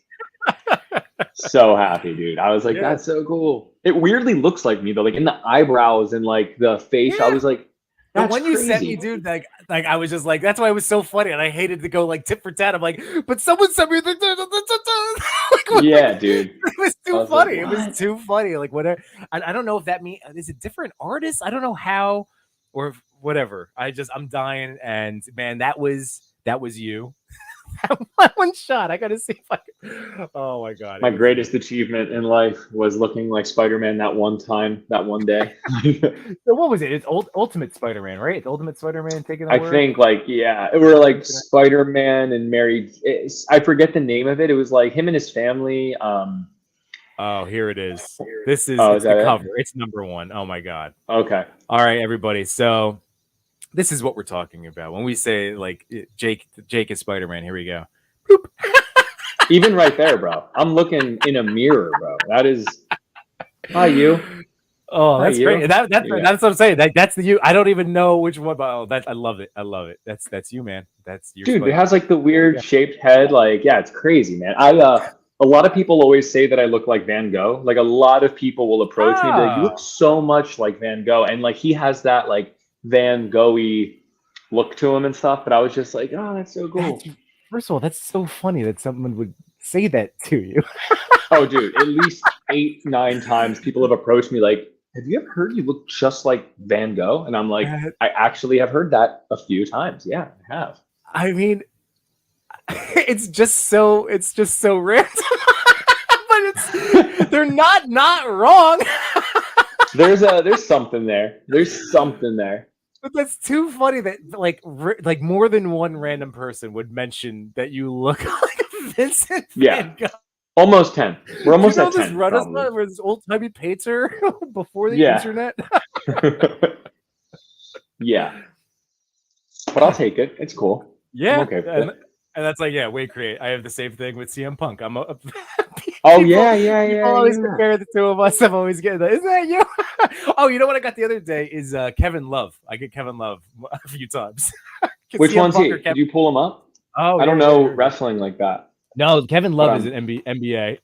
so happy, dude. I was like, that's so cool. It weirdly looks like me though, like in the eyebrows and like the face. I was like, that's when crazy. You sent me, dude, like I was just like, that's why it was so funny, and I hated to go like tit for tat. I'm like, but someone sent me the like, yeah, dude. It was too funny. Like, it was too funny. Like, whatever. I don't know if that means is it different artists. I don't know how or whatever. I'm dying, and man, that was you. One shot. I gotta see if I can. Oh my god! My greatest achievement in life was looking like Spider-Man that one time, that one day. So what was it? It's Ultimate Spider-Man, right? It's Ultimate Spider-Man taking the word? Think like we're like Spider-Man and married. I forget the name of it. It was like him and his family. Oh, here it is. This is the cover. It's number 1. Oh my god. Okay. All right, everybody. So this is what we're talking about when we say like Jake is Spider-Man. Here we go. Boop. Even right there, bro. I'm looking in a mirror, bro. That is. Hi, you. Oh, that's great. That's what I'm saying. That's the you. I don't even know which one, but I love it. I love it. That's you, man. That's your dude. Spider-Man. It has like the weird shaped head. Like, it's crazy, man. A lot of people always say that I look like Van Gogh. Like, a lot of people will approach me and be like, you look so much like Van Gogh, and like he has that like Van Gogh-y look to him and stuff. But I was just like, oh, that's so cool. First of all, that's so funny that someone would say that to you. Oh, dude, at least 8-9 times people have approached me like, have you ever heard you look just like Van Gogh? And I'm like, I actually have heard that a few times. Yeah, I have. I mean, it's just so random. But they're not wrong. There's something there. There's something there. But that's too funny that like more than one random person would mention that you look like Vincent Van Gogh. Almost 10. We're almost at 10. Where this old-timey painter before the internet. Yeah. But I'll take it. It's cool. Yeah. I'm okay with it. And that's like, way create. I have the same thing with CM Punk. I'm a Oh, People yeah. always compare the two of us. I'm always getting that. Is that you? Oh, you know what I got the other day is Kevin Love. I get Kevin Love a few times. Which one's he? Did you pull him up? Oh, I don't know wrestling like that. No, Kevin Love is an NBA.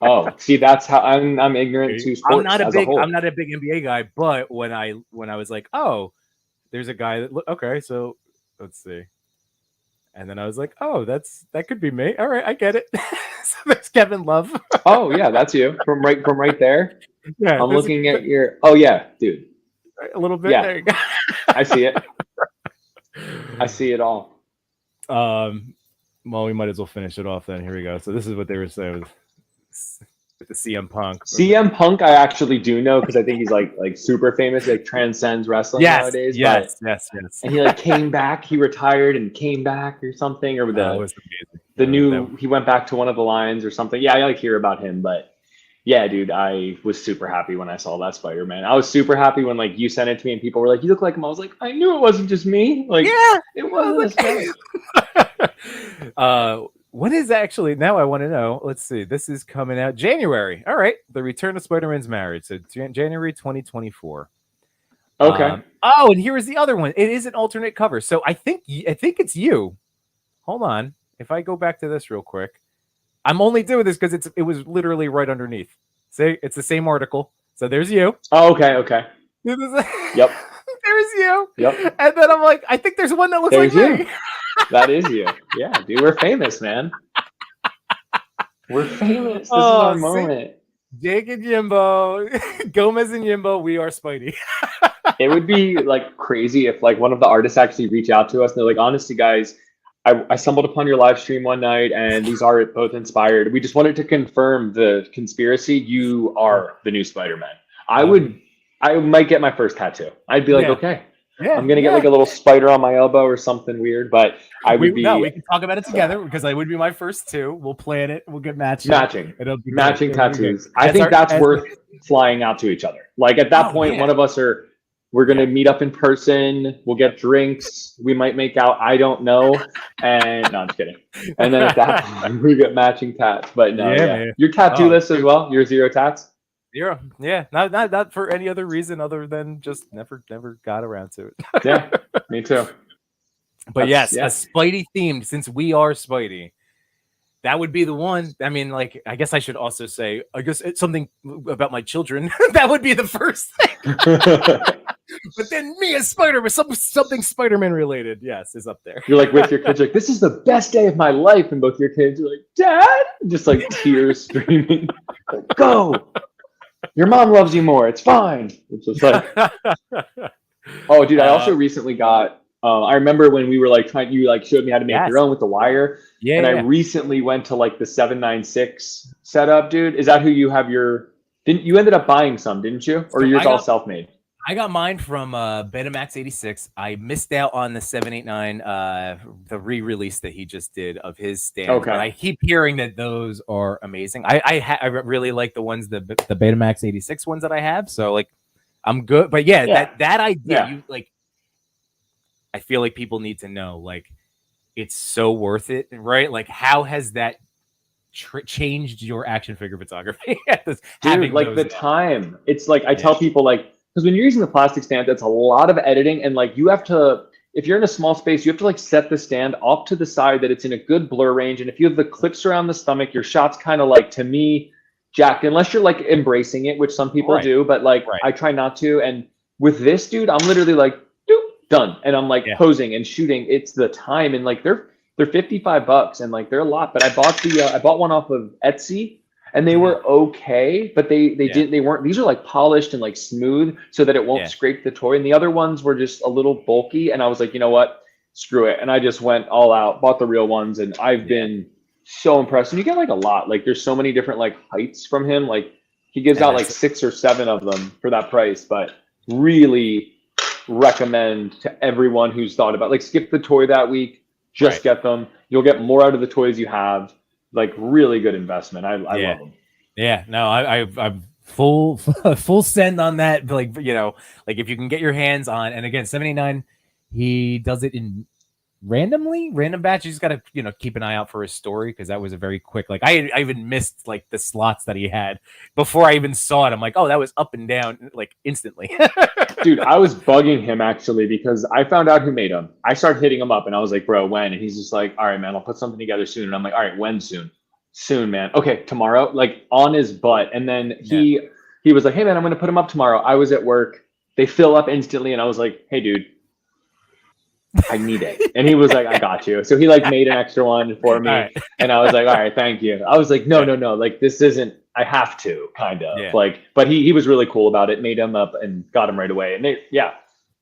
Oh, see, that's how I'm ignorant to sports as a whole. I'm not a big NBA guy, but when I was like, oh, there's a guy that okay, so let's see. And then I was like, oh, that could be me. All right, I get it. So there's Kevin Love. Oh yeah, that's you from right there. Yeah, I'm looking at your. Oh yeah, dude. A little bit. Yeah, there you go. I see it. I see it all. Well, we might as well finish it off then. Here we go. So this is what they were saying with the CM Punk. CM Punk, I actually do know because I think he's like super famous, like transcends wrestling nowadays. Yes. And he like came back. He retired and came back or something, or he went back to one of the lines or something. Yeah, I like hear about him, but yeah, dude, I was super happy when I saw that Spider-Man. I was super happy when like you sent it to me and people were like, "You look like him." I was like, I knew it wasn't just me. Like, yeah, it was. What is actually now? I want to know. Let's see. This is coming out January. All right, The Return of Spider-Man's Marriage. So January 2024. Okay. Oh, and here is the other one. It is an alternate cover. So I think it's you. Hold on. If I go back to this real quick, I'm only doing this because it was literally right underneath. See, it's the same article. So there's you. Oh, okay. Yep. There's you. Yep. And then I'm like, I think there's one that looks like me. That is you. Yeah, dude, we're famous, man. We're famous. This is our moment. Jake and Jimbo, Gomez and Jimbo, we are Spidey. It would be like crazy if like one of the artists actually reach out to us and they're like, honestly, guys, I stumbled upon your live stream one night and these are both inspired. We just wanted to confirm the conspiracy. You are the new Spider-Man. I might get my first tattoo. I'd be like, okay. Yeah, I'm gonna get like a little spider on my elbow or something weird, but we can talk about it together because I would be my first two. We'll plan it. We'll get matching tattoos. I think that's worth flying out to each other. Like at that point, one of us we're gonna meet up in person. We'll get drinks. We might make out. I don't know. And no, I'm just kidding. And then at that point, we get matching tats. But no, your tattoo list as well. Your 0 tats. 0. Yeah, not for any other reason other than just never got around to it. Yeah, me too. But yes, a Spidey themed, since we are Spidey, that would be the one. I mean, like, I guess I should also say, I guess it's something about my children. That would be the first thing. But then me as Spider-Man, something Spider-Man related, yes, is up there. You're like with your kids, like, this is the best day of my life, and both your kids are like, Dad, just like tears streaming, like, go. Your mom loves you more. It's fine. It's just like, oh, dude. I also recently got. I remember when we were like trying. You like showed me how to make your own with the wire. Yeah. And I recently went to like the 796 setup, dude. Is that who you have your? Didn't you ended up buying some? Didn't you? Or yours all self-made? I got mine from Betamax 86. I missed out on the 789, the re-release that he just did of his stand. Okay. But I keep hearing that those are amazing. I really like the ones, the Betamax 86 ones that I have. So like, I'm good. But that idea, you like, I feel like people need to know, like, it's so worth it, right? Like, how has that changed your action figure photography? Dude, like the time. It's like I tell people like. Because when you're using the plastic stand, that's a lot of editing. And like you have to, if you're in a small space, you have to like set the stand off to the side that it's in a good blur range. And if you have the clips around the stomach, your shot's kind of like, to me, jacked, unless you're like embracing it, which some people do, but like I try not to. And with this dude, I'm literally like, done. And I'm like posing and shooting. It's the time. And like they're $55 and like they're a lot. But I bought one off of Etsy. And they were okay, but they weren't. These are like polished and like smooth, so that it won't scrape the toy. And the other ones were just a little bulky. And I was like, you know what, screw it. And I just went all out, bought the real ones, and I've been so impressed. And you get like a lot. Like there's so many different like heights from him. Like he gives out like 6 or 7 of them for that price. But really recommend to everyone who's thought about like skip the toy that week. Just get them. You'll get more out of the toys you have. Like really good investment. I love them. Yeah, no, I'm full send on that. Like, you know, like if you can get your hands on, and again, 79, he does it in random batch. You just gotta keep an eye out for his story, because that was a very quick, like I even missed like the slots that he had before I even saw it. I'm like, oh, that was up and down like instantly. Dude, I was bugging him actually because I found out who made them. I started hitting him up and I was like, bro, when? And he's just like, all right, man, I'll put something together soon. And I'm like, all right, when soon? Soon, man. Okay, tomorrow. Like on his butt. And then he was like, hey man, I'm gonna put them up tomorrow. I was at work. They fill up instantly, and I was like, hey dude, I need it. And he was like, I got you. So he like made an extra one for me. Right. And I was like, all right, thank you. I was like, no. Like this isn't, I have to kind of like, but he was really cool about it, made him up and got him right away. And they,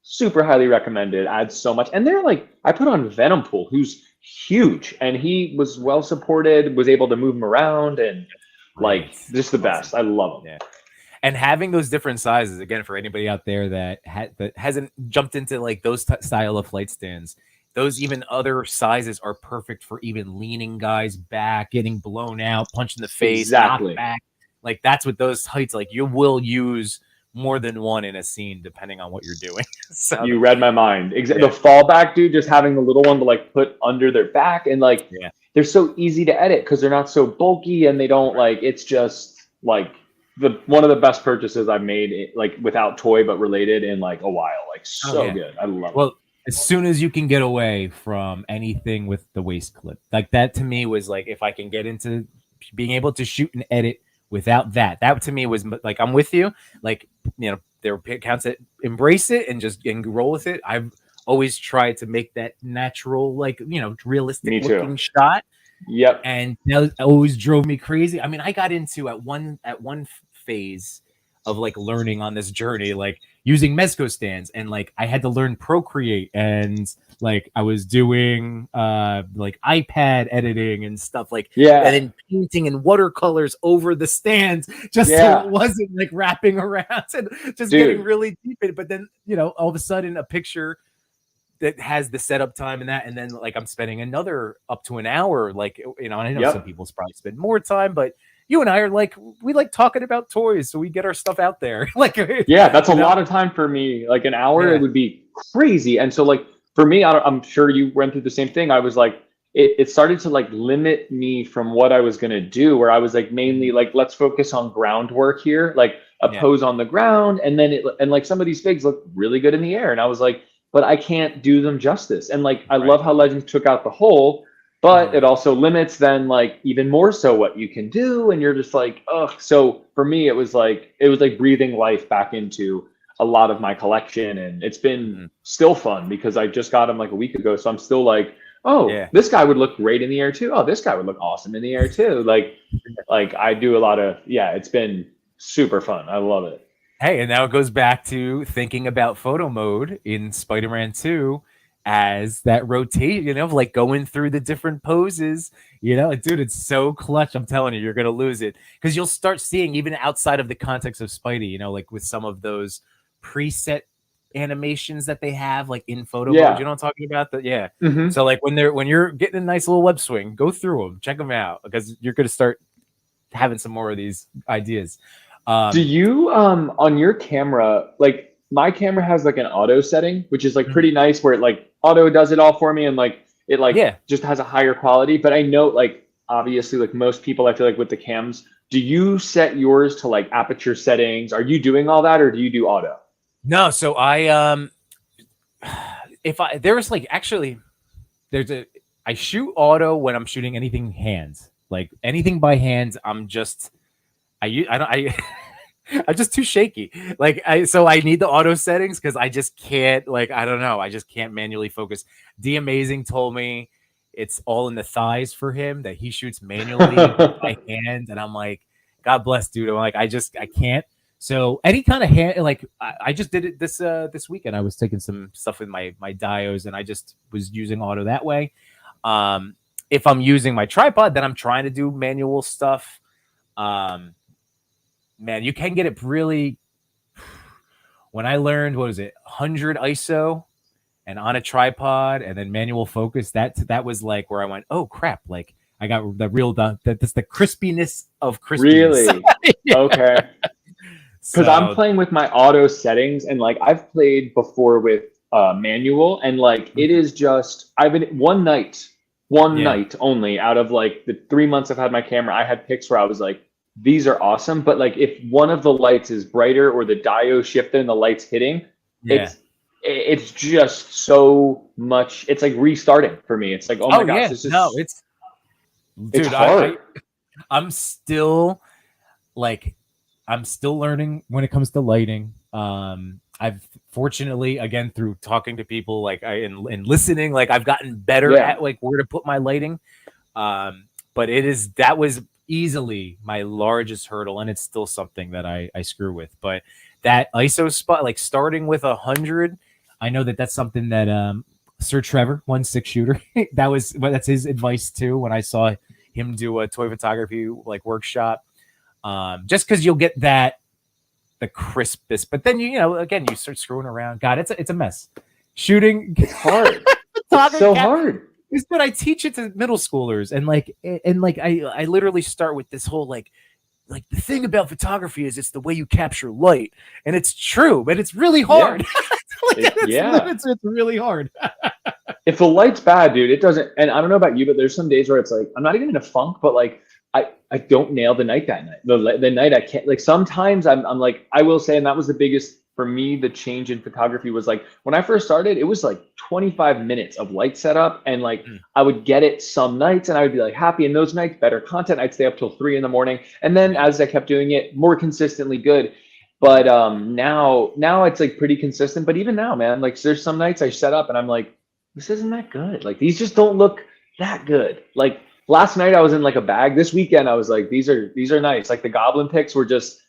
super highly recommended. Adds so much. And they're like, I put on Venom Pool, who's huge, and he was well supported, was able to move him around, and like just the best. I love him. Yeah. And having those different sizes, again, for anybody out there that hasn't jumped into like those style of flight stands, those even other sizes are perfect for even leaning guys back, getting blown out, punch in the face, knock back. Like that's what those heights, like you will use more than one in a scene depending on what you're doing. So you read my mind. The fallback, dude, just having the little one to like put under their back, and like they're so easy to edit because they're not so bulky, and they don't like, it's just like one of the best purchases I've made, like without toy but related, in like a while. Like so good. I love it. Well, as soon as you can get away from anything with the waist clip, like that to me was like, if I can get into being able to shoot and edit without that to me was like, I'm with you. Like, there are accounts that embrace it and just roll with it. I've always tried to make that natural, like, realistic looking shot. Yep. And that always drove me crazy. I mean, I got into at one phase of like learning on this journey, like using Mezco stands, and like I had to learn Procreate, and like I was doing like iPad editing and stuff, like and then painting in watercolors over the stands just so it wasn't like wrapping around and just getting really deep in it. But then all of a sudden a picture that has the setup time and then like I'm spending another up to an hour, like and I know some people probably spend more time, but you and I are like, we like talking about toys, so we get our stuff out there. Like, that's a lot of time for me. Like an hour, it would be crazy. And so, like for me, I'm sure you went through the same thing. I was like, it started to like limit me from what I was gonna do. Where I was like, mainly like, let's focus on groundwork here, like a pose on the ground, and then and like some of these figs look really good in the air, and I was like, but I can't do them justice. And like, I love how Legends took out the hole. But it also limits then like even more so what you can do, and you're just like, ugh. So for me, it was like breathing life back into a lot of my collection, and it's been still fun because I just got them like a week ago. So I'm still like, this guy would look great in the air too. Oh, this guy would look awesome in the air too. Like I do a lot of it's been super fun. I love it. Hey, and now it goes back to thinking about photo mode in Spider-Man 2. As that rotation of like going through the different poses, dude, it's so clutch. I'm telling you, you're gonna lose it because you'll start seeing even outside of the context of Spidey, like with some of those preset animations that they have, like in photo mode. You know what I'm talking about? So like when you're getting a nice little web swing, go through them, check them out, because you're gonna start having some more of these ideas. Do you on your camera, like my camera has like an auto setting, which is like pretty nice, where it like auto does it all for me, and like it like just has a higher quality. But I know like obviously like most people, I feel like with the cams, do you set yours to like aperture settings? Are you doing all that, or do you do auto? No, so I there's like actually I shoot auto when I'm shooting anything hands, like anything by hand. I'm just I'm just too shaky. Like so I need the auto settings because I just can't, like, I don't know. I just can't manually focus. D Amazing told me it's all in the thighs for him, that he shoots manually by hand. And I'm like, God bless, dude. I'm like, I can't. So any kind of hand, like I just did it this weekend. I was taking some stuff with my dios, and I just was using auto that way. If I'm using my tripod, then I'm trying to do manual stuff. Man, you can get it really. When I learned, what was it, 100 ISO and on a tripod and then manual focus, that was like where I went, oh crap, like I got the real that's the crispiness of crispiness. Really? Okay. Because I'm playing with my auto settings, and like I've played before with manual, and like it is just I've been one night only out of like the 3 months I've had my camera, I had pics where I was like, these are awesome, but like if one of the lights is brighter or the diode shifted and the light's hitting, it's just so much. It's like restarting for me. It's like, oh my gosh, this is it's hard. I'm still learning when it comes to lighting. I've fortunately, again, through talking to people like and listening, like I've gotten better at like where to put my lighting. But that was easily my largest hurdle, and it's still something that I screw with. But that ISO spot, like starting with 100, I know that's something that Sir Trevor, 1.6 shooter, that's his advice too. When I saw him do a toy photography like workshop, just because you'll get the crispest, but then you start screwing around. God, it's a mess. Shooting, it's hard. It's so hard. It's what I teach it to middle schoolers, and I literally start with this whole like the thing about photography is it's the way you capture light, and it's true, but it's really hard. It's really hard. If the light's bad, dude, it doesn't. And I don't know about you, but there's some days where it's like I'm not even in a funk, but like I don't nail the night that night. The night I can't. Like sometimes I'm like, I will say, and that was the biggest for me. The change in photography was like when I first started, it was like 25 minutes of light setup, and like I would get it some nights, and I would be like happy. And those nights, better content. I'd stay up till 3 a.m. And then as I kept doing it, more consistently good. But now it's like pretty consistent. But even now, man, like there's some nights I set up and I'm like, this isn't that good. Like these just don't look that good. Like last night I was in like a bag. This weekend I was like, these are nice. Like the goblin pics were just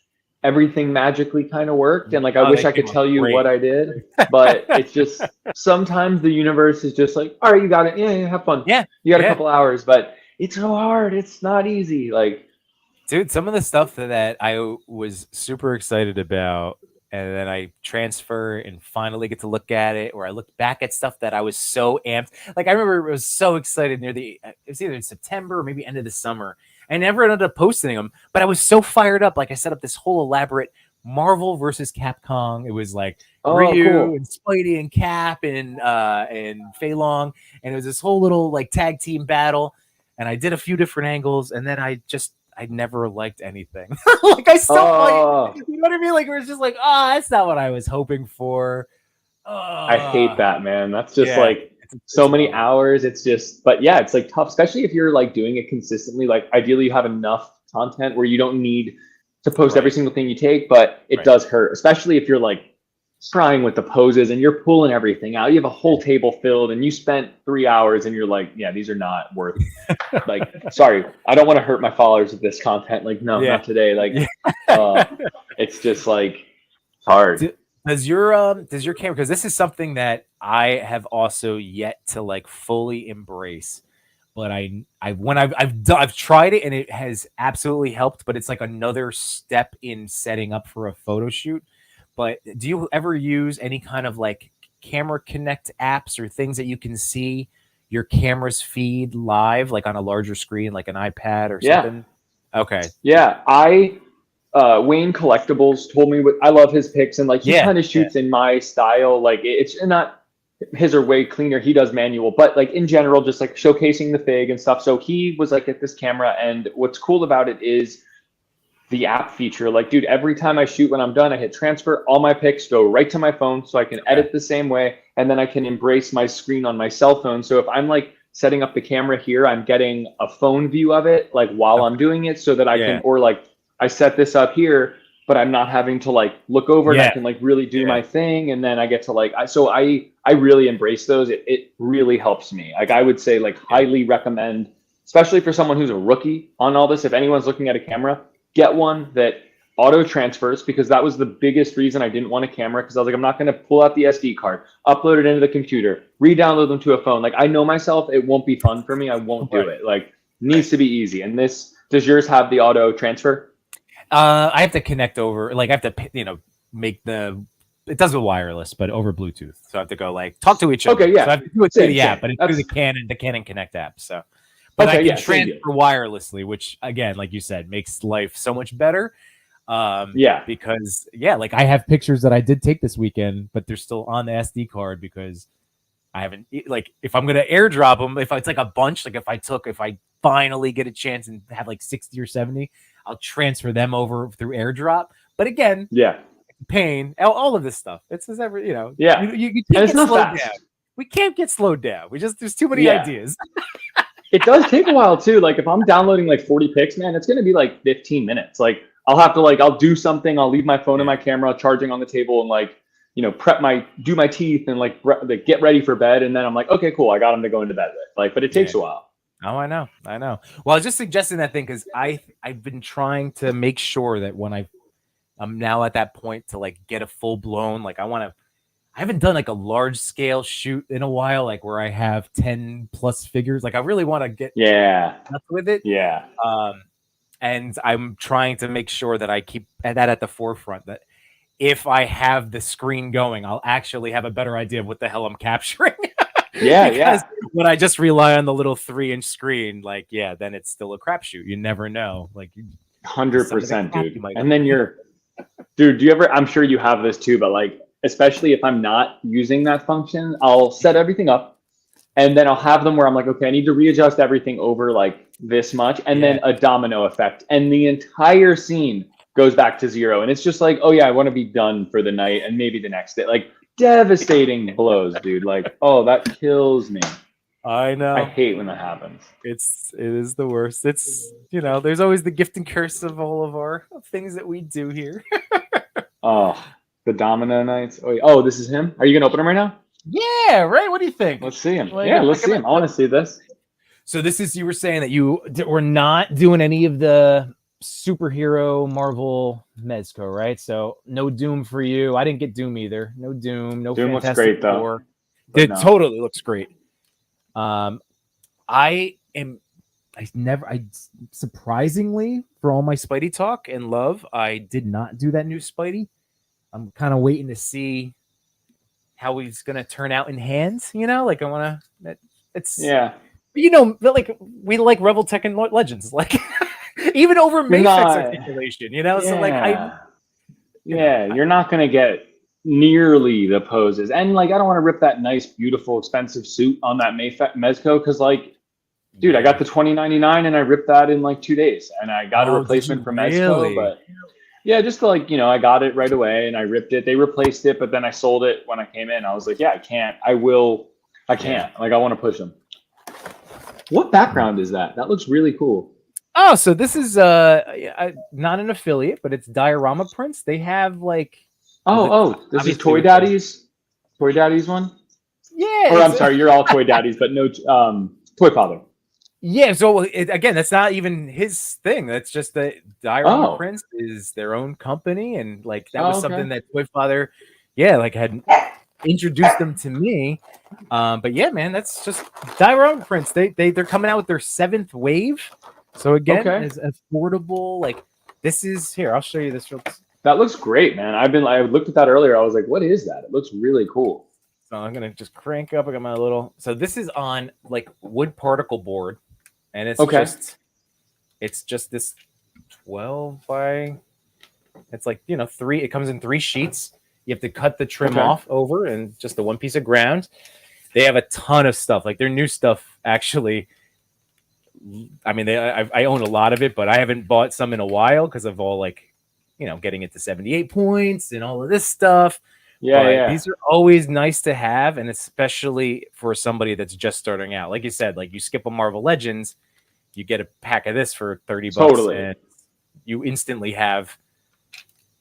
everything magically kind of worked. And like I wish I could tell you what I did, but it's just sometimes the universe is just like, all right, you got it. Yeah, have fun. Yeah. You got a couple hours, but it's so hard. It's not easy. Like, dude, some of the stuff that I was super excited about, and then I transfer and finally get to look at it, or I look back at stuff that I was so amped. Like I remember I was so excited it was either in September or maybe end of the summer. I never ended up posting them, but I was so fired up. Like I set up this whole elaborate Marvel versus Capcom. It was like Ryu and Spidey and Cap and Fei Long, and it was this whole little like tag team battle. And I did a few different angles, and then I never liked anything. Like I still you know what I mean? Like it was just like, that's not what I was hoping for. I hate that, man. That's just like so many hours. It's just, but yeah, it's like tough, especially if you're like doing it consistently. Like ideally you have enough content where you don't need to post every single thing you take, but it does hurt, especially if you're like trying with the poses and you're pulling everything out. You have a whole table filled and you spent 3 hours and you're like, yeah, these are not worth like, sorry, I don't want to hurt my followers with this content. Like, no, not today. Like, it's just like hard. Does your camera, because this is something that I have also yet to like fully embrace, but I've tried it and it has absolutely helped, but it's like another step in setting up for a photo shoot. But do you ever use any kind of like camera connect apps or things that you can see your camera's feed live, like on a larger screen, like an iPad or something? Okay. Yeah. Wayne Collectibles told me I love his pics, and like he kind of shoots in my style. Like it's not his are way cleaner. He does manual, but like in general, just like showcasing the fig and stuff. So he was like, get this camera. And what's cool about it is the app feature. Like, dude, every time I shoot, when I'm done, I hit transfer, all my pics go right to my phone, so I can edit the same way, and then I can embrace my screen on my cell phone. So if I'm like setting up the camera here, I'm getting a phone view of it like while I'm doing it, so that I can, or like I set this up here, but I'm not having to like look over and I can like really do my thing. And then I get to like, I really embrace those. It really helps me. Like I would say like highly recommend, especially for someone who's a rookie on all this. If anyone's looking at a camera, get one that auto transfers, because that was the biggest reason I didn't want a camera. Cause I was like, I'm not going to pull out the SD card, upload it into the computer, re-download them to a phone. Like I know myself, it won't be fun for me. I won't do it. Like needs to be easy. And does yours have the auto transfer? I have to connect over, like I have to, make it does with wireless, but over Bluetooth. So I have to go like talk to each other. Okay, yeah. So I have to do it through the app, but it's through the Canon Connect app. So, but I can transfer wirelessly, which again, like you said, makes life so much better. Because like I have pictures that I did take this weekend, but they're still on the SD card because I haven't, like, if I'm gonna airdrop them, if it's like a bunch, like if I finally get a chance and have like 60 or 70, I'll transfer them over through airdrop. But again, pain, all of this stuff. It's just every, you can't get slowed down. We can't get slowed down. There's too many ideas. It does take a while too. Like if I'm downloading like 40 pics, man, it's gonna be like 15 minutes. Like I'll have to I'll do something. I'll leave my phone and my camera charging on the table and do my teeth and get ready for bed. And then I'm like, okay, cool. I got them to go into bed with. But it takes a while. Oh, I know. Well, I was just suggesting that thing because I've been trying to make sure that when I'm now at that point to get a full blown, I haven't done a large scale shoot in a while, where I have 10 plus figures. I really want to get nuts with it. Yeah. And I'm trying to make sure that I keep that at the forefront, that if I have the screen going, I'll actually have a better idea of what the hell I'm capturing. Because when I just rely on the little 3-inch screen, then it's still a crapshoot. You never know. 100%, dude. And then do you ever, I'm sure you have this too, but especially if I'm not using that function, I'll set everything up and then I'll have them where I'm like, okay, I need to readjust everything over this much. And then a domino effect and the entire scene goes back to 0. And it's just oh yeah, I want to be done for the night and maybe the next day. Devastating blows, dude. Oh, that kills me. I know. I hate when that happens. It is the worst. It's, there's always the gift and curse of all of our things that we do here. Oh, the domino nights. Oh, this is him. Are you gonna open him right now? Yeah, right. What do you think? Let's see him. Let's see him. I want to see this. So this is, you were saying that you were not doing any of the superhero Marvel Mezco, right? So no Doom for you. I didn't get Doom either. No Doom. No Doom Fantastic looks great Four. though. It totally looks great. I surprisingly, for all my Spidey talk and love, I did not do that new Spidey. I'm kind of waiting to see how he's gonna turn out in hands. I want to. It's we like Revoltech and Legends, even over Mayfix articulation. You're not gonna get nearly the poses, and I don't want to rip that nice, beautiful, expensive suit on that Mezco because dude, I got the 2099 and I ripped that in 2 days, and I got a replacement for Mezco, but. Yeah, just I got it right away and I ripped it. They replaced it, but then I sold it when I came in. I was like, yeah, I can't. I can't. I want to push them. What background is that? That looks really cool. Oh, so this is not an affiliate, but it's Diorama Prints. They have this is Toy Daddy's one? Yeah. Or I'm sorry, you're all Toy Daddies, but no Toy Father. Yeah, so again, that's not even his thing. That's just that Diorama Prints is their own company, and that was something that Toy Father, had introduced them to me. But yeah, man, that's just Diorama Prints. They're coming out with their 7th wave. So again, as affordable. This is here. I'll show you this. That looks great, man. I looked at that earlier. I was like, what is that? It looks really cool. So I'm gonna just crank up. I got my little. So this is on wood particle board. And it's just this 12 by, it's 3, it comes in 3 sheets. You have to cut the trim off over and just the one piece of ground. They have a ton of stuff. Their new stuff, actually, I mean, I own a lot of it, but I haven't bought some in a while because of all getting it to 78 points and all of this stuff. These are always nice to have, and especially for somebody that's just starting out. Like you said, you skip a Marvel Legends, you get a pack of this for $30, and you instantly have,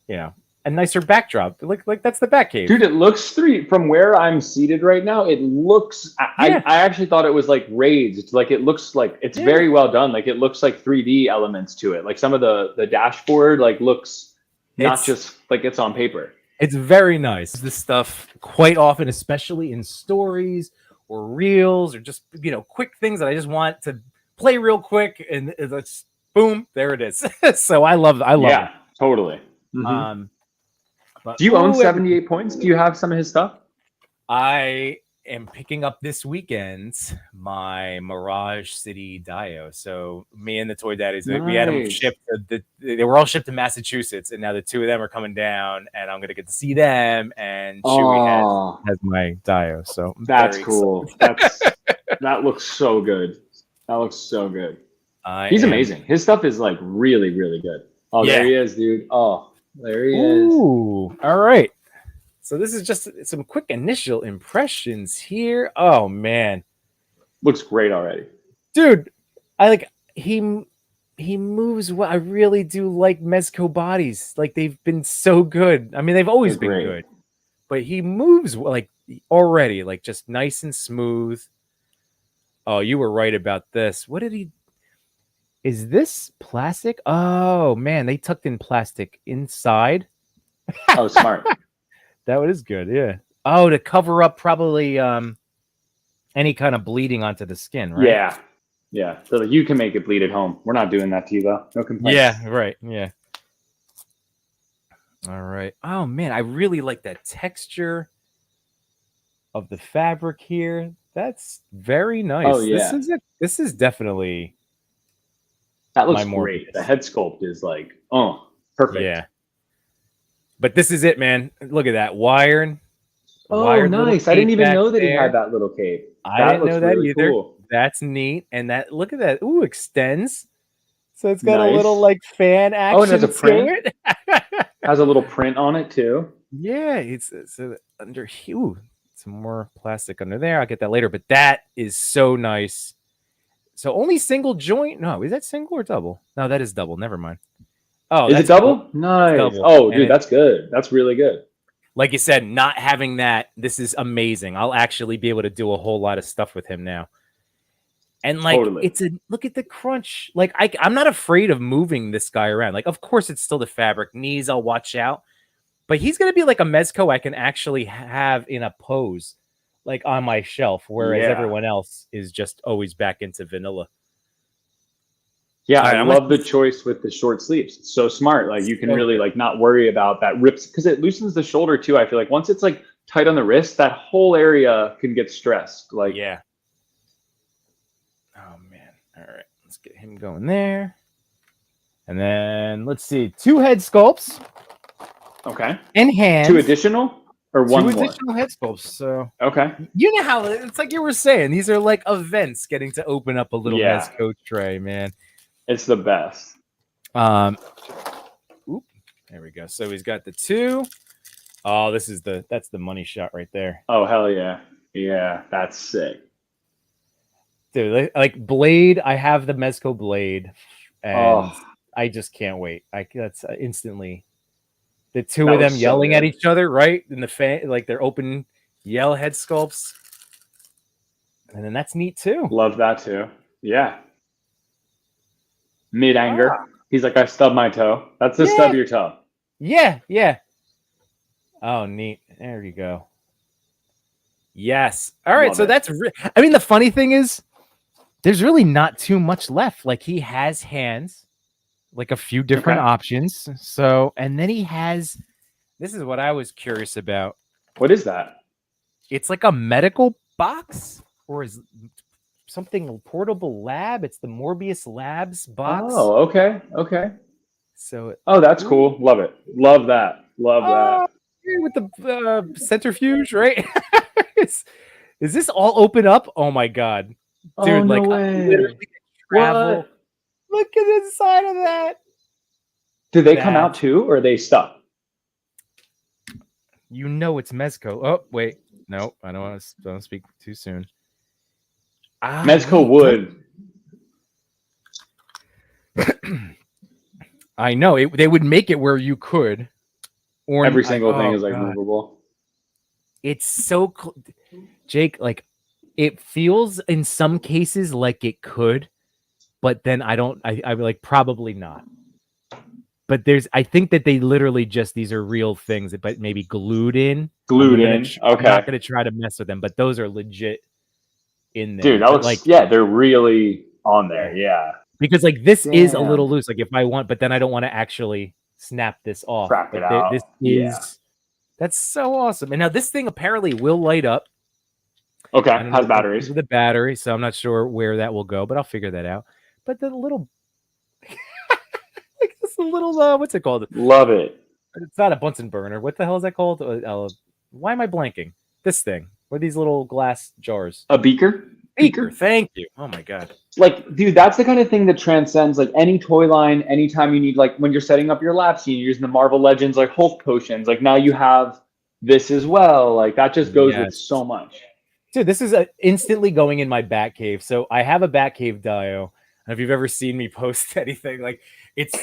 a nicer backdrop. That's the Batcave. Dude, it looks from where I'm seated right now. It looks. I actually thought it was raids. It's it looks it's very well done. It looks 3D elements to it. Some of the dashboard looks not just it's on paper. It's very nice. This stuff quite often, especially in stories or reels or just, quick things that I just want to play real quick, and it's boom, there it is. So I love it. Totally. Mm-hmm. Do you own 78 points? Do you have some of his stuff? I am picking up this weekend my Mirage City Dio. So me and the Toy Daddies, we had them shipped. They were all shipped to Massachusetts, and now the two of them are coming down, and I'm gonna get to see them. And Chewy has my Dio. So that's cool. That looks so good. That looks so good. He's amazing. His stuff is like really, really good. Oh, yeah. There he is, dude. Oh, there he is. All right. So this is just some quick initial impressions here. Oh man, looks great already, dude. He moves well. I really do like Mezco bodies. Like they've been so good. I mean, they've always been good, but he moves like already, like just nice and smooth. Oh, you were right about this. What did he? Is this plastic? Oh man, they tucked in plastic inside. Oh, smart. That is good, yeah. Oh, to cover up probably any kind of bleeding onto the skin, right? Yeah. So you can make it bleed at home. We're not doing that to you, though. No complaints. Yeah, right. Yeah. All right. Oh man, I really like that texture of the fabric here. That's very nice. Oh yeah. This is definitely. That looks great. The head sculpt is like, perfect. Yeah. But this is it, man. Look at that wired. Oh, nice. I didn't even know that he had that little cape. I didn't know that either. Cool. That's neat. And that, look at that. Ooh, extends. So it's got a little like fan action. Oh, and there's a print. Has a little print on it too. Yeah, it's under here. Some more plastic under there. I'll get that later. But that is so nice. So only single joint. No, is that single or double? No, that is double. Never mind. Oh, is it double? Cool. Nice. Double. Oh, dude, that's good. That's really good. Like you said, not having that, this is amazing. I'll actually be able to do a whole lot of stuff with him now. And like, look at the crunch. Like, I'm not afraid of moving this guy around. Like, of course, it's still the fabric. Knees, I'll watch out. But he's going to be like a Mezco I can actually have in a pose, like on my shelf, whereas everyone else is just always back into vanilla. Yeah, I love the choice with the short sleeves. It's so smart. Like you can really like not worry about that rips because it loosens the shoulder too. I feel like once it's like tight on the wrist, that whole area can get stressed. Like yeah. Oh man. All right. Let's get him going there. And then let's see. 2 head sculpts. Okay. And hands. 2 additional or 1 more? 2 additional head sculpts. So okay. You know how it's like you were saying, these are like events getting to open up a little Mezco tray, man. It's the best. Oop, there we go. So he's got the 2. Oh, that's the money shot right there. Oh, hell yeah. Yeah, that's sick. Dude, like Blade, I have the Mezco Blade, and I just can't wait. That's instantly the 2 of them yelling at each other, right? In the fan, like they're open yell head sculpts. And then that's neat too. Love that too. Yeah. Mid-anger. He's like, I stubbed my toe. That's the stub your toe. Yeah. Oh, neat. There you go. Yes. All right. So that's, I mean, the funny thing is, there's really not too much left. Like he has hands, like a few different options. So, and then he has, this is what I was curious about. What is that? It's like a medical box or is something portable lab. It's the Morbius Labs box. Oh, okay. So, that's cool. Love it. Love that. Love that. With the centrifuge, right? is this all open up? Oh my god, dude! No way. Literally travel. What? Look at the side of that. Do they come out too, or are they stuck? You know it's Mezco. Oh wait, no, I don't speak too soon. Mezco would. I know they would make it where you could. Or every single thing is like movable. It's so Jake, like it feels in some cases like it could, but then I like probably not. But I think that they literally these are real things, but maybe glued in. Okay. I'm not gonna try to mess with them, but those are legit in there. Dude, that looks like they're really on there. Yeah. Because like this is a little loose. Like if I want, but then I don't want to actually snap this off. This is that's so awesome. And now this thing apparently will light up. Okay, I don't has know batteries. the battery, so I'm not sure where that will go, but I'll figure that out. But the little, like this little, what's it called? Love it. It's not a Bunsen burner. What the hell is that called? Why am I blanking? This thing. What are these little glass jars? A beaker? Beaker. Thank you. Oh my god. Like, dude, that's the kind of thing that transcends like any toy line. Anytime you need, like, when you're setting up your lab scene, you're using the Marvel Legends like Hulk potions. Like now you have this as well. Like that just goes with so much. Dude, this is instantly going in my Batcave. So I have a Batcave dio. And if you've ever seen me post anything, like it's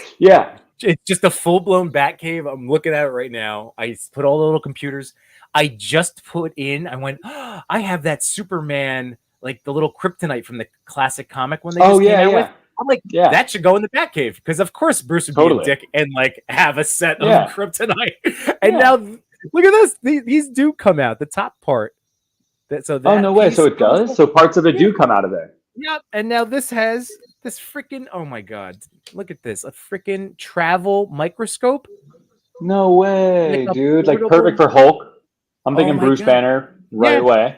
just a full-blown Batcave. I'm looking at it right now. I put all the little computers. I just put in, I went, oh, I have that Superman, like the little kryptonite from the classic comic when they just came out with. I'm like, that should go in the Batcave. Because of course Bruce would be a dick and like have a set of kryptonite. And now look at this. These do come out, the top part. Oh, no way. So it does? So parts of it do come out of there. Yep. And now this has this freaking, oh my god, look at this, a freaking travel microscope. No way, dude. Like perfect for Hulk. I'm thinking Bruce Banner right away.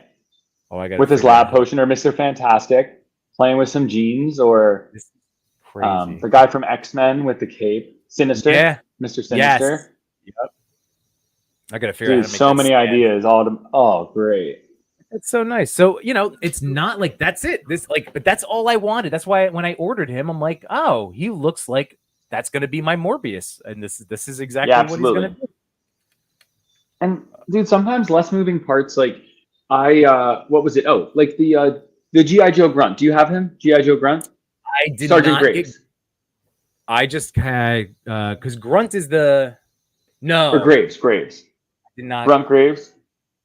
Oh, I got with his lab potion, or Mr. Fantastic playing with some jeans, or the guy from X-Men with the cape, Sinister. Yeah, Mr. Sinister. Yep. I gotta figure out how to make so many ideas. Oh, great. It's so nice. So, you know, it's not like that's it. But that's all I wanted. That's why when I ordered him, I'm like, oh, he looks like that's going to be my Morbius. And this is exactly what he's going to do. And dude, sometimes less moving parts. Like what was it? Oh, like the G.I. Joe Grunt. Do you have him? G.I. Joe Grunt? I did Sergeant Graves. I just had, because Grunt is or Graves. I did not. Grunt Graves.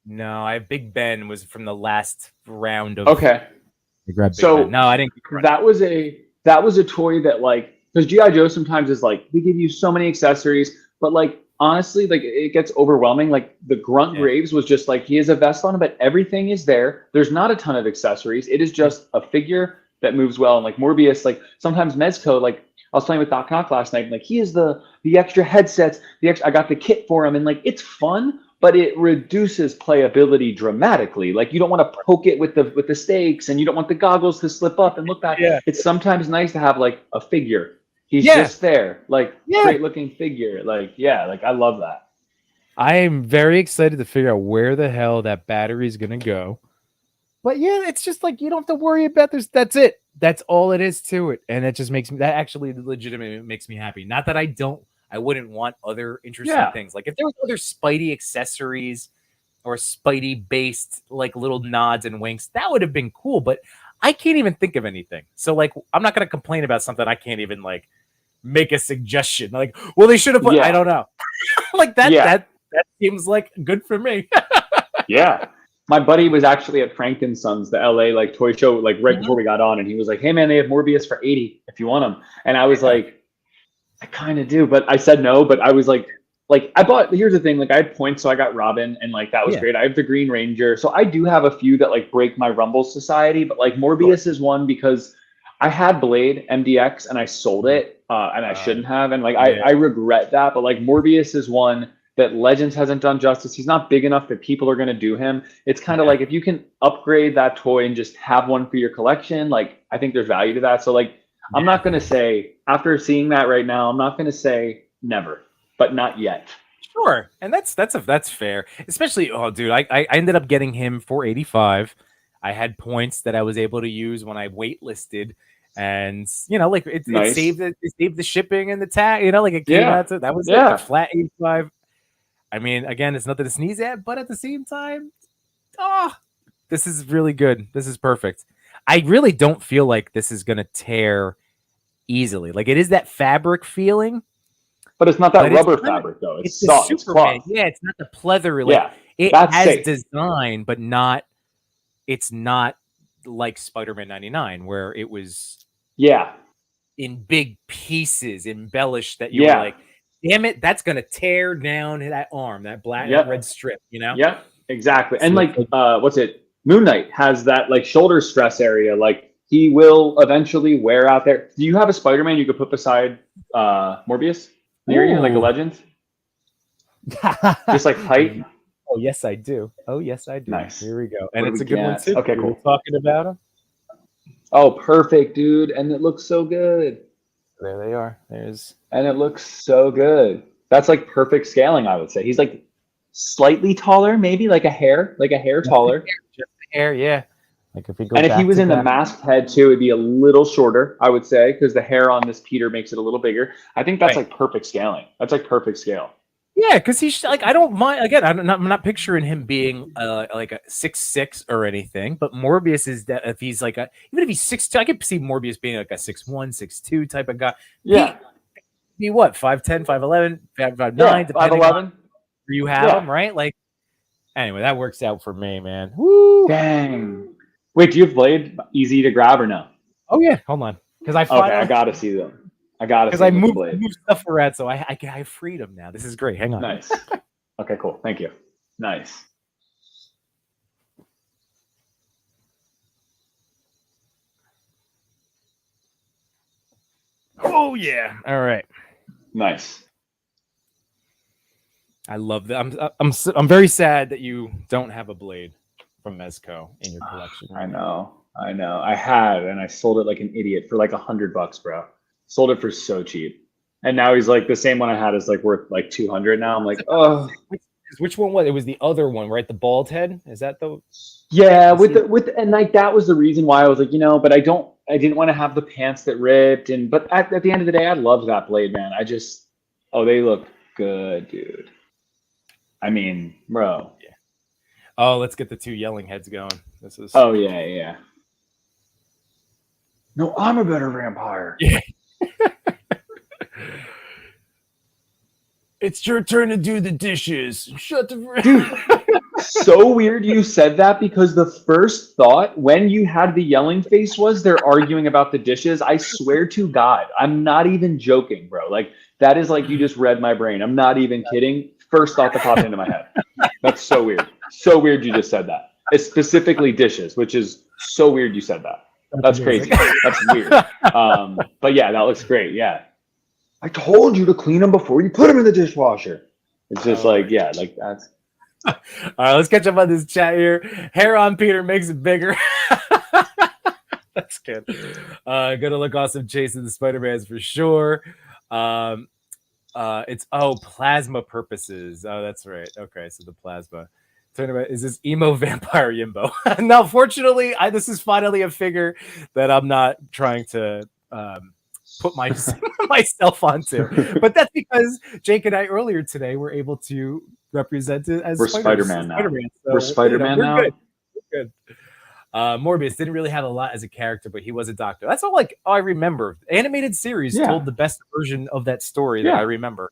No, I have Big Ben was from the last round of. Okay. So no, I didn't. That was a toy that, like, because G.I. Joe sometimes is like, we give you so many accessories, but like honestly, like it gets overwhelming. Like the Grunt Graves was just like, he has a vest on, but everything is there. There's not a ton of accessories. It is just a figure that moves well. And like Morbius, like sometimes Mezco, like I was playing with Doc Knock last night, and like he is the extra headsets, I got the kit for him, and like it's fun. But it reduces playability dramatically. Like you don't want to poke it with the stakes, and you don't want the goggles to slip up and look back. Yeah. It's sometimes nice to have like a figure. He's just there, like great looking figure. Like like I love that. I am very excited to figure out where the hell that battery is gonna go. But yeah, it's just like you don't have to worry about this. That's it. That's all it is to it, and it just makes me legitimately makes me happy. Not that I wouldn't want other interesting things. Like if there was other Spidey accessories or Spidey based like little nods and winks, that would have been cool. But I can't even think of anything. So like, I'm not going to complain about something I can't even like make a suggestion. Like, well, they should have put, I don't know. Like that seems like good for me. Yeah. My buddy was actually at Frank & Sons, the LA like toy show, like right before we got on. And he was like, hey man, they have Morbius for $80 if you want them. And I was like, I kind of do, but I said no. But I was like I bought. Here's the thing: like I had points, so I got Robin, and like that was great. I have the Green Ranger, so I do have a few that like break my Rumble Society. But like Morbius is one because I had Blade MDX and I sold it, and I shouldn't have, and like I regret that. But like Morbius is one that Legends hasn't done justice. He's not big enough that people are going to do him. It's kind of like if you can upgrade that toy and just have one for your collection, like I think there's value to that. So like. I'm not going to say, after seeing that right now, I'm not going to say never, but not yet. Sure. And that's fair. Especially, dude, I ended up getting him for $85. I had points that I was able to use when I waitlisted. And, you know, like it saved the shipping and the tag, you know, like it came out to, that was a flat $85. I mean, again, it's nothing to sneeze at, but at the same time, this is really good. This is perfect. I really don't feel like this is going to tear easily. Like it is that fabric feeling. But it's not that rubber fabric, though. It's soft. It's cloth. Yeah, it's not the pleather. Like, it has safe. Design, but it's not like Spider-Man 99, where it was in big pieces, embellished, that you were like, damn it, that's going to tear down that arm, that black and red strip, you know? Yeah, exactly. And like, what's it? Moon Knight has that like shoulder stress area. Like he will eventually wear out there. Do you have a Spider-Man you could put beside Morbius near you, like a Legend? Just like height. Oh yes, I do. Oh yes, I do. Nice. Here we go, and What it's do a we good one get? too. Okay, We cool. were talking about them. Oh, perfect, dude. And it looks so good. There they are. There's. And it looks so good. That's like perfect scaling, I would say. He's like slightly taller, maybe like a hair taller. Just the hair, yeah. Like if we go And if back he was to in the that, masked head too, it'd be a little shorter, I would say, because the hair on this Peter makes it a little bigger. I think that's right. like perfect scaling. That's like perfect scale. Yeah, because he's like, I don't mind. Again, I'm not picturing him being like a 6'6" or anything. But Morbius is that if he's like even if he's 6'2", I could see Morbius being like a 6'1", 6'2" type of guy. Yeah. He what 5'10", 5'11", 5'9", Yeah, depending on 5'11". where you have Yeah. him, right? Like anyway, that works out for me, man. Woo! Dang. Wait, do you have Blade easy to grab or no? Oh yeah, hold on, because I Okay, I gotta see them. because I moved stuff around, so I freed him now. This is great. Hang on. Nice. Okay, cool. Thank you. Nice. Oh yeah. All right. Nice. I love that. I'm very sad that you don't have a Blade from Mezco in your collection. I know. I had, and I sold it like an idiot for like $100, bro. Sold it for so cheap, and now he's like the same one I had is like worth like 200 now. I'm like, oh. Which one was it? Was the other one, right? The bald head? Is that the? Yeah, and like that was the reason why I was like, but I didn't want to have the pants that ripped, but at the end of the day, I loved that Blade, man. They look good, dude. I mean, bro. Yeah. Oh, let's get the two yelling heads going. This is. Oh yeah. No, I'm a better vampire. Yeah. It's your turn to do the dishes. Shut the. Dude, so weird you said that because the first thought when you had the yelling face was they're arguing about the dishes. I swear to God, I'm not even joking, bro. Like that is like you just read my brain. I'm not even kidding. First thought that popped into my head. That's so weird. So weird you just said that. It's specifically dishes, which is so weird you said that. That's crazy. That's weird. But yeah, that looks great. Yeah. I told you to clean them before you put them in the dishwasher. It's just like that's. All right, let's catch up on this chat here. Hair on Peter makes it bigger. That's good. Gonna look awesome chasing the Spider-Mans for sure. It's plasma purposes. Oh, that's right. Okay, so the plasma. Is this emo vampire Yimbo? No, fortunately, this is finally a figure that I'm not trying to put myself onto. But that's because Jake and I earlier today were able to represent it as we're Spider-Man now. So, we're Spider-Man now. We're good. Morbius didn't really have a lot as a character, but he was a doctor. That's all I remember. Animated series told the best version of that story that I remember.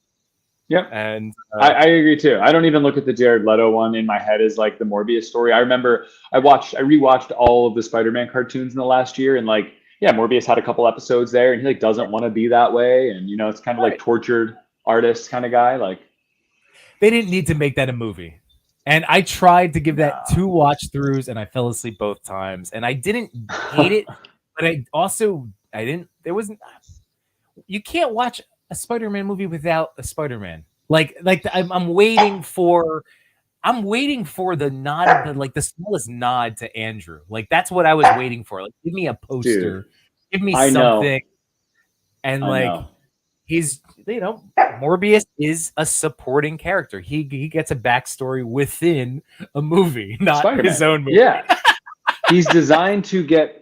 Yep. And I agree too. I don't even look at the Jared Leto one in my head as like the Morbius story. I remember I rewatched all of the Spider-Man cartoons in the last year, and like, yeah, Morbius had a couple episodes there, and he like doesn't want to be that way, and it's kind of like tortured artist kind of guy. Like, they didn't need to make that a movie. And I tried to give that 2 watch throughs, and I fell asleep both times. And I didn't hate it, but I didn't. There wasn't. You can't watch a Spider-Man movie without a Spider-Man. I'm waiting for the nod, the smallest nod to Andrew. Like that's what I was waiting for. Like, give me a poster, give me something, and like he's Morbius is a supporting character. He gets a backstory within a movie, not Spider-Man. His own movie. Yeah, he's designed to get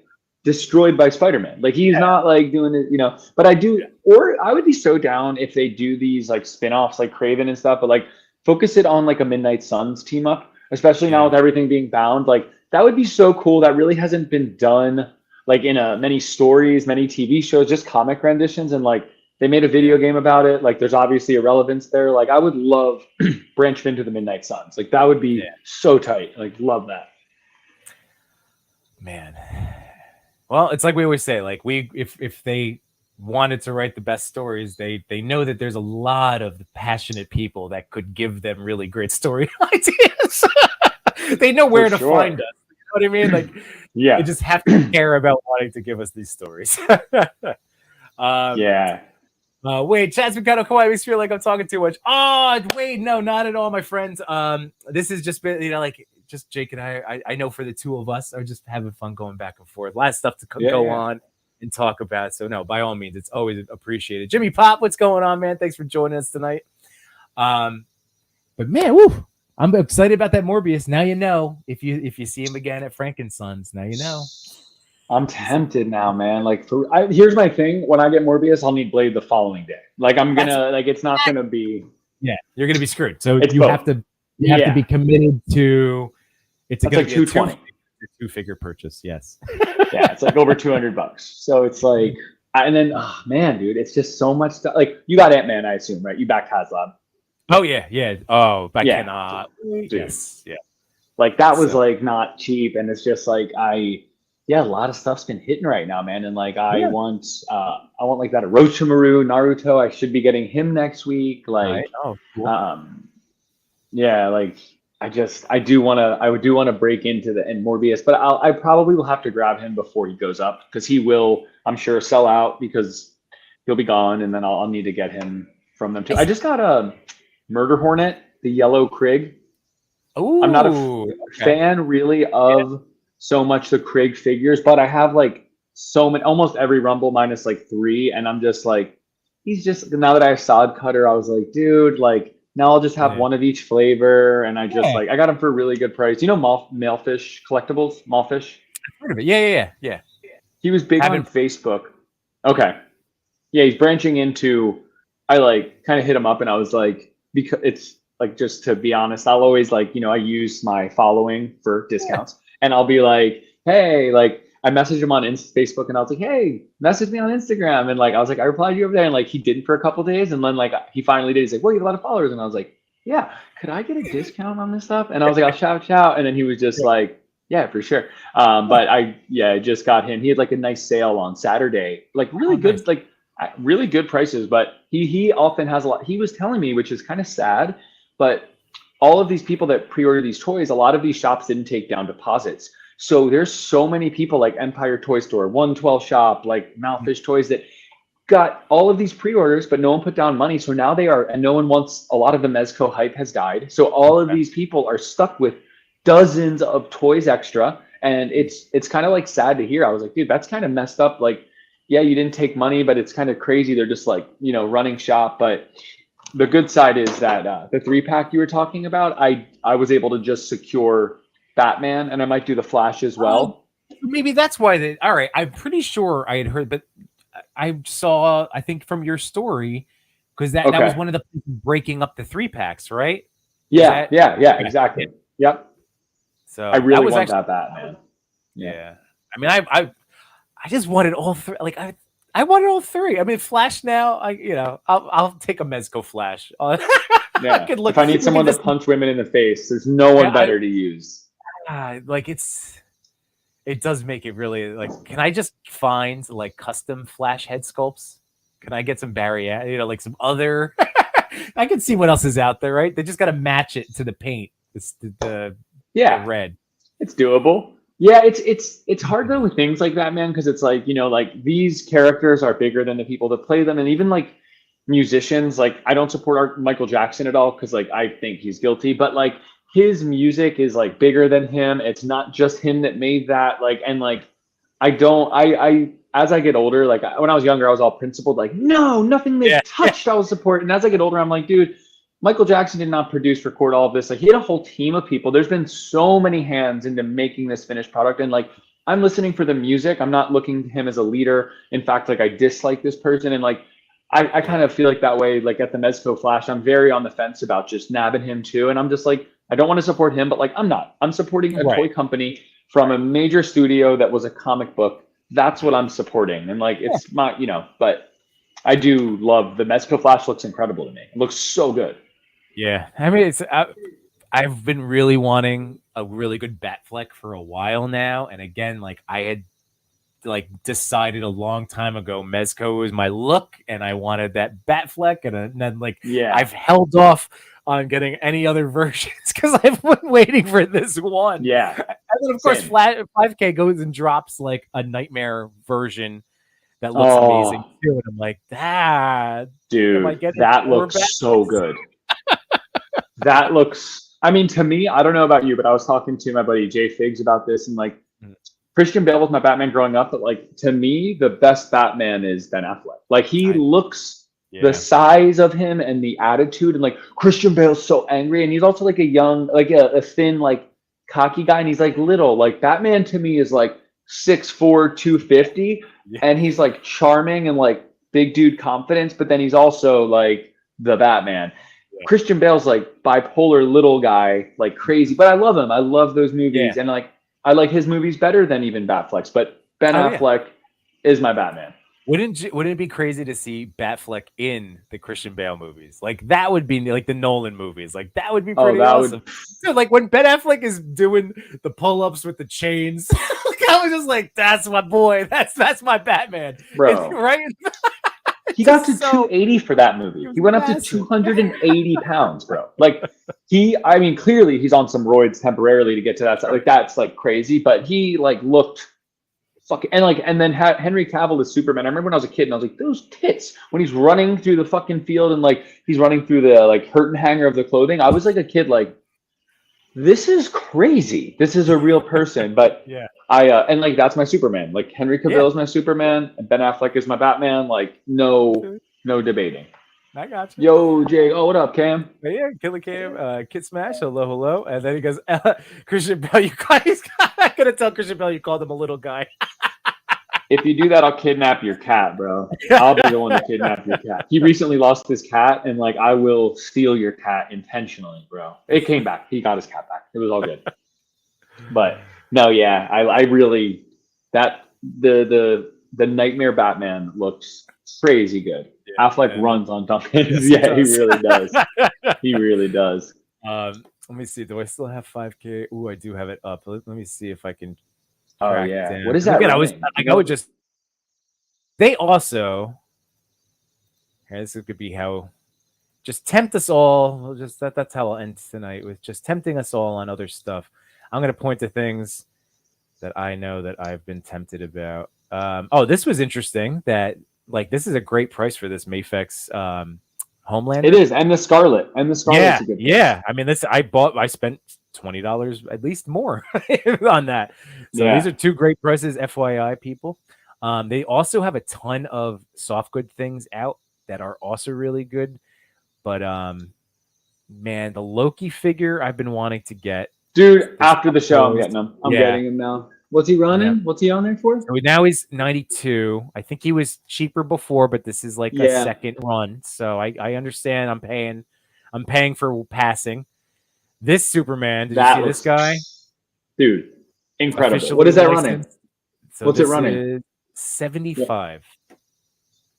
destroyed by Spider-Man. Like he's not like doing it, but I would be so down if they do these like spin-offs like Craven and stuff, but like focus it on like a Midnight Suns team up, especially now with everything being bound. Like that would be so cool. That really hasn't been done like in many stories, many TV shows, just comic renditions, and like they made a video game about it. Like there's obviously a relevance there. Like I would love branch into the Midnight Suns. Like that would be so tight. Like love that. Man. Well, it's like we always say, like if they wanted to write the best stories, they know that there's a lot of passionate people that could give them really great story ideas. They know where to find us. You know what I mean? Like, they just have to care about wanting to give us these stories. Yeah. Wait, Chad's Mikado Kawaii makes me feel like I'm talking too much. Oh, wait, no, not at all, my friends. This has just been, like just Jake and I know for the two of us are just having fun going back and forth. A lot of stuff to go on and talk about. So no, by all means, it's always appreciated. Jimmy Pop, what's going on, man? Thanks for joining us tonight. But man, woo, I'm excited about that Morbius. Now you know if you see him again at Frankensons. Now you know. I'm tempted now, man. Like, here's my thing: when I get Morbius, I'll need Blade the following day. Like, I'm gonna it's not gonna be. Yeah, you're gonna be screwed. So you have to be committed to. It's like $220. Two-figure purchase. Yes. Yeah, it's like over $200. So it's like, and then man, dude, it's just so much stuff. Like, you got Ant-Man, I assume, right? You backed HasLab. Oh yeah. Oh, back in yes, yeah. Like that was like not cheap, and it's just like a lot of stuff's been hitting right now, man. And like I want like that Orochimaru Naruto. I should be getting him next week. Like, cool. Like I do want to break into the Morbius, but I probably will have to grab him before he goes up, because he will, I'm sure, sell out because he'll be gone, and then I'll need to get him from them too. I just got a Murder Hornet, the yellow Krieg. Ooh, I'm not a fan really of so much the Krieg figures, but I have like so many, almost every Rumble minus like 3, and I'm just like, he's just, now that I have Sod Cutter, I was like, dude, like now I'll just have one of each flavor, and I just like, I got him for a really good price. You know Malefish Collectibles? Malefish? I've heard of it. Yeah. He was big on Facebook. Okay. Yeah, he's branching into, I like kind of hit him up, and I was like, because it's like, just to be honest, I'll always like, I use my following for discounts, and I'll be like, hey, like I messaged him on Facebook, and I was like, hey, message me on Instagram. And like, I was like, I replied to you over there, and like he didn't for a couple of days, and then like he finally did. He's like, well, you have a lot of followers. And I was like, yeah, could I get a discount on this stuff? And I was like, I'll shout. And then he was just like, yeah, for sure. But I just got him. He had like a nice sale on Saturday, like really good, like really good prices. But he often has a lot. He was telling me, which is kind of sad, but all of these people that pre-order these toys, a lot of these shops didn't take down deposits. So there's so many people like Empire Toy Store, 112 Shop, like Malefish Toys, that got all of these pre-orders, but no one put down money. So now they are, and no one wants, a lot of the Mezco hype has died. So all of these people are stuck with dozens of toys extra. And it's kind of like sad to hear. I was like, dude, that's kind of messed up. Like, yeah, you didn't take money, but it's kind of crazy. They're just like, running shop. But the good side is that the 3-pack you were talking about, I was able to just secure Batman, and I might do the Flash as well. Maybe that's why all right, I'm pretty sure I had heard, but I saw, I think from your story, because that was one of the breaking up the 3-packs, right? Yeah, exactly. Yep. So I really want that Batman. Yeah. I mean, I just wanted all 3. Like I wanted all 3. I mean, Flash now, I'll take a Mezco Flash. Yeah. If I need someone to punch women in the face, there's no one better to use. Like it does make it really like, can I just find like custom Flash head sculpts? Can I get some Barry, like some other, I can see what else is out there, right? They just got to match it to the paint. It's the red. It's doable. Yeah, it's hard though with things like that, man, because it's like, like these characters are bigger than the people that play them. And even like musicians, like I don't support Michael Jackson at all, because like I think he's guilty, but like his music is like bigger than him. It's not just him that made that. Like, and like I as I get older, like when I was younger, I was all principled, like, no, nothing they touched, I will support. And as I get older, I'm like, dude, Michael Jackson did not produce, record all of this. Like, he had a whole team of people. There's been so many hands into making this finished product. And like, I'm listening for the music. I'm not looking to him as a leader. In fact, like I dislike this person. And like, I kind of feel like that way, like at the Mezco Flash, I'm very on the fence about just nabbing him too. And I'm just like, I don't want to support him, but like, I'm supporting a toy company from a major studio that was a comic book. That's what I'm supporting. And like, it's not, but I do love the Mezco Flash. Looks incredible to me. It looks so good. Yeah. I mean, I've been really wanting a really good Batfleck for a while now. And again, like I had like decided a long time ago, Mezco was my look, and I wanted that Batfleck, and then like I've held off on getting any other versions because I've been waiting for this one. Yeah, and then of course 5K goes and drops like a nightmare version, that looks amazing too. And I'm like, dude, that looks so good. That looks, I mean, to me, I don't know about you, but I was talking to my buddy Jay Figs about this, and like Christian Bale was my Batman growing up, but like to me, the best Batman is Ben Affleck. Like he looks the size of him and the attitude, and like Christian Bale's so angry, and he's also like a young, like a thin, like cocky guy, and he's like little. Like Batman to me is like 6'4", 250, and he's like charming and like big dude confidence, but then he's also like the Batman. Christian Bale's like bipolar little guy, like crazy, but I love him. I love those movies, and like I like his movies better than even Batfleck's. But Ben Affleck is my Batman. Wouldn't it be crazy to see Batfleck in the Christian Bale movies? Like that would be like the Nolan movies. Like that would be pretty awesome. Dude, like when Ben Affleck is doing the pull-ups with the chains, I was just like, "That's my boy. That's my Batman." Bro, right? He got to 280 for that movie. He went up to 280 pounds, bro. Like I mean, clearly he's on some roids temporarily to get to that side. Like that's like crazy, but he like looked fucking, and then Henry Cavill is Superman. I remember when I was a kid and I was like, those tits when he's running through the fucking field and like he's running through the like curtain hanger of the clothing. I was like a kid, like, this is crazy. This is a real person. But and like that's my Superman. Like Henry Cavill is my Superman, and Ben Affleck is my Batman. Like no debating. I got you. Yo, Jay. Oh, what up, Cam? Yeah, Killer Cam, Kid Smash. Hello. And then he goes, Christian Bale. I'm gonna tell Christian Bale you called him a little guy. If you do that, I'll kidnap your cat, bro. I'll be the one to kidnap your cat. He recently lost his cat, and like I will steal your cat intentionally, bro. It came back. He got his cat back. It was all good. But no, yeah, I really the Nightmare Batman looks crazy good. Affleck runs on Duncan. Yes, he really does. He really does. Let me see. Do I still have 5K? Ooh, I do have it up. Let me see if I can. Oh yeah. Down. What is that? Again, I would just. They also. Here, this could be how. Just tempt us all. We'll just that's how I'll end tonight, with just tempting us all on other stuff. I'm gonna point to things that I know that I've been tempted about. This was interesting. That like this is a great price for this Mafex Homelander. It is, and the Scarlet. Yeah. I mean, I spent $20 at least more on that. So these are two great prices, FYI, people. They also have a ton of soft good things out that are also really good. But man, the Loki figure I've been wanting to get. Dude, after the show, I'm getting him. I'm getting him now. What's he running? Yeah. What's he on there for? So now he's 92. I think he was cheaper before, but this is like a second run. So I understand. I'm paying for passing. This Superman, did you see this guy? Dude, incredible. What is that running? So what's it running? 75.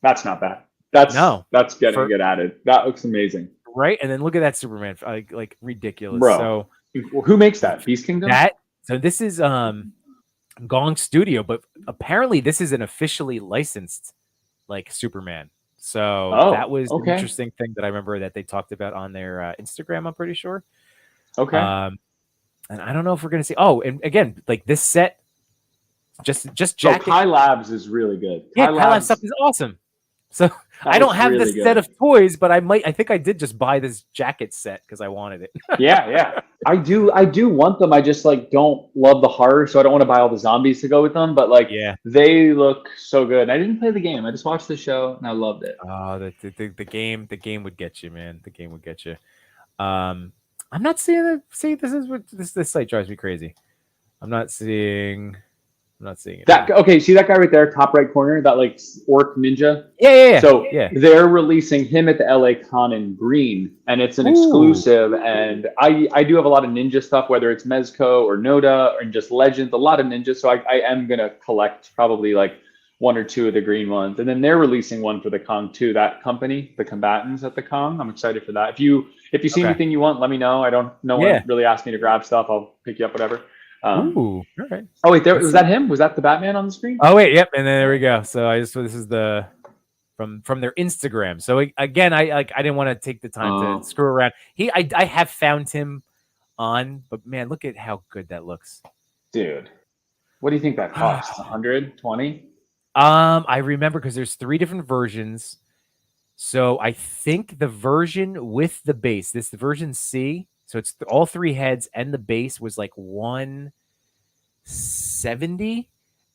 That's not bad. That's getting added. That looks amazing. Right? And then look at that Superman, like ridiculous. Bro. So who makes that? Beast Kingdom? So this is Gong Studio, but apparently this is an officially licensed like Superman. So that was an interesting thing that I remember that they talked about on their Instagram, I'm pretty sure. Okay. And I don't know if we're gonna see. Oh, and again, like this set, just jacket. Kai Labs is really good. Yeah, Kai Labs stuff is awesome. So I don't have this set of toys, but I think I did just buy this jacket set because I wanted it. yeah. I do want them. I just like don't love the horror, so I don't want to buy all the zombies to go with them. But like, they look so good. And I didn't play the game. I just watched the show and I loved it. Oh, the game would get you, man. The game would get you. I'm not seeing it. See, this site drives me crazy. I'm not seeing it. See that guy right there, top right corner, that like orc ninja? Yeah. So they're releasing him at the LA Con in green, and it's an exclusive. And I do have a lot of ninja stuff, whether it's Mezco or Noda or just Legends, a lot of ninjas. So I am gonna collect probably like one or two of the green ones. And then they're releasing one for the Kong too. That company, the combatants at the Kong. I'm excited for that. If you see anything you want, let me know. No one really asked me to grab stuff. I'll pick you up, whatever. All right. Oh wait, was that him? Was that the Batman on the screen? Oh wait, yep. And then there we go. So this is the from their Instagram. So again, I didn't want to take the time to screw around. I have found him on, but man, look at how good that looks, dude. What do you think that costs? 120? I remember because there's 3 different versions. So I think the version with the base, the version C, so it's all 3 heads and the base was like 170,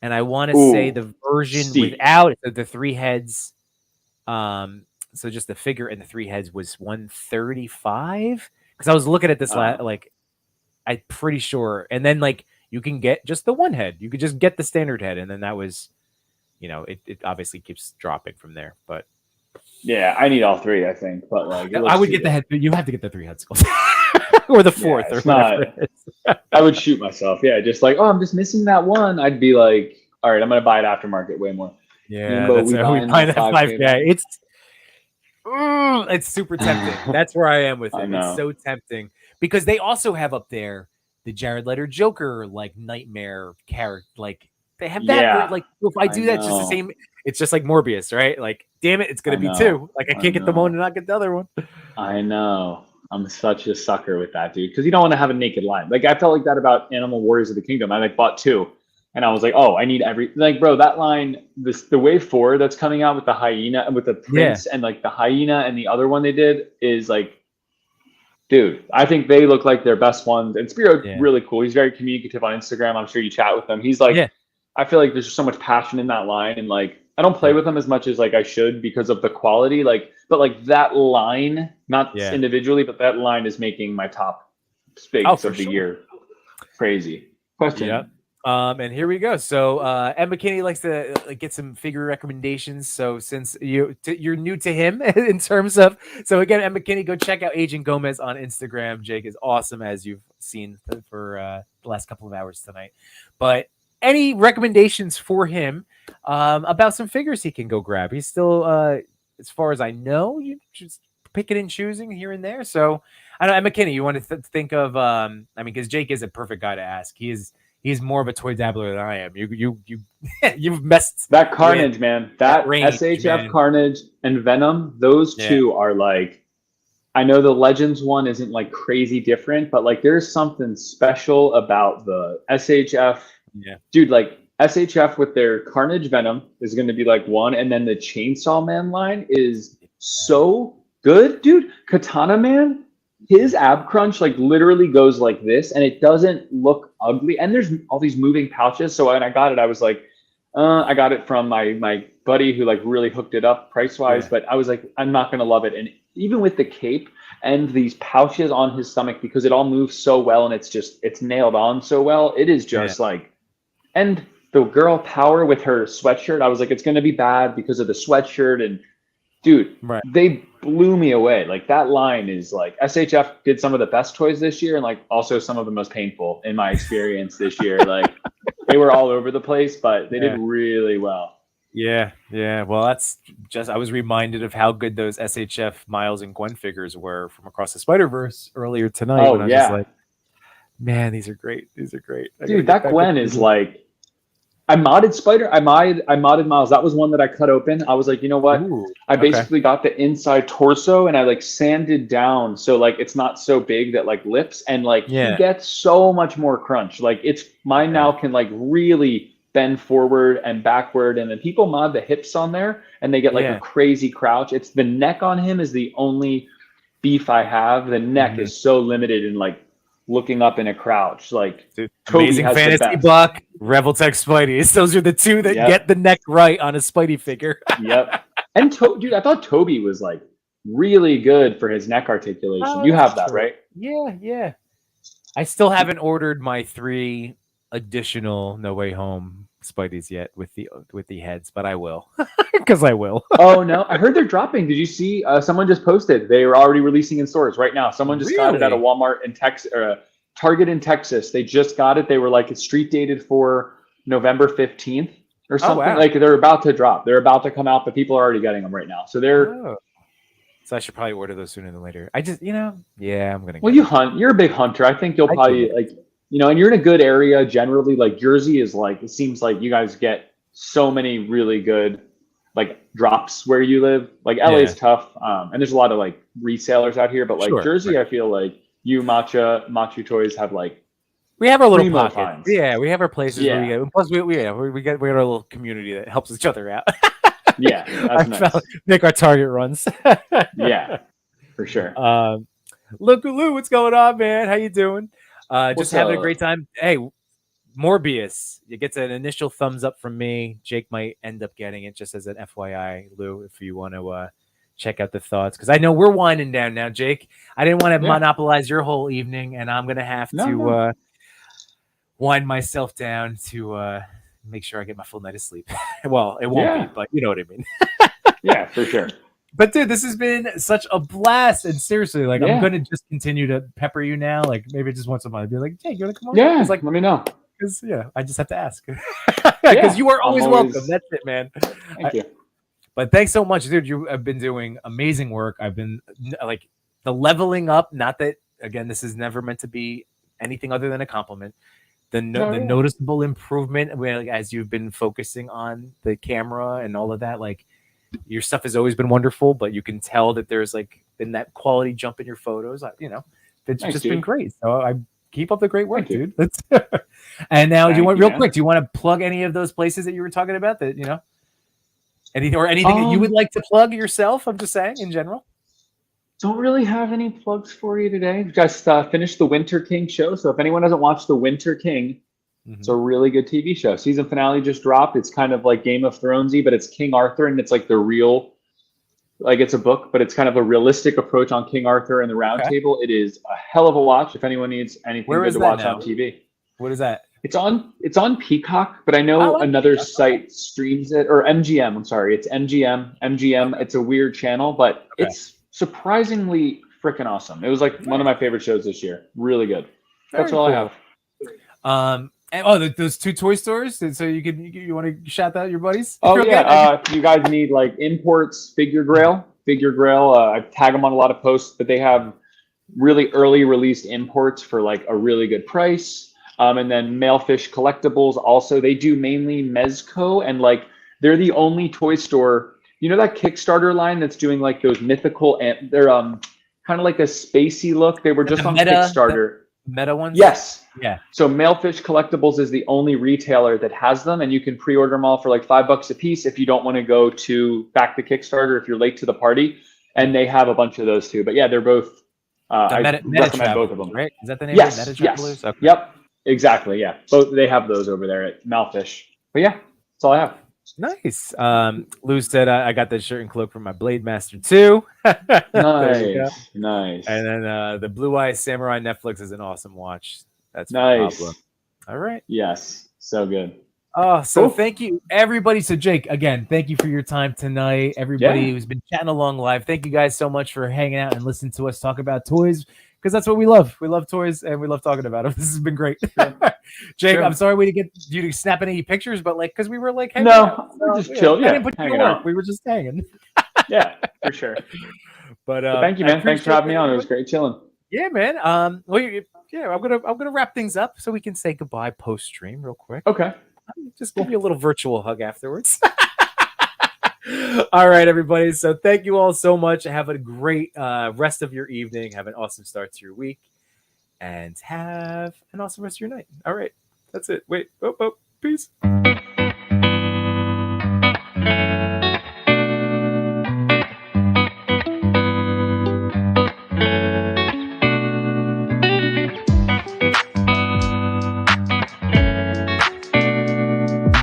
and I want to say the version without the 3 heads, so just the figure and the 3 heads was 135. Because I was looking at this like, I'm pretty sure, and then like you can get just the 1 head, you could just get the standard head, and then that was, it obviously keeps dropping from there, but. Yeah, I need all 3, I think. But like, I would get the head. You have to get the 3 head skulls, or the 4th, or whatever it is. I would shoot myself. Yeah, just like, oh, I'm just missing that one. I'd be like, all right, I'm gonna buy it aftermarket way more. Yeah, that's we buy that 5K. Yeah, it's super tempting. That's where I am with it. It's so tempting because they also have up there the Jared Leto Joker like nightmare character. Like they have that. Yeah, like if I do that, it's just the same. It's just like Morbius, right? Like, damn it, it's gonna be 2. Like I can't get the one and not get the other one. I know. I'm such a sucker with that, dude. Because you don't want to have a naked line. Like I felt like that about Animal Warriors of the Kingdom. I like bought 2, and I was like, oh, I need like, bro, that line, the wave 4 that's coming out with the hyena and with the prince and like the hyena and the other one they did is like, dude, I think they look like their best ones. And Spiro, really cool. He's very communicative on Instagram. I'm sure you chat with him. He's like, I feel like there's just so much passion in that line, and like I don't play with them as much as like I should because of the quality. Like, but like that line, not individually, but that line is making my top figs of the year. Crazy question. Yeah. And here we go. So Ed McKinney likes to get some figure recommendations. So since you're new to him in terms of, so again, Ed McKinney, go check out Agent Gomez on Instagram. Jake is awesome, as you've seen for the last couple of hours tonight. But any recommendations for him about some figures he can go grab? He's still, as far as I know, you just picking and choosing here and there. So I don't know, McKinney, you want to think of, I mean, because Jake is a perfect guy to ask. He's more of a toy dabbler than I am. You've messed that Carnage, man. That range, SHF man. Carnage and Venom, those 2 are like, I know the Legends one isn't like crazy different, but like there's something special about the SHF. Yeah, dude, like SHF with their Carnage Venom is going to be like 1, and then the Chainsaw Man line is so good, dude. Katana Man, his ab crunch like literally goes like this, and it doesn't look ugly. And there's all these moving pouches. So when I got it, I was like, I got it from my buddy who like really hooked it up price wise, but I was like, I'm not going to love it. And even with the cape and these pouches on his stomach, because it all moves so well and it's nailed on so well, it is just like. And the girl power with her sweatshirt, I was like, it's going to be bad because of the sweatshirt. And dude, they blew me away. Like that line is like, SHF did some of the best toys this year and like also some of the most painful in my experience this year. Like they were all over the place, but they did really well. Yeah. Well, that's just, I was reminded of how good those SHF Miles and Gwen figures were from Across the Spider-Verse earlier tonight. Oh, when I was like, man, these are great. Dude, that Gwen is like, I modded Miles. That was one that I cut open. I was like, you know what? I basically got the inside torso and I like sanded down so like it's not so big that like lips, and like he gets so much more crunch. Like it's mine now can like really bend forward and backward, and then people mod the hips on there and they get like a crazy crouch. It's the neck on him is the only beef I have. The neck is so limited in like looking up in a crouch. Like Toby Amazing has Fantasy Buck, Revoltech Spidey. Those are the 2 that get the neck right on a Spidey figure. And dude, I thought Toby was like really good for his neck articulation. You have that, right? Yeah. I still haven't ordered my 3 additional No Way Home Spideys yet with the heads, but I will. Because I will. Oh no, I heard they're dropping. Did you see? Someone just posted they were already releasing in stores right now. Someone just got it at a Walmart in Texas, or Target in Texas. They just got it. They were like, it's street dated for November 15th or something. Oh, wow. Like they're about to drop. They're about to come out, but people are already getting them right now. So they're. So I should probably order those sooner than later. I just, I'm gonna. Well, you hunt. You're a big hunter. I think you'll probably like, and you're in a good area generally. Like Jersey is like, it seems like you guys get so many really good like drops where you live. Like LA is tough, and there's a lot of like resellers out here. But like Jersey, I feel like you Machu Toys have like We have our little Primo pockets. finds. Yeah, we have our places Yeah. where we get. Plus, we got our little community that helps each other out. Yeah, that's nice. Make our target runs. Yeah, for sure. Look, Lou, what's going on, man? How you doing? Just having a great time. Hey, Morbius, you get an initial thumbs up from me. Jake might end up getting it, just as an FYI, Lou, if you want to check out the thoughts, because I know we're winding down now, Jake. I didn't want to monopolize your whole evening, and I'm gonna have to wind myself down to make sure I get my full night of sleep. Well, it won't be, but you know what I mean. Yeah, for sure. But dude, this has been such a blast, and seriously, like I'm gonna just continue to pepper you now. Like maybe just once a month, be like, "Jake, you wanna come over?" Yeah, like, let me know. Because I just have to ask. Because you are always welcome. That's it, man. Thank you. But thanks so much, dude. You have been doing amazing work. I've been like the leveling up. Not that again, this is never meant to be anything other than a compliment. The noticeable improvement as you've been focusing on the camera and all of that. Like your stuff has always been wonderful, but you can tell that there's like been that quality jump in your photos. It's just been great. So I keep up the great work, dude. And now, do you want real quick? Do you want to plug any of those places that you were talking about? That anything that you would like to plug yourself? I'm just saying in general. Don't really have any plugs for you today. Just finished the Winter King show. So if anyone hasn't watched the Winter King, it's a really good TV show. Season finale just dropped. It's kind of like Game of Thronesy, but it's King Arthur, and it's like the real. Like it's a book, but it's kind of a realistic approach on King Arthur and the Round Table. It is a hell of a watch. If anyone needs anything good to watch on TV, what is that? It's on Peacock, but I know another site streams it, or MGM. I'm sorry, it's MGM. MGM. It's a weird channel, but it's surprisingly freaking awesome. It was like one of my favorite shows this year. Really good. That's all I have. And those two toy stores. So you want to shout out your buddies? Oh yeah, you guys need like imports, Figure Grail. I tag them on a lot of posts, but they have really early released imports for like a really good price. And then Mailfish Collectibles. Also, they do mainly Mezco, and like they're the only toy store. You know that Kickstarter line that's doing like those mythical, and they're kind of like a spacey look. They were just on Kickstarter. Meta ones? Yes. Yeah. So Mailfish Collectibles is the only retailer that has them, and you can pre-order them all for like $5 a piece if you don't want to go to back the Kickstarter if you're late to the party. And they have a bunch of those too. But yeah, they're both. I recommend both of them. Right? Is that the name of it? Yes. Okay. Yep. Exactly. Yeah. Both they have those over there at Mailfish. But yeah, that's all I have. Nice. Lou said I got that shirt and cloak from my Blade Master 2. Nice. And then the Blue Eye Samurai Netflix is an awesome watch. That's nice. Pablo. All right. Yes. So good. Oh, so thank you, everybody. So Jake, again, thank you for your time tonight. Everybody who's been chatting along live, thank you guys so much for hanging out and listening to us talk about toys, because that's what we love. We love toys and we love talking about them. This has been great. Jake, I'm sorry we didn't get you to snap any pictures, but like, because we were like, hanging out. We're just chill. Yeah, I didn't put you to work. We were just hanging. Yeah, for sure. But thank you, man. Thanks for having me on. It was great chilling. Yeah, man. I'm gonna wrap things up so we can say goodbye post stream real quick. Okay. Just give you a little virtual hug afterwards. All right, everybody. So thank you all so much. Have a great rest of your evening. Have an awesome start to your week. And have an awesome rest of your night. All right. That's it. Wait. Peace.